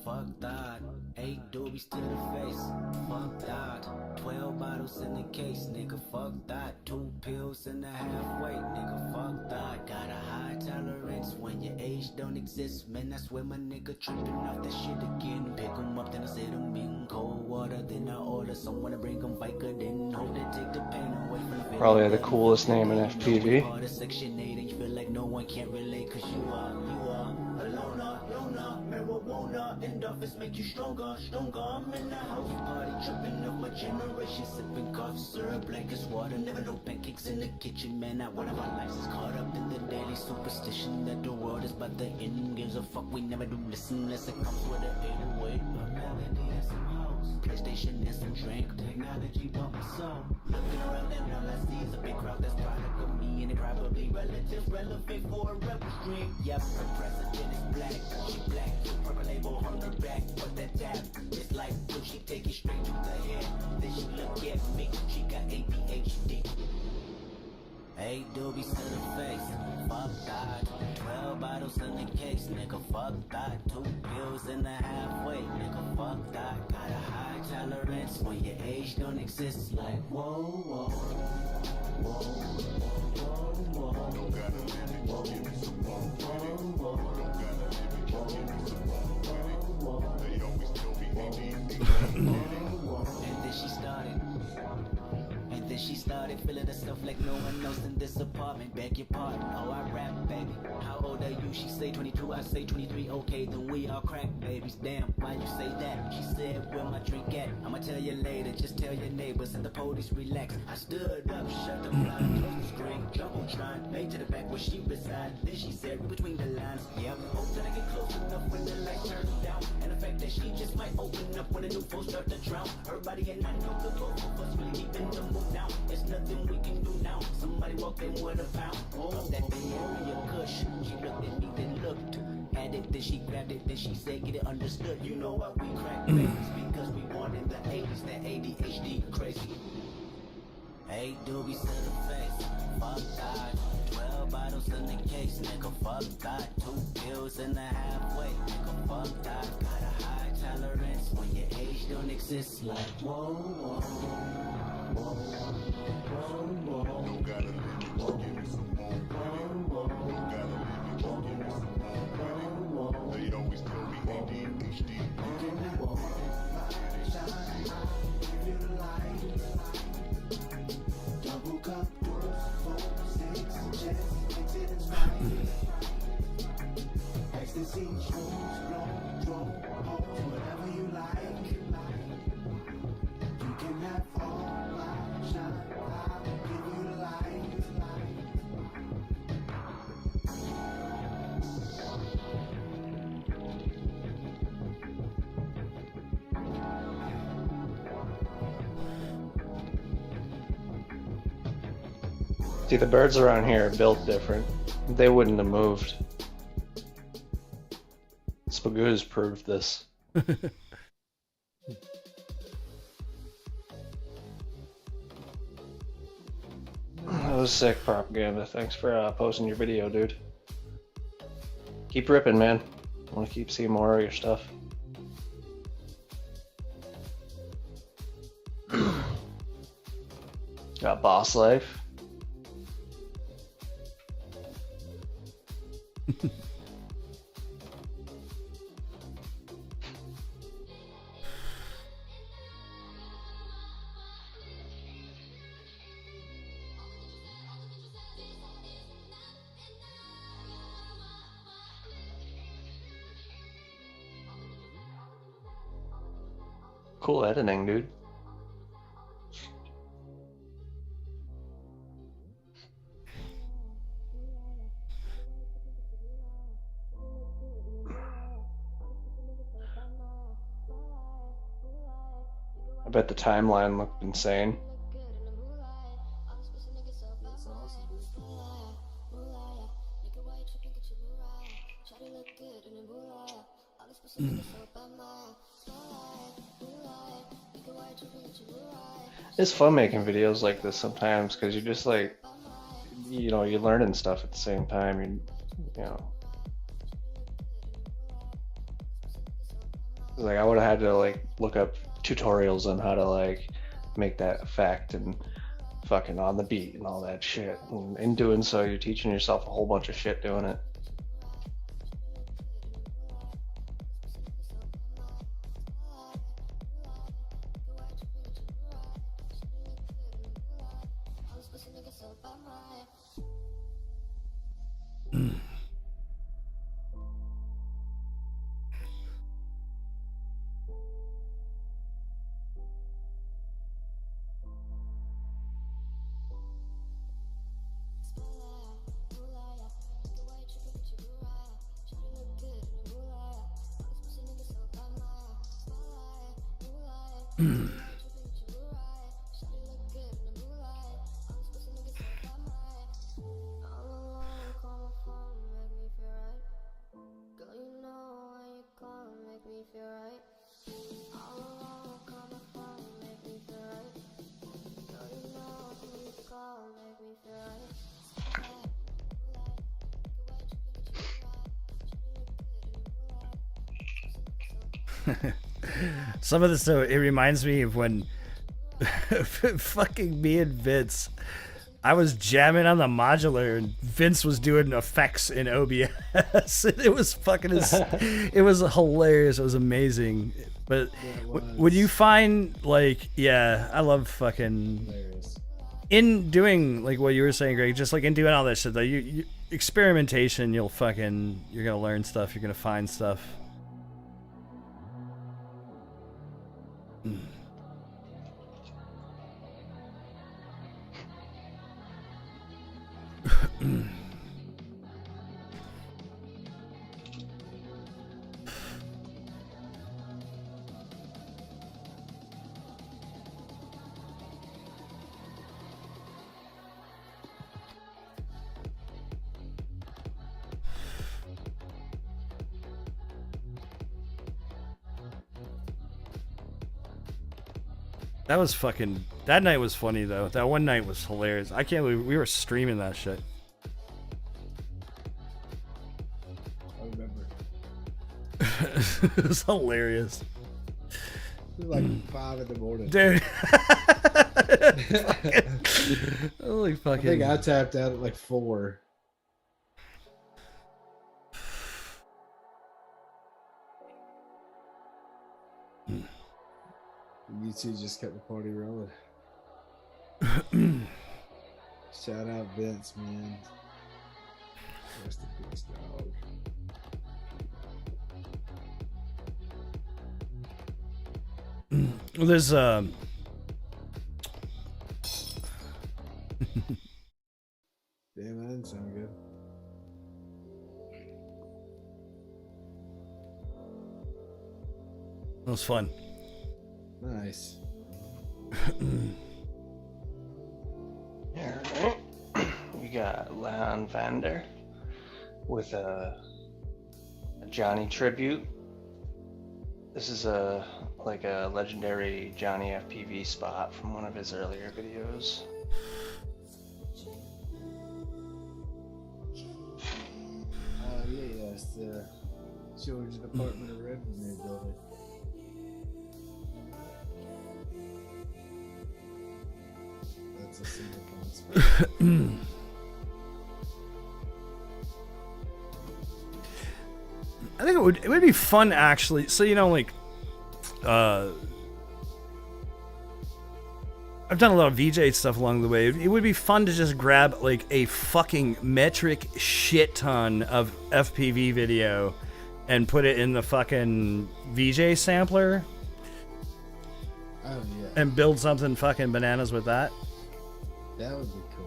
Fuck that. 8 doobies to the face. Fuck that. 12 bottles in the case, nigga. Fuck that. 2 pills and a half weight, nigga. Fuck that. Got a high tolerance when your age don't exist. Man, I swear my nigga tripping off that shit again. Pick 'em up, then I set 'em in cold water. Then I order someone to bring 'em Vica. Then hope they take the pain away from the Probably the coolest name in FPV. Section 8 and you feel like no one can relate 'cause you are a loner. longer. Endorphins make you stronger, stronger. I'm in the house party, tripping up my generation, sipping cough syrup like it's water. Never no pancakes in the kitchen, man. Not one of our lives is caught up in the daily superstition that the world is but the end. Gives a fuck, we never do listen unless it comes with an 808. A melody and some hoes, PlayStation and some drink. Technology bought my soul. Looking around and all I see is a big crowd that's product of me, and it probably relatives relevant for a rebel stream. Yep, her president is black, she black, purple label on her back. But that tap, it's like when she take it straight to the head. Then she look at me, she got ADHD. Hey, doobies to the face, fuck that. 12 bottles in the case, nigga, fuck that. 2 pills in the halfway, nigga, fuck that. Got a high tolerance when your age don't exist. Like, whoa, whoa, whoa, whoa, whoa. Don't gotta live it, just give me some more with it. Don't gotta live it, just give me some more with it. They always tell me And then she started. And then she started feeling the stuff like no one else in this apartment. Beg your pardon, oh I rap, baby. How old are you? She say 22, I say 23. Okay, then we all crack babies. Damn, why you say that? She said, where my drink at? I'ma tell you later, just tell your neighbors and the police relax. I stood up, shut the blind, closed the screen, Jumbotron, made to the back where she reside. Then she said, read between the lines. Yep, hope that I get close enough when the lights turn down. And the fact that she just might open up when the new folks start to drown. Her body and I know the both of us really deep in the mood now. There's nothing we can do now. Somebody walked in with a pound of that Bay Area kush. She looked at me, then looked at it, then she grabbed it, then she said, get it understood. You know why we crack babies? Because we born in the 80s, that ADHD crazy. Hey, doobies to the face, fuck that. 12 bottles in the case, nigga, fuck that. 2 pills in the halfway, nigga, fuck that. Got a high tolerance when your age don't exist. Like, whoa, whoa, whoa, whoa, whoa. Don't gotta live it, just give me some more with it. Don't gotta live it, just give me some more with it. They always tell me ADHD. Double cup, doors, 4, 6, chest, exit and spine. Ecstasy, shrooms, drone, hoes, whatever you like. You can have all my shine, I'll give you the light. See, the birds around here are built different. They wouldn't have moved. Spagoo's proved this. That was sick propaganda. Thanks for posting your video, dude. Keep ripping, man. I want to keep seeing more of your stuff. Got Boss Life. Cool editing, dude. I bet the timeline looked insane. It's fun making videos like this sometimes because you're just like, you know, you're learning stuff at the same time. You know, like I would have had to like look up tutorials on how to like make that effect and fucking on the beat and all that shit. And in doing so, you're teaching yourself a whole bunch of shit doing it. Some of this, though, it reminds me of when fucking me and Vince, I was jamming on the modular and Vince was doing effects in OBS. It was fucking, it was hilarious. It was amazing. But would you find, like, yeah, I love fucking, hilarious. In doing, like what you were saying, Greg, just like in doing all that shit, though, you experimentation, you're gonna learn stuff, you're gonna find stuff. That was fucking. That night was funny though. That one night was hilarious. I can't believe we were streaming that shit. I remember. It was hilarious. It was like 5 in the morning, dude. Holy fucking! I think I tapped out at like 4. You two just kept the party rolling. Shout out Vince, man. Rest in peace, dog. There's Yeah, man, that didn't sound good. That was fun. Nice. Alright. We got Leon Vander with a Johnny tribute. This is like a legendary Johnny FPV spot from one of his earlier videos. Yeah, it's the Georgia Department of Revenue building. That's a single spot. I think it would be fun actually. So like, I've done a lot of VJ stuff along the way. It would be fun to just grab like a fucking metric shit ton of FPV video and put it in the fucking VJ sampler. Oh yeah. And build something fucking bananas with that. That would be cool.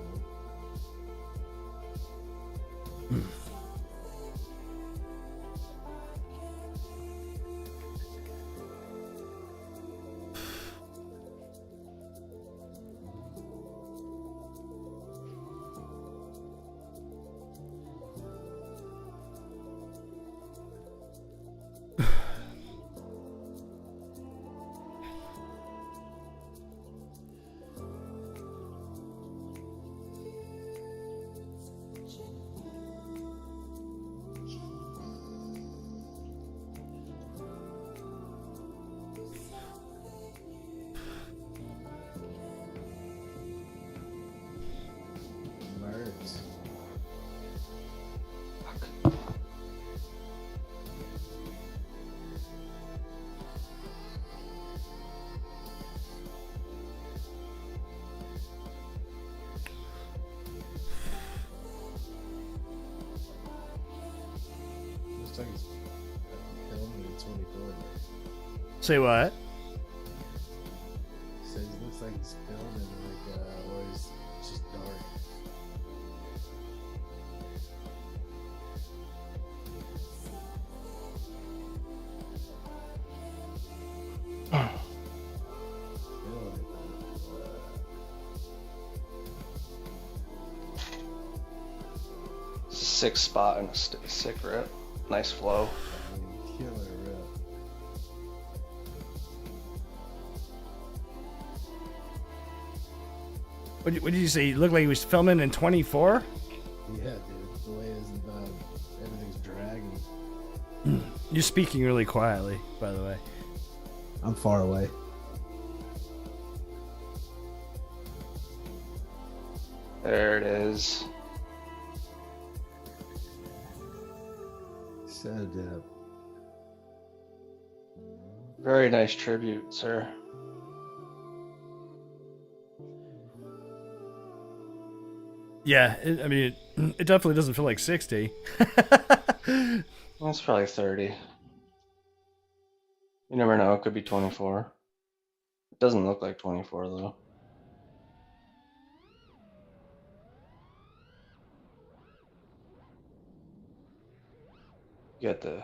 Say what? So it looks like it's filming like or it's just dark. sick spot and a sick rip. Nice flow. Killer rip. What did you say? He looked like he was filming in 24? Yeah, dude. The way everything's dragging. You're speaking really quietly, by the way. I'm far away. There it is. So dope. Very nice tribute, sir. Yeah, it definitely doesn't feel like 60. That's probably 30. You never know, it could be 24. It doesn't look like 24 though. You got the...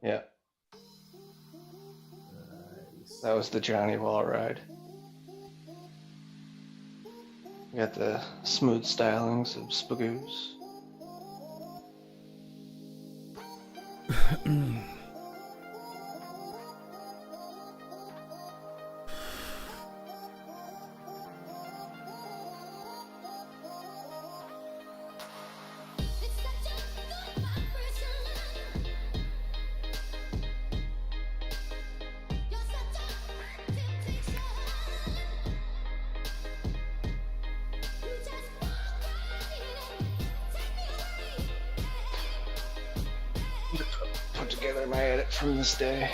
Yeah. Nice. That was the Johnny Wall ride. You got the smooth stylings of Spagoos. Put together my edit from this day.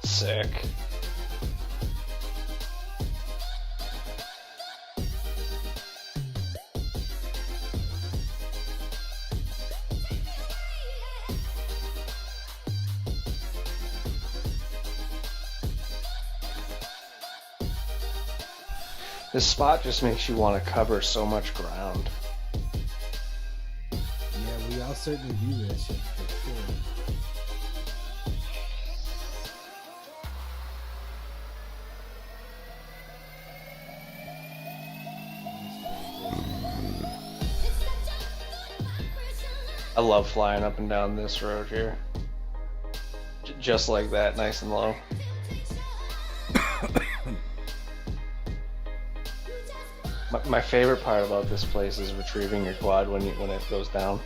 Sick. This spot just makes you want to cover so much ground. Yeah, we all certainly do that shit for sure. I love flying up and down this road here. Just like that, nice and low. My favorite part about this place is retrieving your quad when it goes down.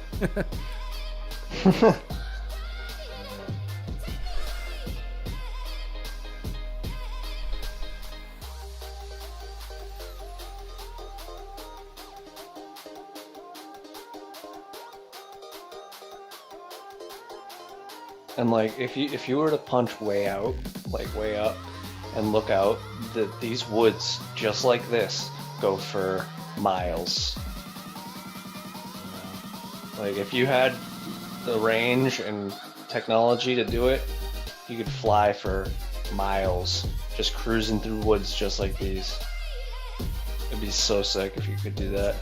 And like if you were to punch way out, like way up, and look out, these woods just like this go for miles. Like if you had the range and technology to do it, you could fly for miles, just cruising through woods just like these. It'd be so sick if you could do that.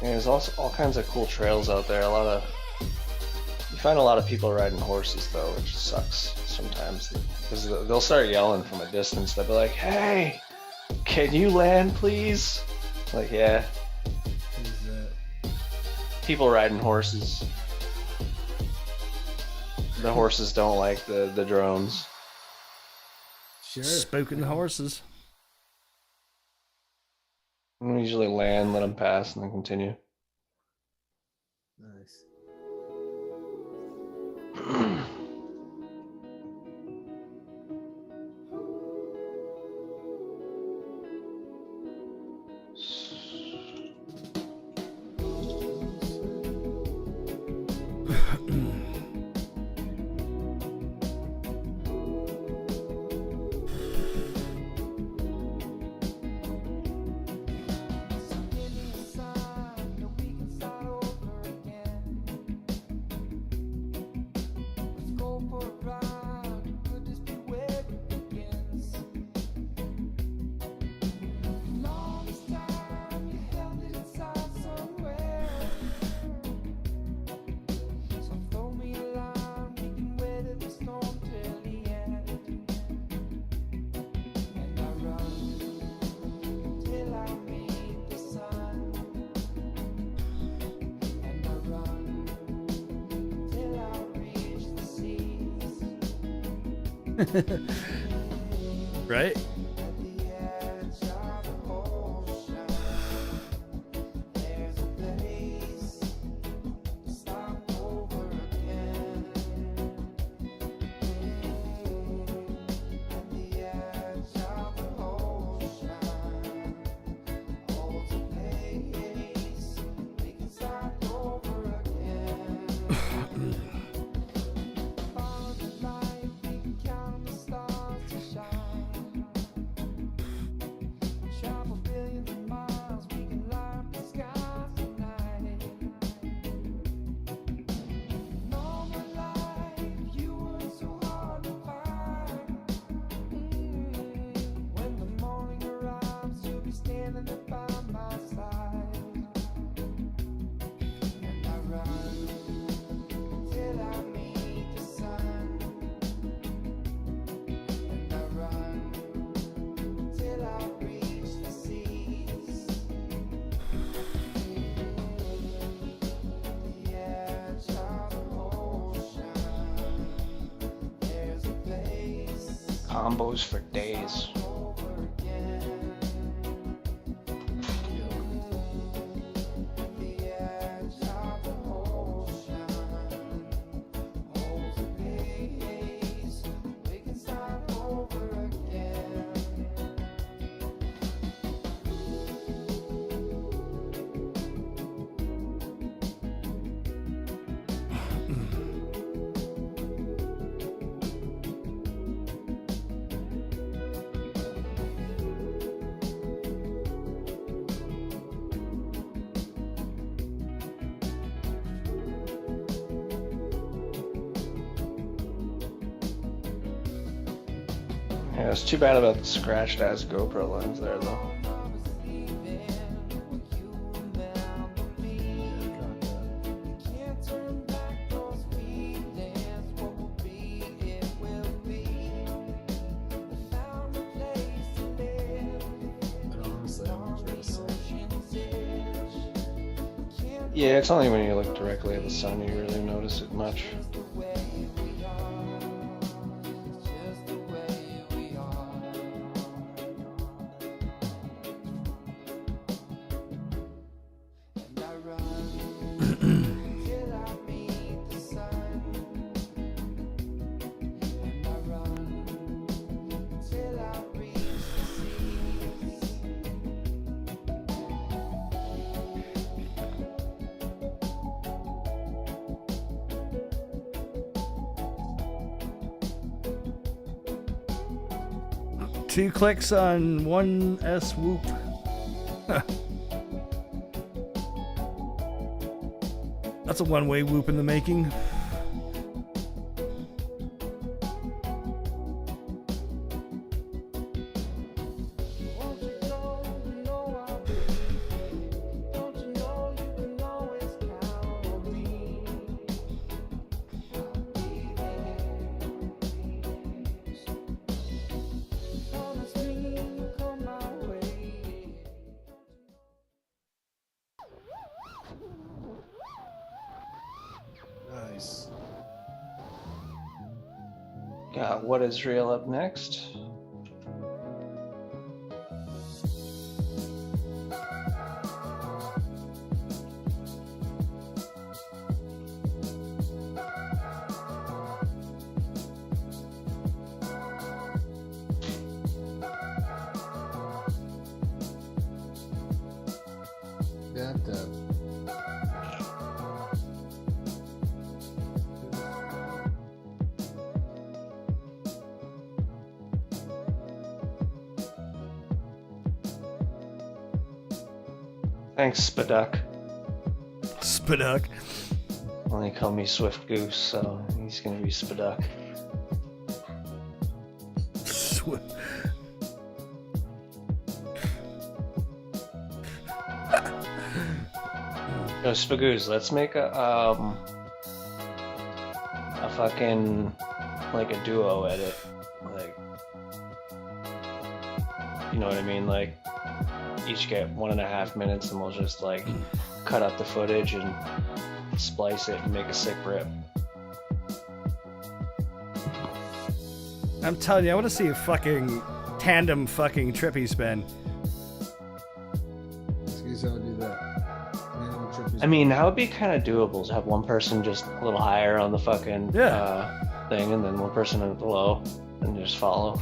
And there's also all kinds of cool trails out there. You find a lot of people riding horses though, which sucks sometimes, because they'll start yelling from a distance. They'll be like, "Hey, can you land, please?" Like, yeah. Who's that? People riding horses. The horses don't like the drones. Sure. Spoken horses. We usually land, let them pass, and then continue. Nice. Right? Combos for days. Yeah, it's too bad about the scratched ass GoPro lens there though. Yeah, it's only when you look directly at the sun you really notice it much. Two clicks on one S whoop. That's a one-way whoop in the making. Nice. Got What Is Real up next. Thanks, Spaduck. Spaduck. Well, they call me Swift Goose, so he's gonna be Spaduck. Yo, Spagoose, let's make a fucking, like, a duo edit. Like, you know what I mean? Like, each get 1.5 minutes and we'll just, like, cut up the footage and splice it and make a sick rip. I'm telling you, I want to see a fucking tandem fucking trippy spin. Excuse me, I'll do that. I mean, that would be kind of doable to have one person just a little higher on the fucking thing, and then one person below, and just follow.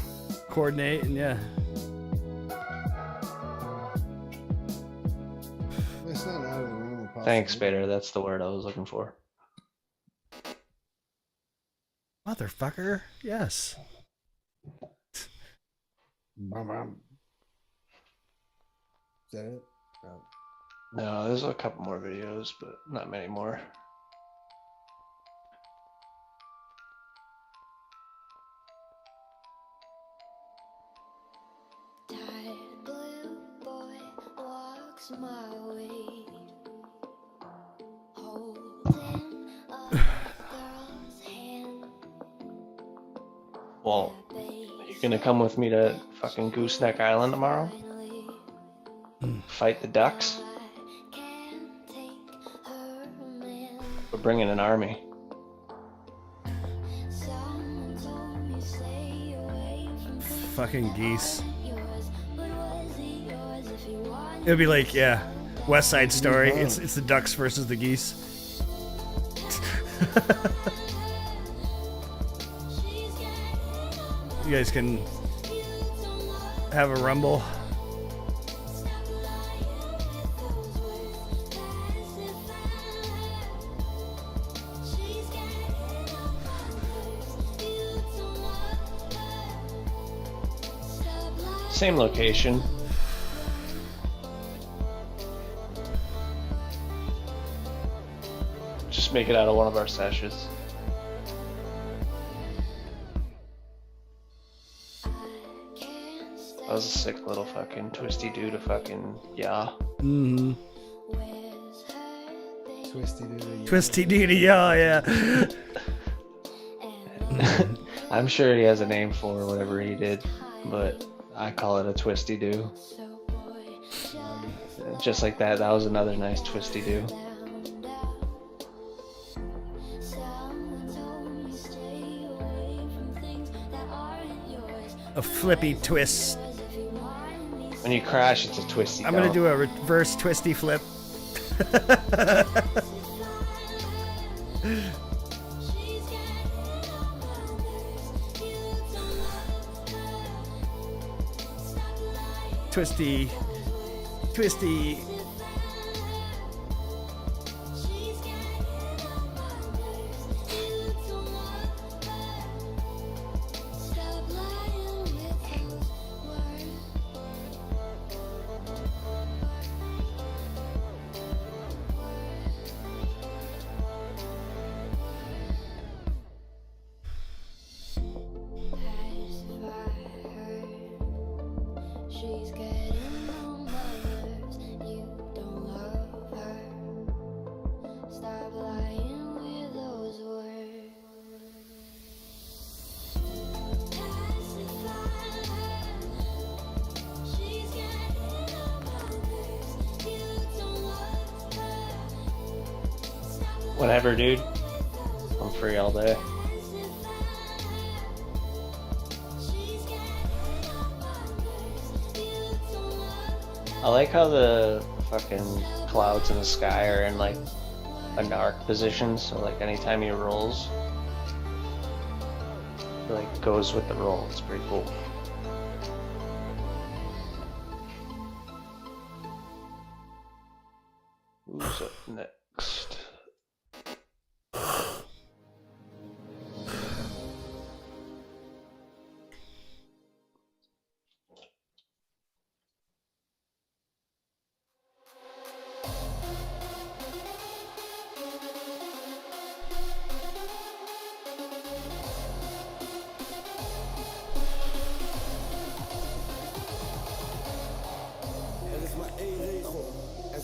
Coordinate, and yeah. It's not out of the realm of possibility. Thanks, Bader. That's the word I was looking for. Motherfucker. Yes. Is that it? No. No, there's a couple more videos, but not many more. Blue boy walks my way, holding a girl's hand. Well, are you gonna come with me to fucking Gooseneck Island tomorrow? Fight the ducks? We're bringing an army. Fucking geese. It'd be like, yeah, West Side Story. It's the ducks versus the geese. You guys can have a rumble. Same location. Just make it out of one of our sessions. That was a sick little fucking twisty dude to fucking Mm-hmm. Twisty dude. Yeah. I'm sure he has a name for whatever he did, but I call it a twisty do. Just like that, that was another nice twisty do. A flippy twist. When you crash, it's a twisty. I'm gonna do a reverse twisty flip. Twisty. She's getting on my nerves. You don't love her. Stop lying with those words. Pacify her. She's getting on my nerves. You don't love her. Stop Whatever, dude. I'm free all day. I like how the fucking clouds in the sky are in like an arc position, so like anytime he rolls, it like goes with the roll. It's pretty cool. Who's up next?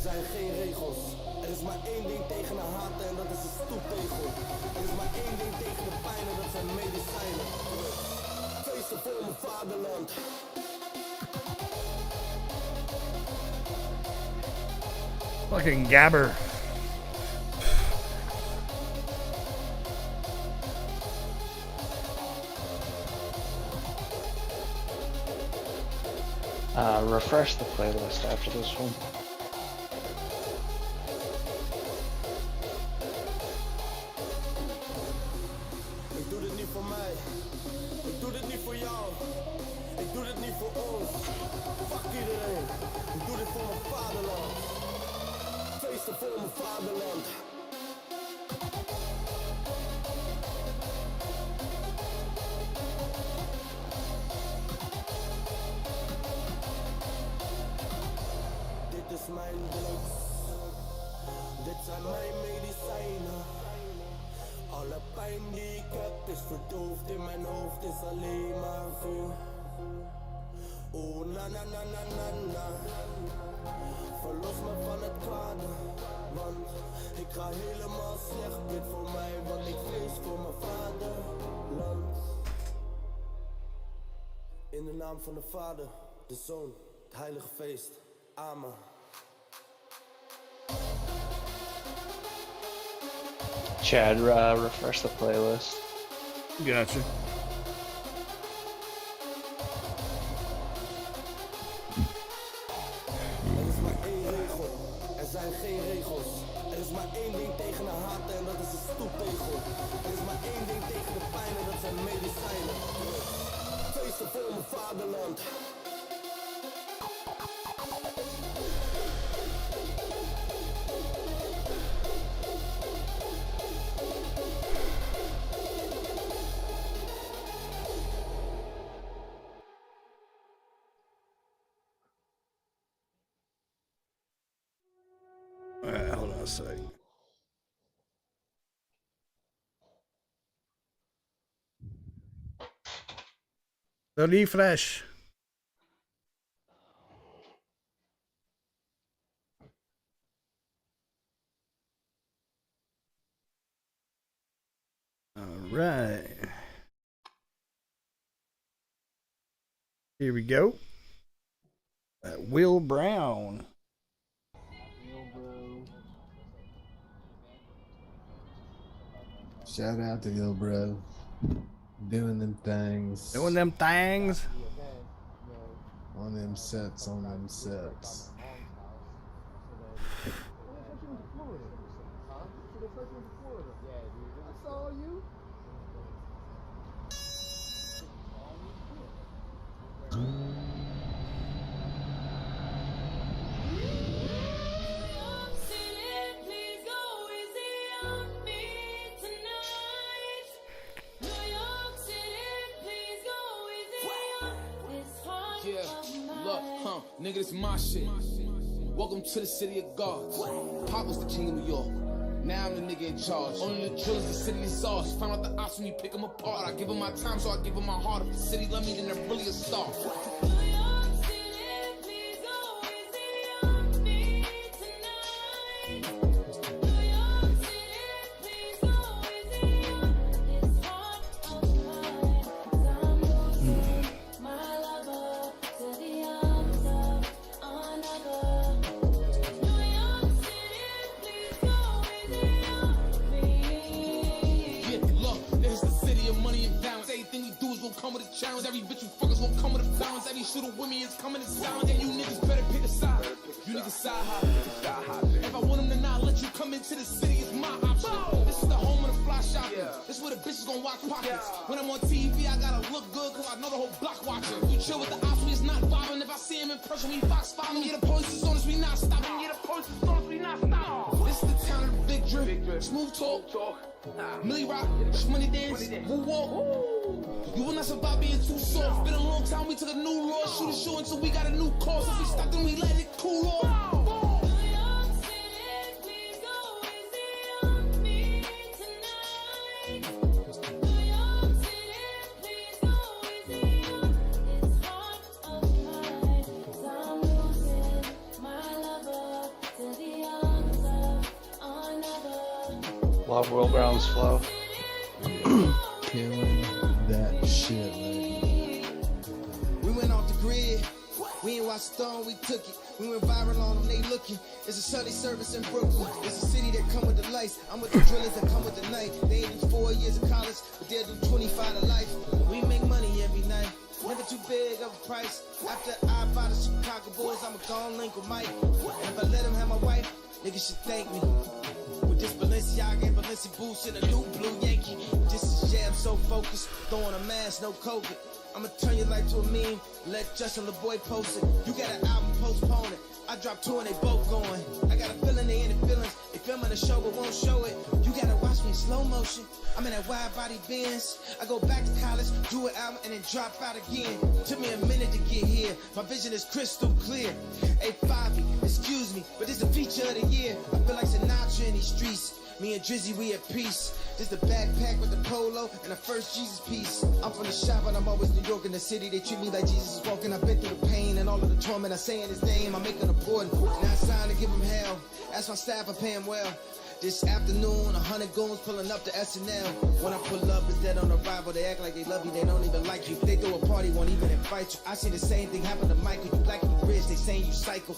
zijn geen regels. Er is maar één ding tegen de haten en dat is een stoeptegel. Er is maar één ding tegen de pijn en dat zijn medicijnen. Feesten voor mijn vaderland. Fucking gabber. Refresh the playlist after this one. Ik doe dit niet voor mij. Ik doe dit niet voor jou. Ik doe dit niet voor ons. Fuck iedereen. Ik doe dit voor mijn vaderland. Feesten voor mijn vaderland. Dit is mijn drugs. Dit zijn mijn medicijnen. Alle pijn die ik heb is verdoofd in mijn hoofd, is alleen maar vuur. Oh na na na na na na. Verlos me van het kwade, want ik ga helemaal slecht. Dit voor mij, want ik vrees voor mijn vaderland. In de naam van de Vader, de Zoon, het heilige feest. Amen. Chad, refresh the playlist. Gotcha. Er is maar één regel, er zijn geen regels. Er is maar één ding tegen de haat en dat is een stoeptegel. Er is maar één ding tegen de pijn en dat zijn medicijnen. Feesten voor mijn vaderland. Hold on a second. The refresh. All right. Here we go. Will Brown. Shout out to Yo Bro. Doing them things. Doing them things. On them sets, on them sets. Nigga, this is my shit. Welcome to the city of God. Pop was the king of New York. Now I'm the nigga in charge. Only the drillers, the city is ours. Find out the ops when you pick them apart. I give them my time, so I give them my heart. If the city love me, then they're really a star. Challenge. Every bitch you fuckers won't come with a balance. Every shooter with me is coming in silence. And you niggas better pick a side. You niggas side hopping. If I want them to not let you come into the city, it's my option. This is the home of the fly shopping. This is where the bitches gon' watch pockets. When I'm on TV, I gotta look good, cause I know the whole block watching. We chill with the ops, we is not vibing. If I see him in person, we fox following. Yeah, the police is on us, we not stopping. Yeah, the police is on us, we not stopping. This is the town of the big drip. Smooth talk. Millie Rock, money dance, woo walk. You will not survive being too soft. Been a long time, we took a new road. Shoot a show until we got a new cause. If we stop, then we let it cool off. Love Will Brown's flow. Killing that shit, man. We went off the grid. We ain't watched Stone, we took it. We went viral on them, they looking. It's a Sunday service in Brooklyn. It's a city that come with the lights. I'm with the drillers that come with the night. They ain't do 4 years of college, but they'll do 25 to life. We make money every night. Never too big of a price. After I buy the Chicago Bulls, I'ma go and link with Mike. And if I let him have my wife, niggas should thank me. With this Balenciaga and Balenci boots and a new blue Yankee. This is I'm so focused, throwing a mask, no COVID. I'ma turn your life to a meme, let Justin LeBoy post it. You got an album, postpone it. I dropped 2 and they both going. I got a feeling they in the feelings. They filming the show but won't show it. You gotta watch me in slow motion. I'm in that wide body Benz. I go back to college, do an album and then drop out again. Took me a minute to get here. My vision is crystal clear. Hey Bobby, excuse me, but this a feature of the year. I feel like Sinatra in these streets. Me and Drizzy, we at peace. Just a backpack with the polo and a first Jesus piece. I'm from the shop, but I'm always New York in the city. They treat me like Jesus is walking. I've been through the pain and all of the torment. I say in his name, I'm making a point. Now it's time to give him hell. Ask my staff, I pay him well. This afternoon, 100 goons pulling up to SNL. When I pull up, it's dead on arrival. They act like they love you, they don't even like you. They throw a party, won't even invite you. I see the same thing happen to Michael. You black and rich, they saying you psycho.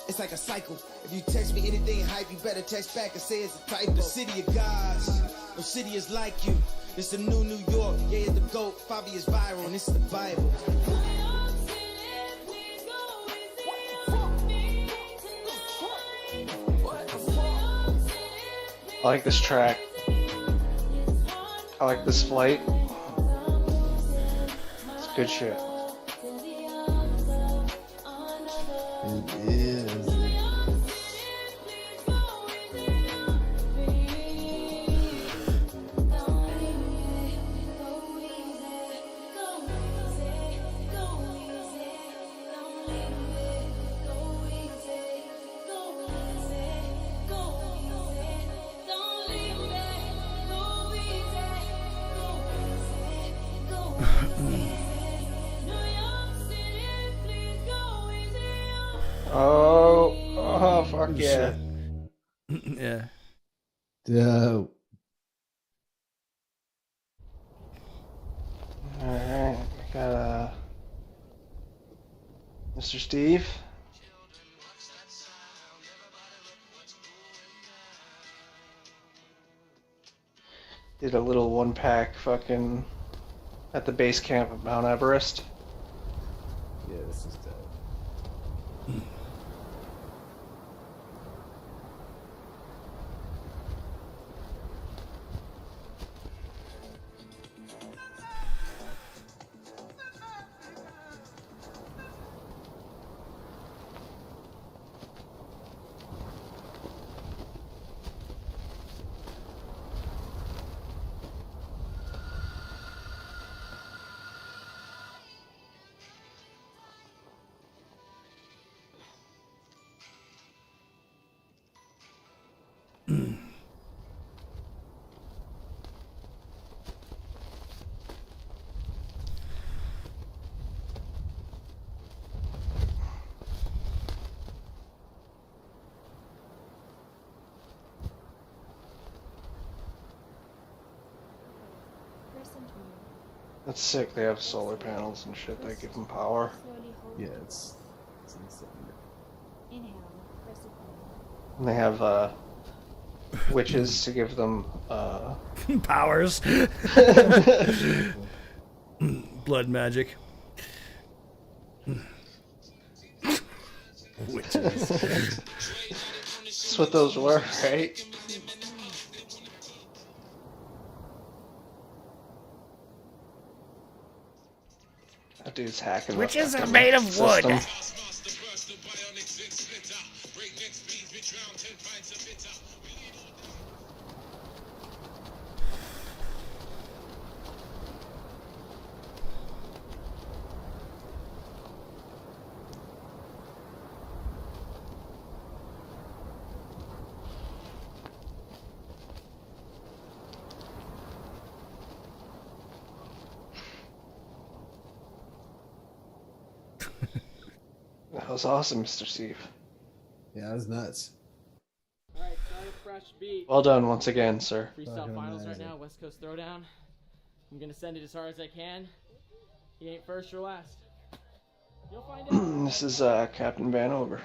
It's like a cycle. If you text me anything hype, you better text back and say it's a typo. The city of gods, no city is like you. It's the new New York, yeah, it's the GOAT. Bobby is viral, and it's the Bible. I like this track. I like this flight. It's good shit. It is. Oh, fuck yeah. Yeah. Dope. Alright, we got Mr. Steve. Did a little 1-pack fucking at the base camp of Mount Everest. Yeah, this is dope. That's sick. They have solar panels and shit that give them power. Yeah, it's insane. And they have witches to give them powers. Blood magic. Witches. That's what those were, right? That dude's hacking. Witches are made of wood. That was awesome, Mr. Steve. Yeah, that was nuts. Alright, start a fresh beat. Well done once again, sir. Freestyle finals right now, West Coast Throwdown. I'm gonna send it as hard as I can. He ain't first or last. You'll find out. This is Captain Vanover.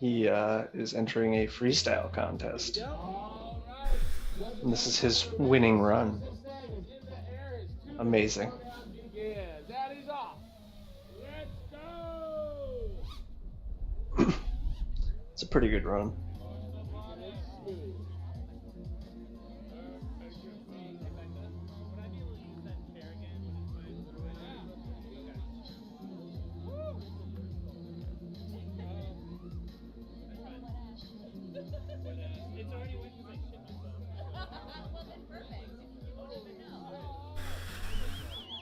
He is entering a freestyle contest. And this is his winning run. Amazing. Yeah, daddy's off. Let's go. It's a pretty good run.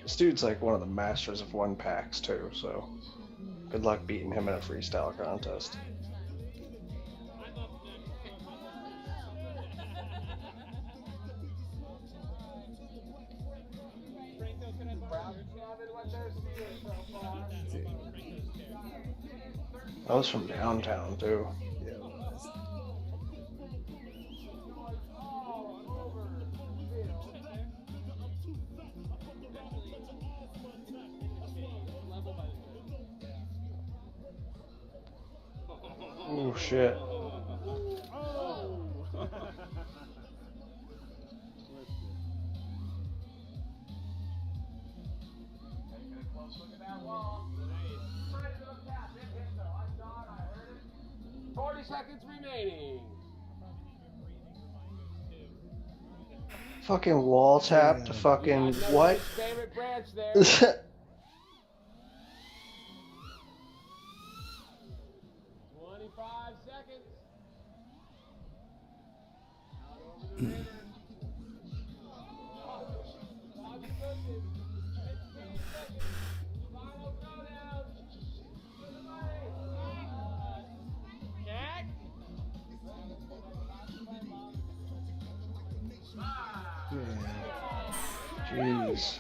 This dude's like one of the masters of one packs too, so good luck beating him in a freestyle contest. That was from downtown too. Yeah, it was. Oh shit. Seconds remaining. Fucking wall tap to fucking what? Favorite branch there. 25 seconds. Out over the river. Final throwdown. Jack. Jeez.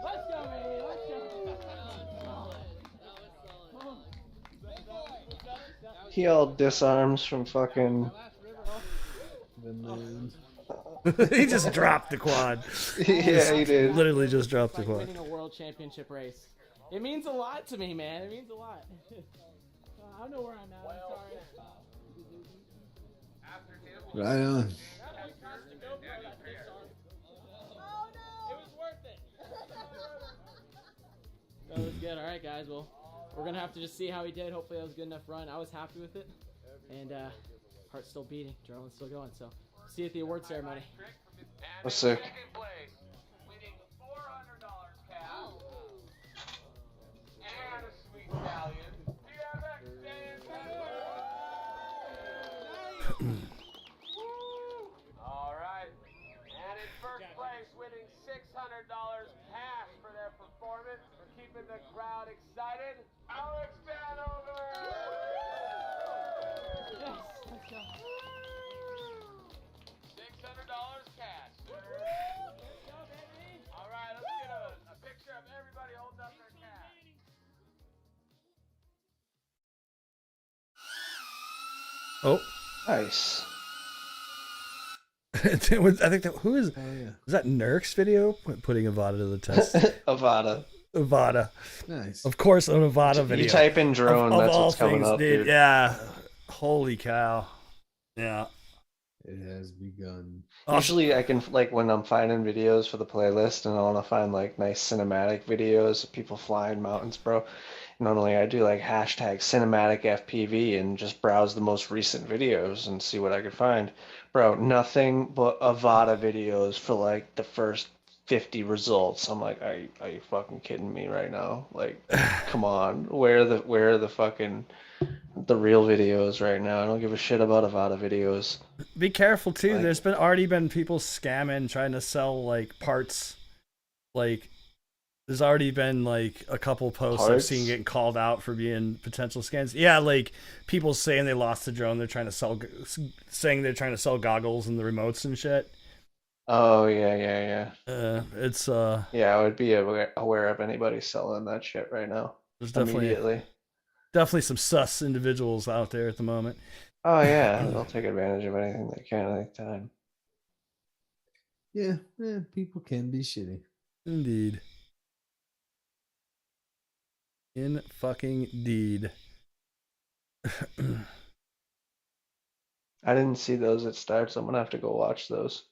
Let's go, baby. Let's go. He all disarms from fucking. He just dropped the quad. Yeah, he did. Literally just dropped the Like quad. winning a world championship race. It means a lot to me, man. It means a lot. I know where I'm at. I'm sorry. Right on. That was good. All right, guys. Well, we're gonna have to just see how he did. Hopefully, that was a good enough run. I was happy with it, and heart's still beating, adrenaline's still going. So, see you at the award ceremony. That's sick. All right. And in first place, winning $600 cash for their performance, for keeping the crowd excited, Alex Vanover! Yes, let's go. $600 cash. All right, let's get a picture of everybody holding up their cash. Oh. Nice. I think that who is? Oh, yeah. Was that Nurk's video putting Avada to the test? Avada. Avada. Nice. Of course, an Avada video. You type in drone, of that's all what's coming things, up, dude. Yeah. Holy cow. Yeah. It has begun. Usually I can, like, when I'm finding videos for the playlist and I want to find, like, nice cinematic videos of people flying mountains, bro. Normally I do, like, hashtag cinematic FPV and just browse the most recent videos and see what I could find. Bro, nothing but Avada videos for, like, the first 50 results. I'm like, are you fucking kidding me right now? Like, come on. Where are the fucking the real videos right now? I don't give a shit about Avada videos. Be careful too. Like, There's already been people scamming, trying to sell like parts. Like, there's already been like a couple posts I've seen getting called out for being potential scams. Yeah, like people saying they lost the drone. They're trying to sell, saying they're trying to sell goggles and the remotes and shit. Oh yeah. It's yeah, I would be aware of anybody selling that shit right now. There's Immediately. definitely some sus individuals out there at the moment. Oh yeah, they'll take advantage of anything they can at any time. Yeah, people can be shitty. Indeed. In fucking deed. I didn't see those at starts. I'm gonna have to go watch those.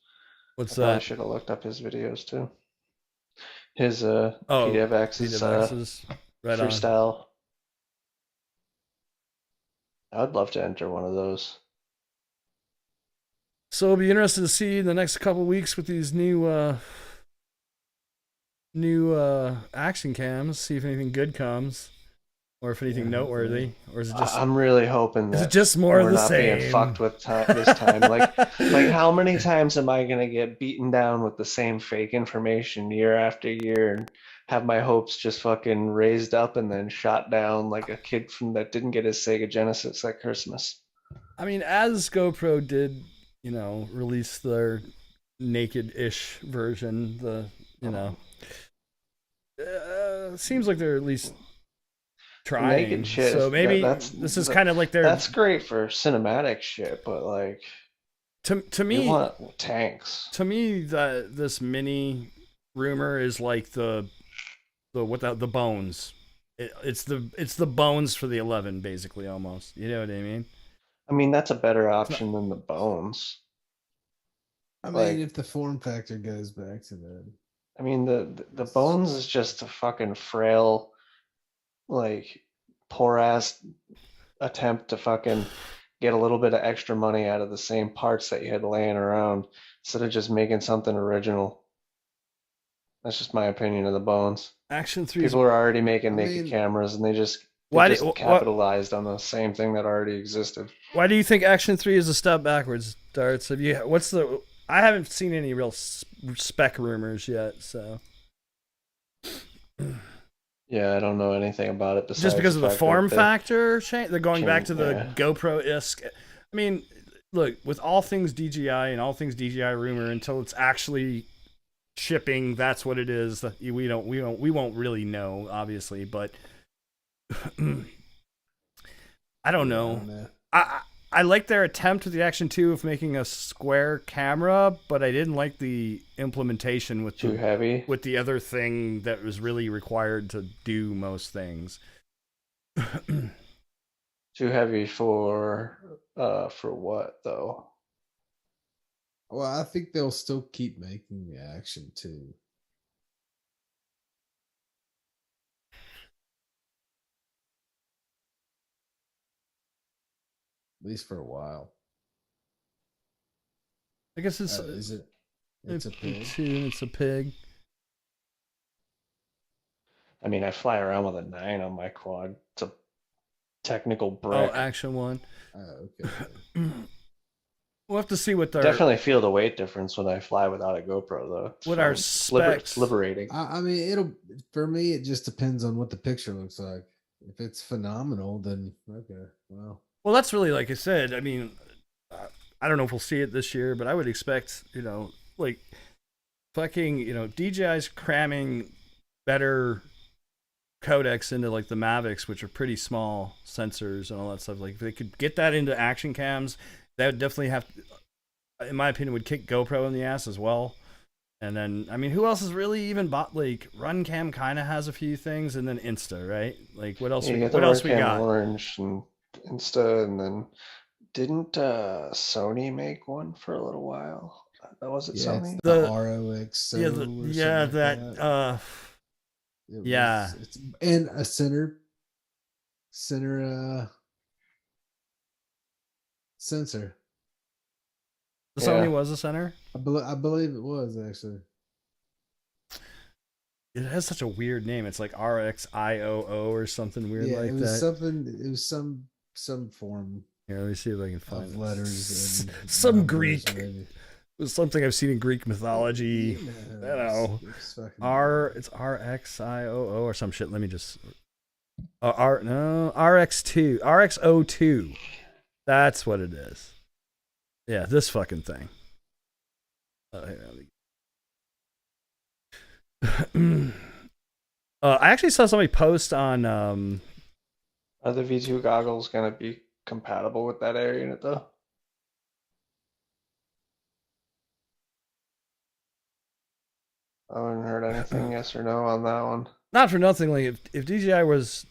What's I probably that? should have looked up his videos too. His PWX's right on. freestyle. I would love to enter one of those. So it'll be interesting to see in the next couple of weeks with these new action cams. See if anything good comes, or if anything noteworthy, or is it just? I'm really hoping that is it just more of the not same? being fucked with this time. like how many times am I gonna get beaten down with the same fake information year after year and have my hopes just fucking raised up and then shot down like a kid that didn't get his Sega Genesis at Christmas? I mean, as GoPro did, release their naked-ish version, seems like they're at least trying. Naked shit. So maybe this is kind of like their. That's great for cinematic shit, but like to me, you want tanks. To me, this mini rumor is like the bones. It's the bones for the 11, basically, almost. You know what I mean? I mean, that's a better option than the bones. I mean, if the form factor goes back to that. I mean, the bones is just a fucking frail, like, poor ass attempt to fucking get a little bit of extra money out of the same parts that you had laying around instead of just making something original. That's just my opinion of the bones. Action 3. People are already making naked cameras, and they just capitalized on the same thing that already existed. Why do you think Action 3 is a step backwards, Darts? I haven't seen any real spec rumors yet, so. Yeah, I don't know anything about it. Just because of the form factor change? They're going back to the GoPro-esque. I mean, look, with all things DJI and all things DJI rumor, until it's actually shipping, that's what it is. We won't really know, obviously, but I don't know. I like their attempt with the Action 2 of making a square camera, but I didn't like the implementation with heavy with the other thing that was really required to do most things. Too heavy for what though? Well, I think they'll still keep making the Action 2. At least for a while. I guess it's is it? It's a pig. It's a pig. I mean, I fly around with a 9 on my quad. It's a technical brick. Oh, Action 1. Oh, okay. We'll have to see what their. Definitely feel the weight difference when I fly without a GoPro, though. What our specs. It's liberating. I mean, for me, it just depends on what the picture looks like. If it's phenomenal, then okay, well. Well, that's really, like I said, I mean, I don't know if we'll see it this year, but I would expect, like, fucking, DJI's cramming better codecs into, like, the Mavics, which are pretty small sensors and all that stuff. Like, if they could get that into action cams, that would definitely have, in my opinion, would kick GoPro in the ass as well. And then, I mean, who else has really even bought, like, RunCam kind of has a few things, and then Insta, right? Like, what else? Yeah, what else we got? Orange and Insta, and then didn't Sony make one for a little while? That was it. Sony. The ROX. And a center sensor. The Sony was a center? I believe it was, actually. It has such a weird name. It's like RXIOO or something weird like it was that. It was some form. Here, let me see if I can find it. Letters and some Greek. It was something I've seen in Greek mythology. Yeah, it's RXIOO or some shit. Let me just RX2. RXO2. That's what it is. Yeah, this fucking thing. I actually saw somebody post on. Are the V2 goggles gonna be compatible with that air unit though? I haven't heard anything yes or no on that one. Not for nothing. Like if DJI was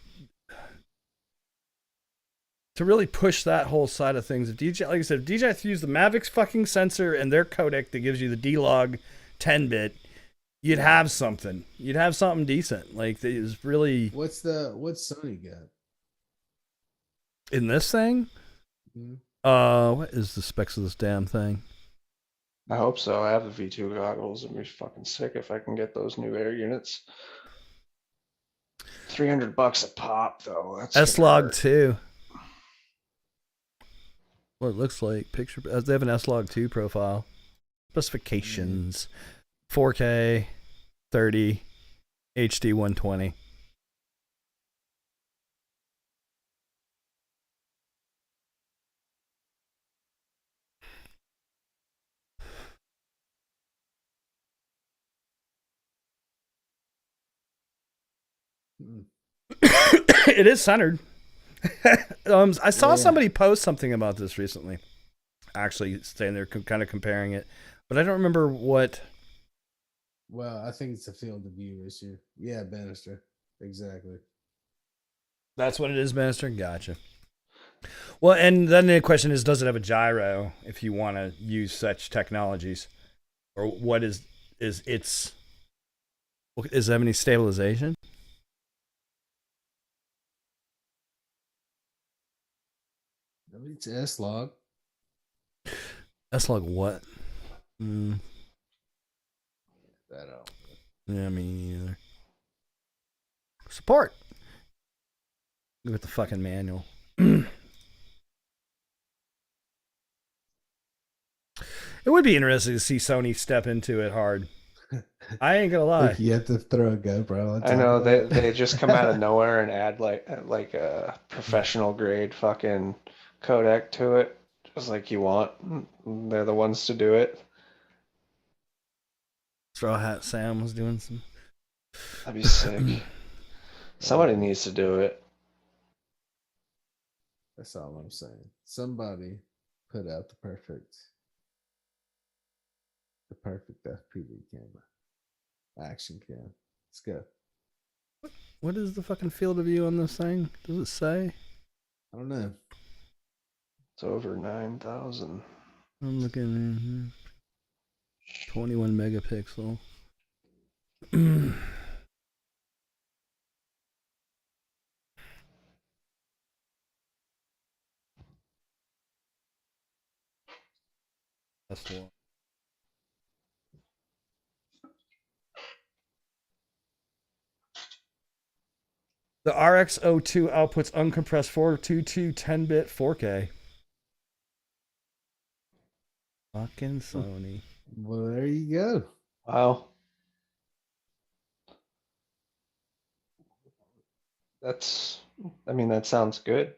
to really push that whole side of things. If DJ, like I said, if DJI used the Mavic's fucking sensor and their codec that gives you the D-Log 10-bit, you'd have something. You'd have something decent. Like, it is really... What's Sony got? In this thing? Mm-hmm. What is the specs of this damn thing? I hope so. I have the V2 goggles. I'd be fucking sick if I can get those new air units. $300 a pop, though. That's S-Log 2. What it looks like. Picture. They have an S-Log 2 profile. Specifications. 4K, 30, HD 120. It is centered. I saw somebody post something about this recently. Actually, saying they're kind of comparing it, but I don't remember what. Well, I think it's a field of view issue. Yeah, Bannister. Exactly. That's what it is, Bannister. Gotcha. Well, and then the question is, does it have a gyro if you want to use such technologies? Or what is its... Is there any stabilization? It's S-Log. S-Log what? That out. Yeah, me neither. Support. Look at the fucking manual. It would be interesting to see Sony step into it hard. I ain't gonna lie. You have to throw a GoPro on top. I know they just come out of nowhere and add like a professional grade fucking codec to it, just like you want. They're the ones to do it. Straw Hat Sam was doing some. That'd be sick. Somebody needs to do it. That's all I'm saying. Somebody put out the perfect FPV camera. Action cam. Let's go. What is the fucking field of view on this thing? Does it say? I don't know. It's over 9,000. I'm looking in here. 21 megapixel. That's the one. The RX02 outputs uncompressed 422 10-bit 4K. Fucking Sony. Well, there you go. Wow. That sounds good.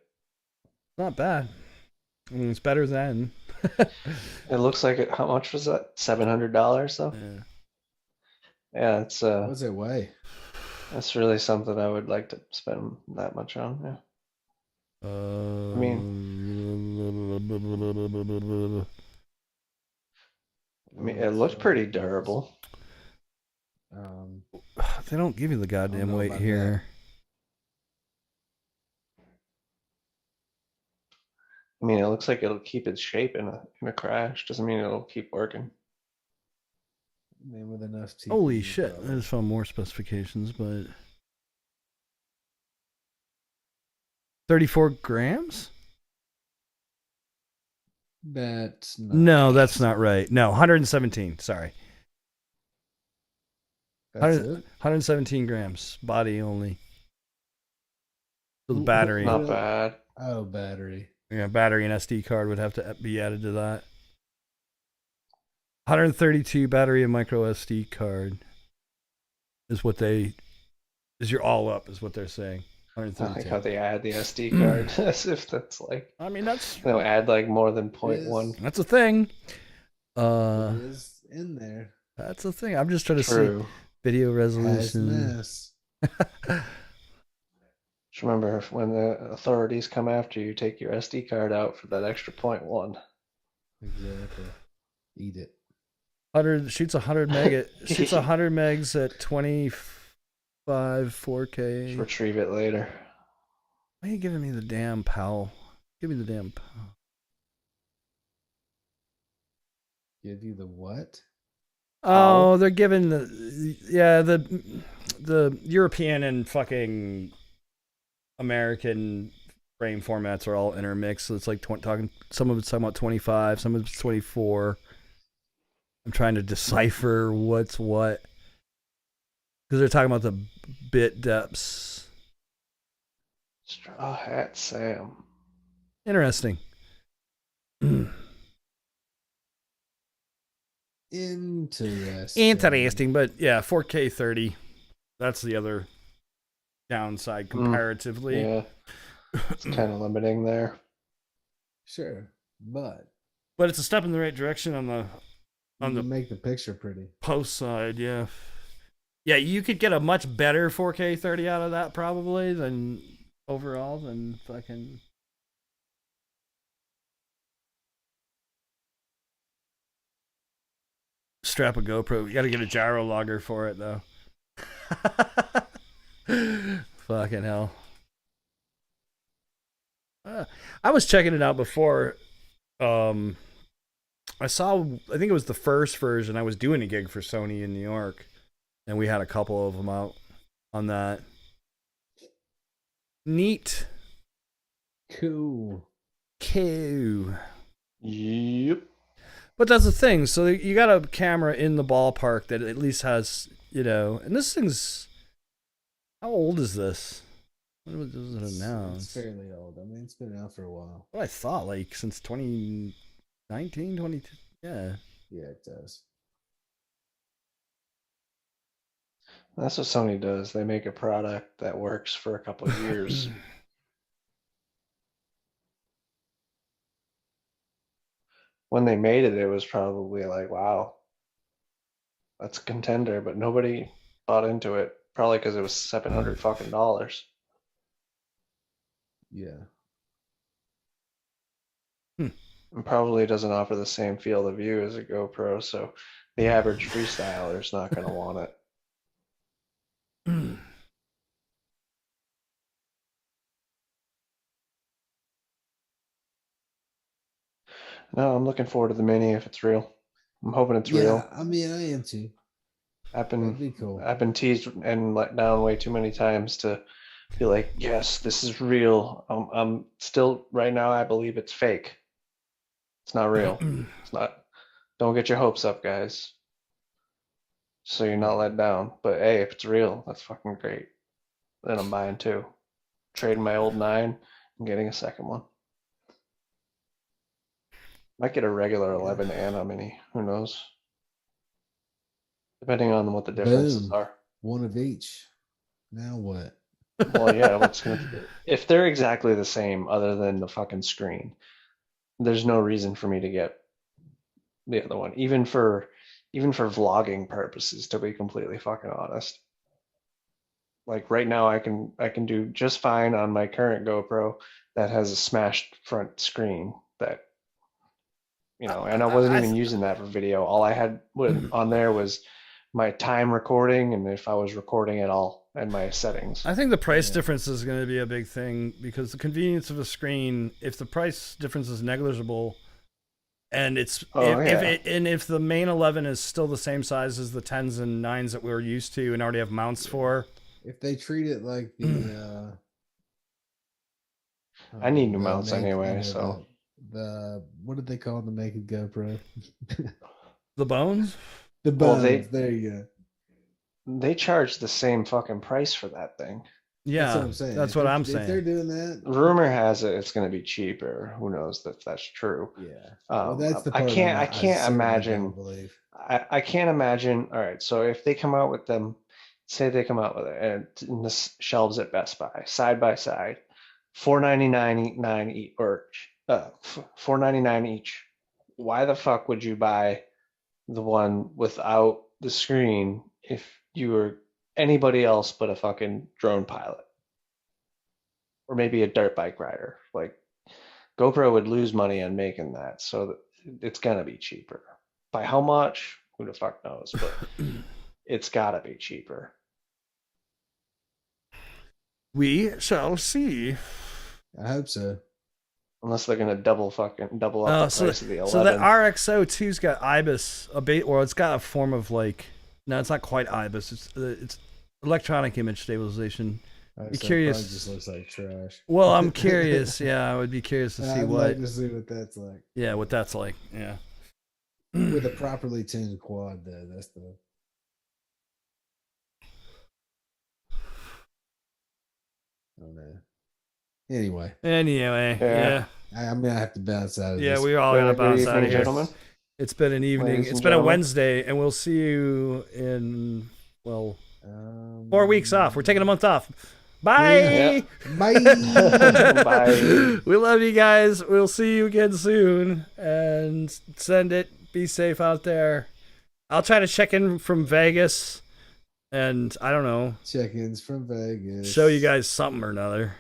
Not bad. I mean, it's better than. It looks like it. How much was that? $700 though? Yeah. Yeah, it's What does it weigh? That's really something I would like to spend that much on. Yeah. I mean, it looks pretty durable. They don't give you the goddamn weight here. I mean, it looks like it'll keep its shape in a crash. Doesn't mean it'll keep working. I mean, with enough TP, Holy shit! I just found more specifications, but 34 grams. That's not No, that's not right. No, 117. Sorry. That's 117 grams. Body only. So the battery. Not bad. Oh, battery. Yeah, battery and SD card would have to be added to that. 132 battery and micro SD card is what is your all up is what they're saying. I like how they add the SD card as if that's like. I mean, that's. They'll add like more than 0.1. That's a thing. It is in there. That's a thing. I'm just trying to see video resolution. Just remember, when the authorities come after you, take your SD card out for that extra 0.1. Exactly. Eat it. 100 shoots 100 shoots 100 megs at 25 4K. Just retrieve it later. Why are you giving me the damn PAL Give me the damn. Give you the what? Oh, they're giving the European and fucking American frame formats are all intermixed. So it's like talking. Some of it's talking about 25, some of it's 24. I'm trying to decipher what's what because they're talking about the bit depths. Straw Hat Sam. Interesting. Interesting, but yeah, 4K 30. That's the other downside comparatively. Yeah, it's kind of limiting there. Sure, but it's a step in the right direction on the make the picture pretty post side. Yeah, you could get a much better 4K 30 out of that probably than overall than fucking. Strap a GoPro. You got to get a gyro logger for it though. Fucking hell. I was checking it out before. I think it was the first version. I was doing a gig for Sony in New York, and we had a couple of them out on that. Neat. Cool. Yep. But that's the thing. So you got a camera in the ballpark that at least has, and this thing's. How old is this? When was it announced? It's fairly old. I mean, it's been out for a while. Well, I thought like since 2019, 22. Yeah. Yeah, it does. That's what Sony does. They make a product that works for a couple of years. When they made it, it was probably like, wow, that's a contender, but nobody bought into it. Probably because it was $700 fucking dollars. Yeah. And probably doesn't offer the same field of view as a GoPro, so the average freestyler is not going to want it. No, I'm looking forward to the Mini if it's real. I'm hoping it's real. I mean, I am too. That'd be cool. I've been teased and let down way too many times to be like, yes, this is real. I'm still right now. I believe it's fake. It's not real. It's not. Don't get your hopes up, guys. So you're not let down. But hey, if it's real, that's fucking great. Then I'm buying two. Trading my old 9 and getting a second one. Might get a regular 11 and a Mini. Who knows? Depending on what the differences are. One of each. Now what? Well, yeah. If they're exactly the same, other than the fucking screen, there's no reason for me to get the other one, even for vlogging purposes. To be completely fucking honest, like right now, I can do just fine on my current GoPro that has a smashed front screen. That and I wasn't even using that for video. All I had on there was my time recording, and if I was recording at all, and my settings. I think the price difference is going to be a big thing because the convenience of a screen, if the price difference is negligible, and if the main 11 is still the same size as the 10s and 9s that we're used to and already have mounts for. If they treat it like the I need new mounts anyway, so the what did they call the naked GoPro? The bones? The bones. Well, there you go. They charge the same fucking price for that thing. Yeah, that's what I'm saying. That's what I'm saying. If they're doing that, rumor has it's going to be cheaper. Who knows if that's true? Yeah. Well, that's the part I can't imagine. I can't imagine. All right, so if they come out with them, say they come out with it in the shelves at Best Buy, side by side, $499 each, or $499 each. Why the fuck would you buy the one without the screen if you were anybody else but a fucking drone pilot or maybe a dirt bike rider? Like, GoPro would lose money on making that, so it's gonna be cheaper. By how much? Who the fuck knows? But it's gotta be cheaper. We shall see. I hope so. Unless they're gonna double up the price of the 11. So that RX-02's got IBIS, it's got a form of like, no, it's not quite IBIS. It's electronic image stabilization. Right, Be so curious. It probably just looks like trash. Well, I'm curious. Yeah, I would be curious to see I'd what. like to see what that's like. Yeah, what that's like. Yeah. With a properly tuned quad, though, that's the. Oh no. Anyway, yeah. I'm gonna have to bounce out of this. Yeah, we all gotta bounce out of here. Gentlemen. It's been an evening. Ladies It's and been a gentlemen. Wednesday, and we'll see you in 4 weeks off. We're taking a month off. Bye. Yeah. Bye. Bye. We love you guys. We'll see you again soon. And send it. Be safe out there. I'll try to check in from Vegas, and I don't know. Check-ins from Vegas. Show you guys something or another.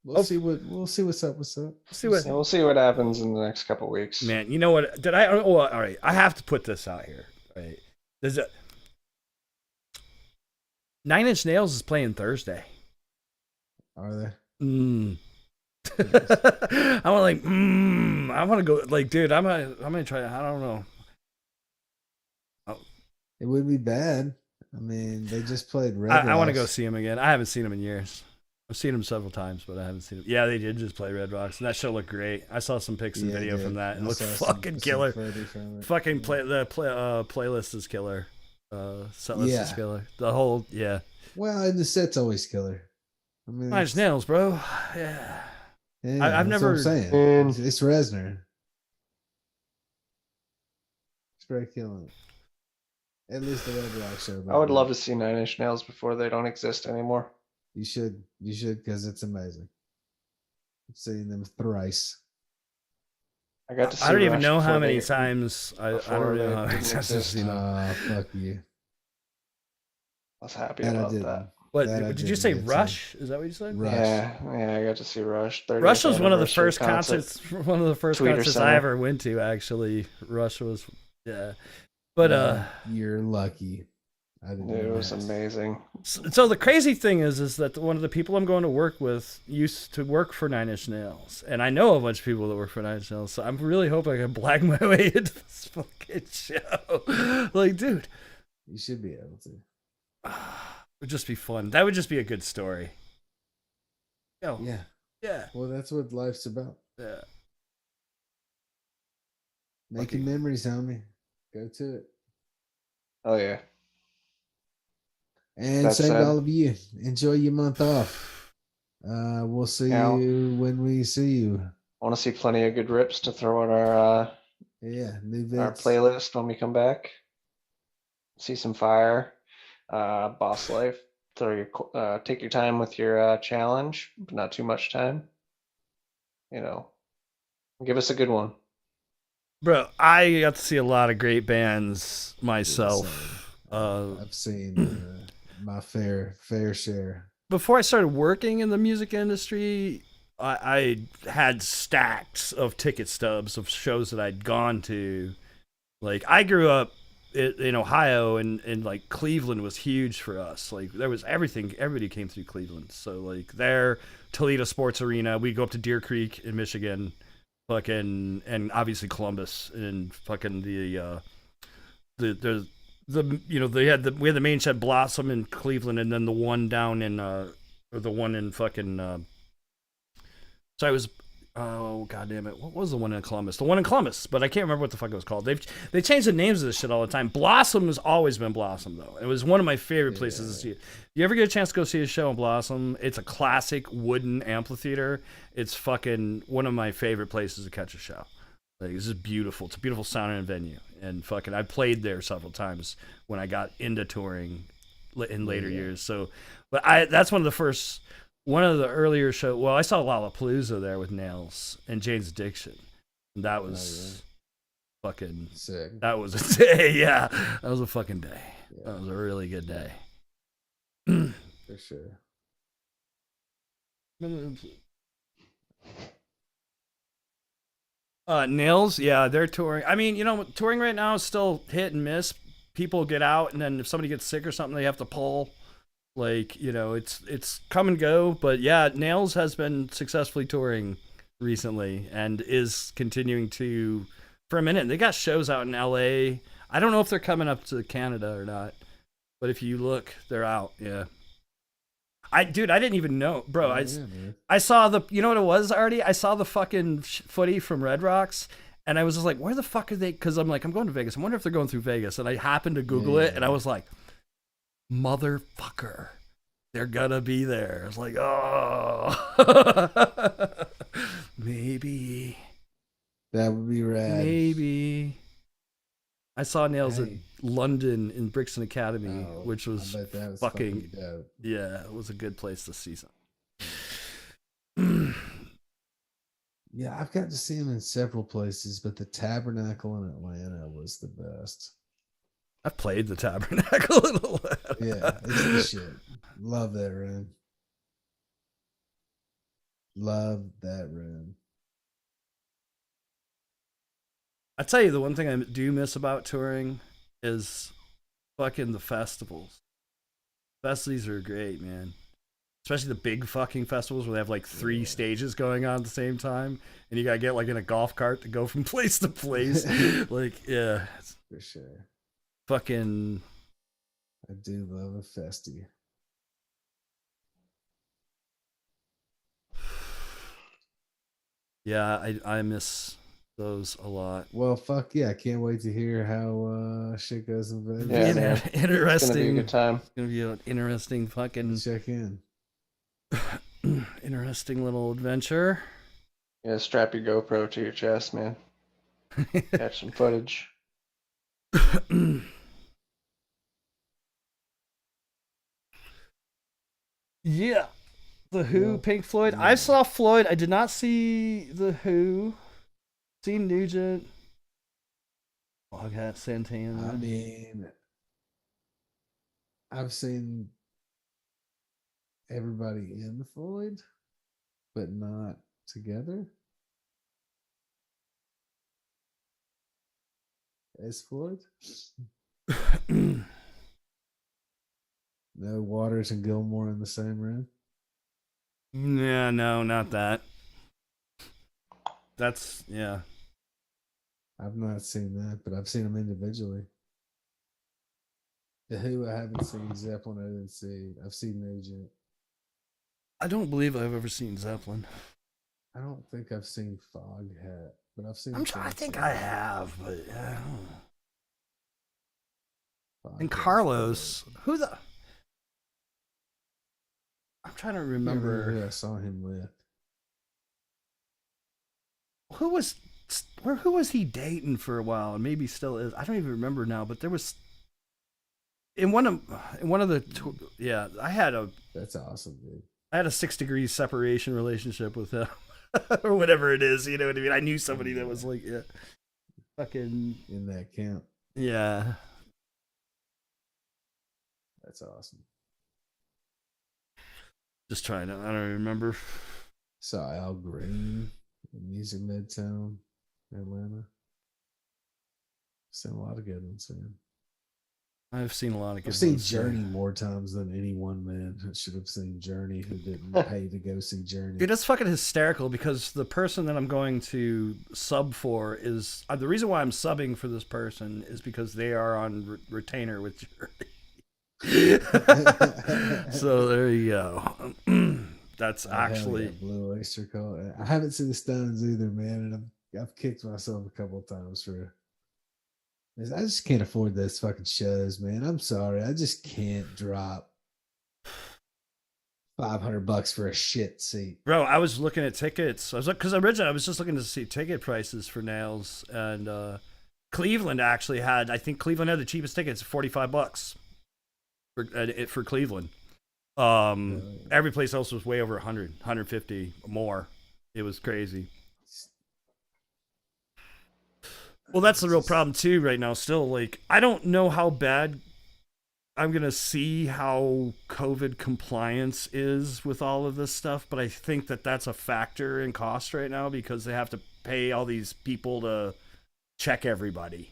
We'll see what's up. What's up? We'll see what happens in the next couple weeks. Man, you know what? All right. I have to put this out here. Right? There's a 9 Inch Nails is playing Thursday. Are they? I want I want to go. Like, dude, I'm gonna try. I don't know. It wouldn't be bad. I mean, they just played Red I want to Rocks. go see him again. I haven't seen him in years. I've seen him several times, but I haven't seen him. Yeah, they did just play Red Rocks, and that show looked great. I saw some pics and video from that, and it looked fucking killer. Fucking playlist is killer. Set list is killer. The whole Well, and the set's always killer. I mean, 9 Inch Nails, bro. Yeah. yeah, I've that's never. what I'm saying. It's Reznor. Straight killing it. At least the Red Rock show. I would love to see 9 Inch Nails before they don't exist anymore. You should, because it's amazing. I've seen them thrice. I got to see I don't even Rush know how before many they- times. I don't before really know they how many didn't times I've exist. seen them. Fuck you. I was happy That I about didn't. that. What That I did you didn't say? get to. Rush? Is that what you said? Rush. Yeah, I got to see Rush. 30th Rush was one of the anniversary first concert. concerts. One of the first Tweeter concerts Center. I ever went to. Actually, Rush was. Yeah, but you're lucky. I didn't. It know was that. amazing. So the crazy thing is that one of the people I'm going to work with used to work for 9 Inch Nails, and I know a bunch of people that work for 9 Inch Nails. So I'm really hoping I can black my way into this fucking show. Like, dude, You should be able to. it would just be fun. That would just be a good story. Yo, Yeah. yeah, Well, that's what life's about. yeah. Making memories, homie. Go to it. Oh yeah. And That same to said- all of you. Enjoy your month off. We'll see Yeah. you when we see you. I want to see plenty of good rips to throw in our New our vids. playlist when we come back. See some fire, boss life. Take your time with your challenge, but not too much time. You know, give us a good one. Bro, I got to see a lot of great bands myself. I've seen my fair share. Before I started working in the music industry, I had stacks of ticket stubs of shows that I'd gone to. Like, I grew up in Ohio, and like Cleveland was huge for us. Like, there was everything. Everybody came through Cleveland. So like there, Toledo Sports Arena. We go up to Deer Creek in Michigan, fucking, and obviously Columbus, and fucking we had the main shed Blossom in Cleveland, and then the one down in the one in fucking so I was, oh god damn it, what was the one in Columbus? The one in Columbus, but I can't remember what the fuck it was called. They change the names of this shit all the time. Blossom has always been Blossom though. It was one of my favorite places to see it. You ever get a chance to go see a show in Blossom? It's a classic wooden amphitheater. It's fucking one of my favorite places to catch a show. Like, this is beautiful. It's a beautiful sounding venue, and fucking I played there several times when I got into touring in later years. So, but that's one of the earlier shows. Well, I saw Lollapalooza there with Nails and Jane's Addiction. And that was fucking sick. That was a day. Yeah, that was a fucking day. Yeah. That was a really good day. For sure. Nails, yeah, they're touring. I mean, touring right now is still hit and miss. People get out, and then if somebody gets sick or something, they have to pull. Like, it's come and go. But yeah, Nails has been successfully touring recently and is continuing to for a minute. They got shows out in LA. I don't know if they're coming up to Canada or not, but if you look, they're out. Yeah. I didn't even know, bro. I saw you know what it was already? I saw the fucking footy from Red Rocks, and I was just like, where the fuck are they? Because I'm like, I'm going to Vegas. I wonder if they're going through Vegas. And I happened to Google it, and I was like, motherfucker, they're gonna be there. I was like, oh, maybe. That would be rad. Maybe. I saw Nails at London in Brixton Academy, which was, fucking dope. Yeah, it was a good place to see some. Yeah, I've got to see him in several places, but the Tabernacle in Atlanta was the best. I've played the Tabernacle in Atlanta. Yeah, it's the shit. Love that room. Love that room. I tell you, the one thing I do miss about touring is fucking the festivals. Festivals are great, man. Especially the big fucking festivals where they have like 3 stages going on at the same time, and you gotta get like in a golf cart to go from place to place. Like, yeah, for sure. Fucking, I do love a festy. Yeah, I miss those a lot. Well, fuck yeah! I can't wait to hear how shit goes in Vegas. Yeah, man. Interesting. It's gonna be a good time. It's gonna be an interesting fucking check in. Interesting little adventure. Yeah, strap your GoPro to your chest, man. Catch some footage. Yeah. The Who, Pink Floyd. I saw Floyd. I did not see The Who. Seen Nugent. I got Santana. I mean, I've seen everybody in Floyd, but not together as Floyd. No Waters and Gilmore in the same room. Yeah, no, not that. That's, yeah. I've not seen that, but I've seen them individually. The Who I haven't seen. Zeppelin I didn't see. I've seen Nugent. I don't believe I've ever seen Zeppelin. I don't think I've seen Foghat, but I've seen. I think I have, but yeah. And Carlos, who the? I'm trying to remember who I saw him with. Who was he dating for a while, and maybe still is. I don't even remember now, but there was in one of the yeah. That's awesome, dude. I had a 6 degrees separation relationship with him, or whatever it is. You know what I mean? I knew somebody that was like, yeah, fucking in that camp. Yeah, that's awesome. Just trying to. I don't remember. Saw Al Green in Music Midtown, Atlanta. Seen a lot of good ones, man. I've seen a lot of good ones. I've seen Journey more times than any one man should have seen Journey who didn't pay to go see Journey. Dude, that's fucking hysterical because the person that I'm going to sub for is the reason why I'm subbing for this person is because they are on retainer with Journey. So there you go. That's actually Blue Oyster Cult. I haven't seen the Stones either, man, and I've kicked myself a couple of times for. I just can't afford those fucking shows, man. I'm sorry, I just can't drop $500 for a shit seat, bro. I was looking at tickets. I was like, because originally I was just looking to see ticket prices for Nails, and Cleveland actually had. I think Cleveland had the cheapest tickets, $45 for Cleveland. Every place else was way over 100, 150 more. It was crazy. Well, that's the real problem too right now. Still, like, I don't know how bad I'm gonna see how COVID compliance is with all of this stuff, but I think that that's a factor in cost right now because they have to pay all these people to check everybody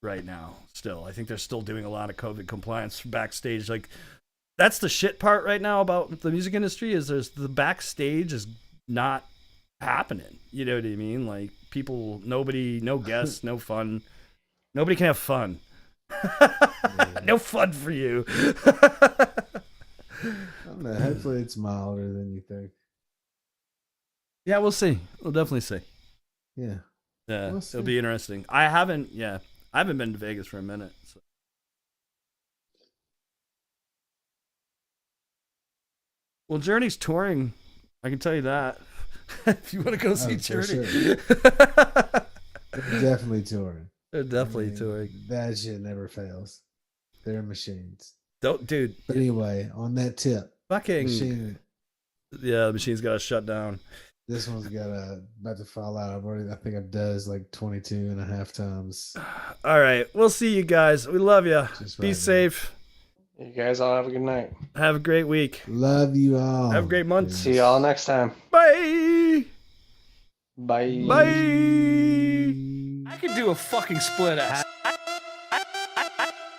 right now. Still, I think they're still doing a lot of COVID compliance backstage. Like, that's the shit part right now about the music industry is there's the backstage is not happening. You know what I mean? Like people, nobody, no guests, no fun. Nobody can have fun. No fun for you. I don't know. Hopefully it's milder than you think. Yeah, we'll see. We'll definitely see. Yeah. Yeah, We'll it'll be interesting. I haven't been to Vegas for a minute. So. Well, Journey's touring. I can tell you that. If you want to go see Journey. Sure. They're definitely touring. They're definitely touring. That shit never fails. They're machines. Don't, dude. But anyway, on that tip, fucking machine. Yeah, the machine's got to shut down. This one's about to fall out. I think I've dozed like 22 and a half times. All right. We'll see you guys. We love you. Be safe. You guys all have a good night. Have a great week. Love you all. Have a great month. See y'all next time. Bye. Bye. Bye. I could do a fucking split a half.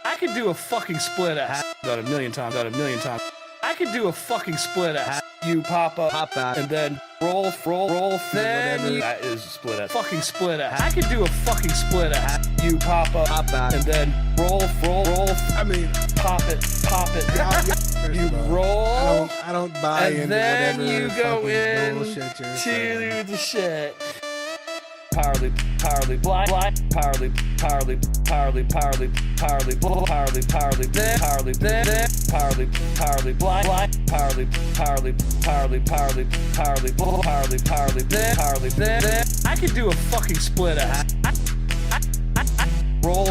I could do a fucking split a half. About a million times. I could do a fucking split a half. You pop out, and then roll, then you, that is a split a fucking split a half. I could do a fucking split a half. You pop out, and then roll. I mean, pop it. You roll. I don't buy and into then whatever you go in bullshit you're to saying. the shit. Powerly, blind, powerly, then. I could do a fucking split a half. Roll,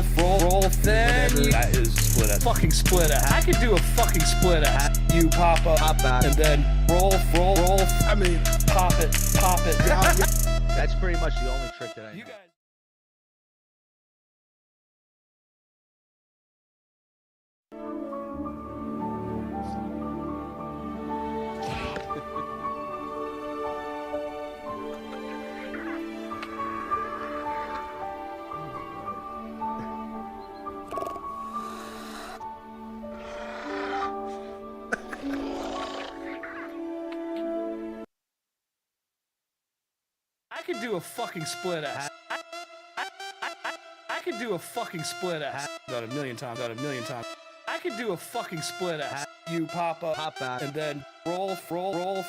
then you, that is split a fucking split a half. I could do a fucking split a half. You pop out, and then roll. I mean, pop it. That's pretty much the only trick that I know. I could do a fucking split a half. I could do a fucking split a half. About a million times. I could do a fucking split a half. You pop out, and then roll,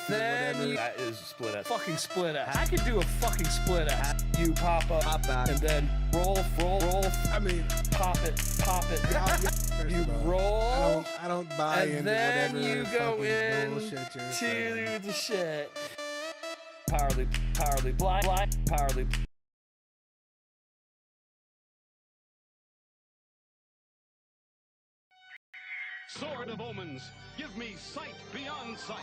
then you, that is split a fucking split a half. I could do a fucking split a half. You pop out, and then roll. I mean, pop it. You roll. I don't buy and into then whatever you go in bullshit you're saying. to the shit. Powerly, blind, powerly. Sword of Omens, give me sight beyond sight.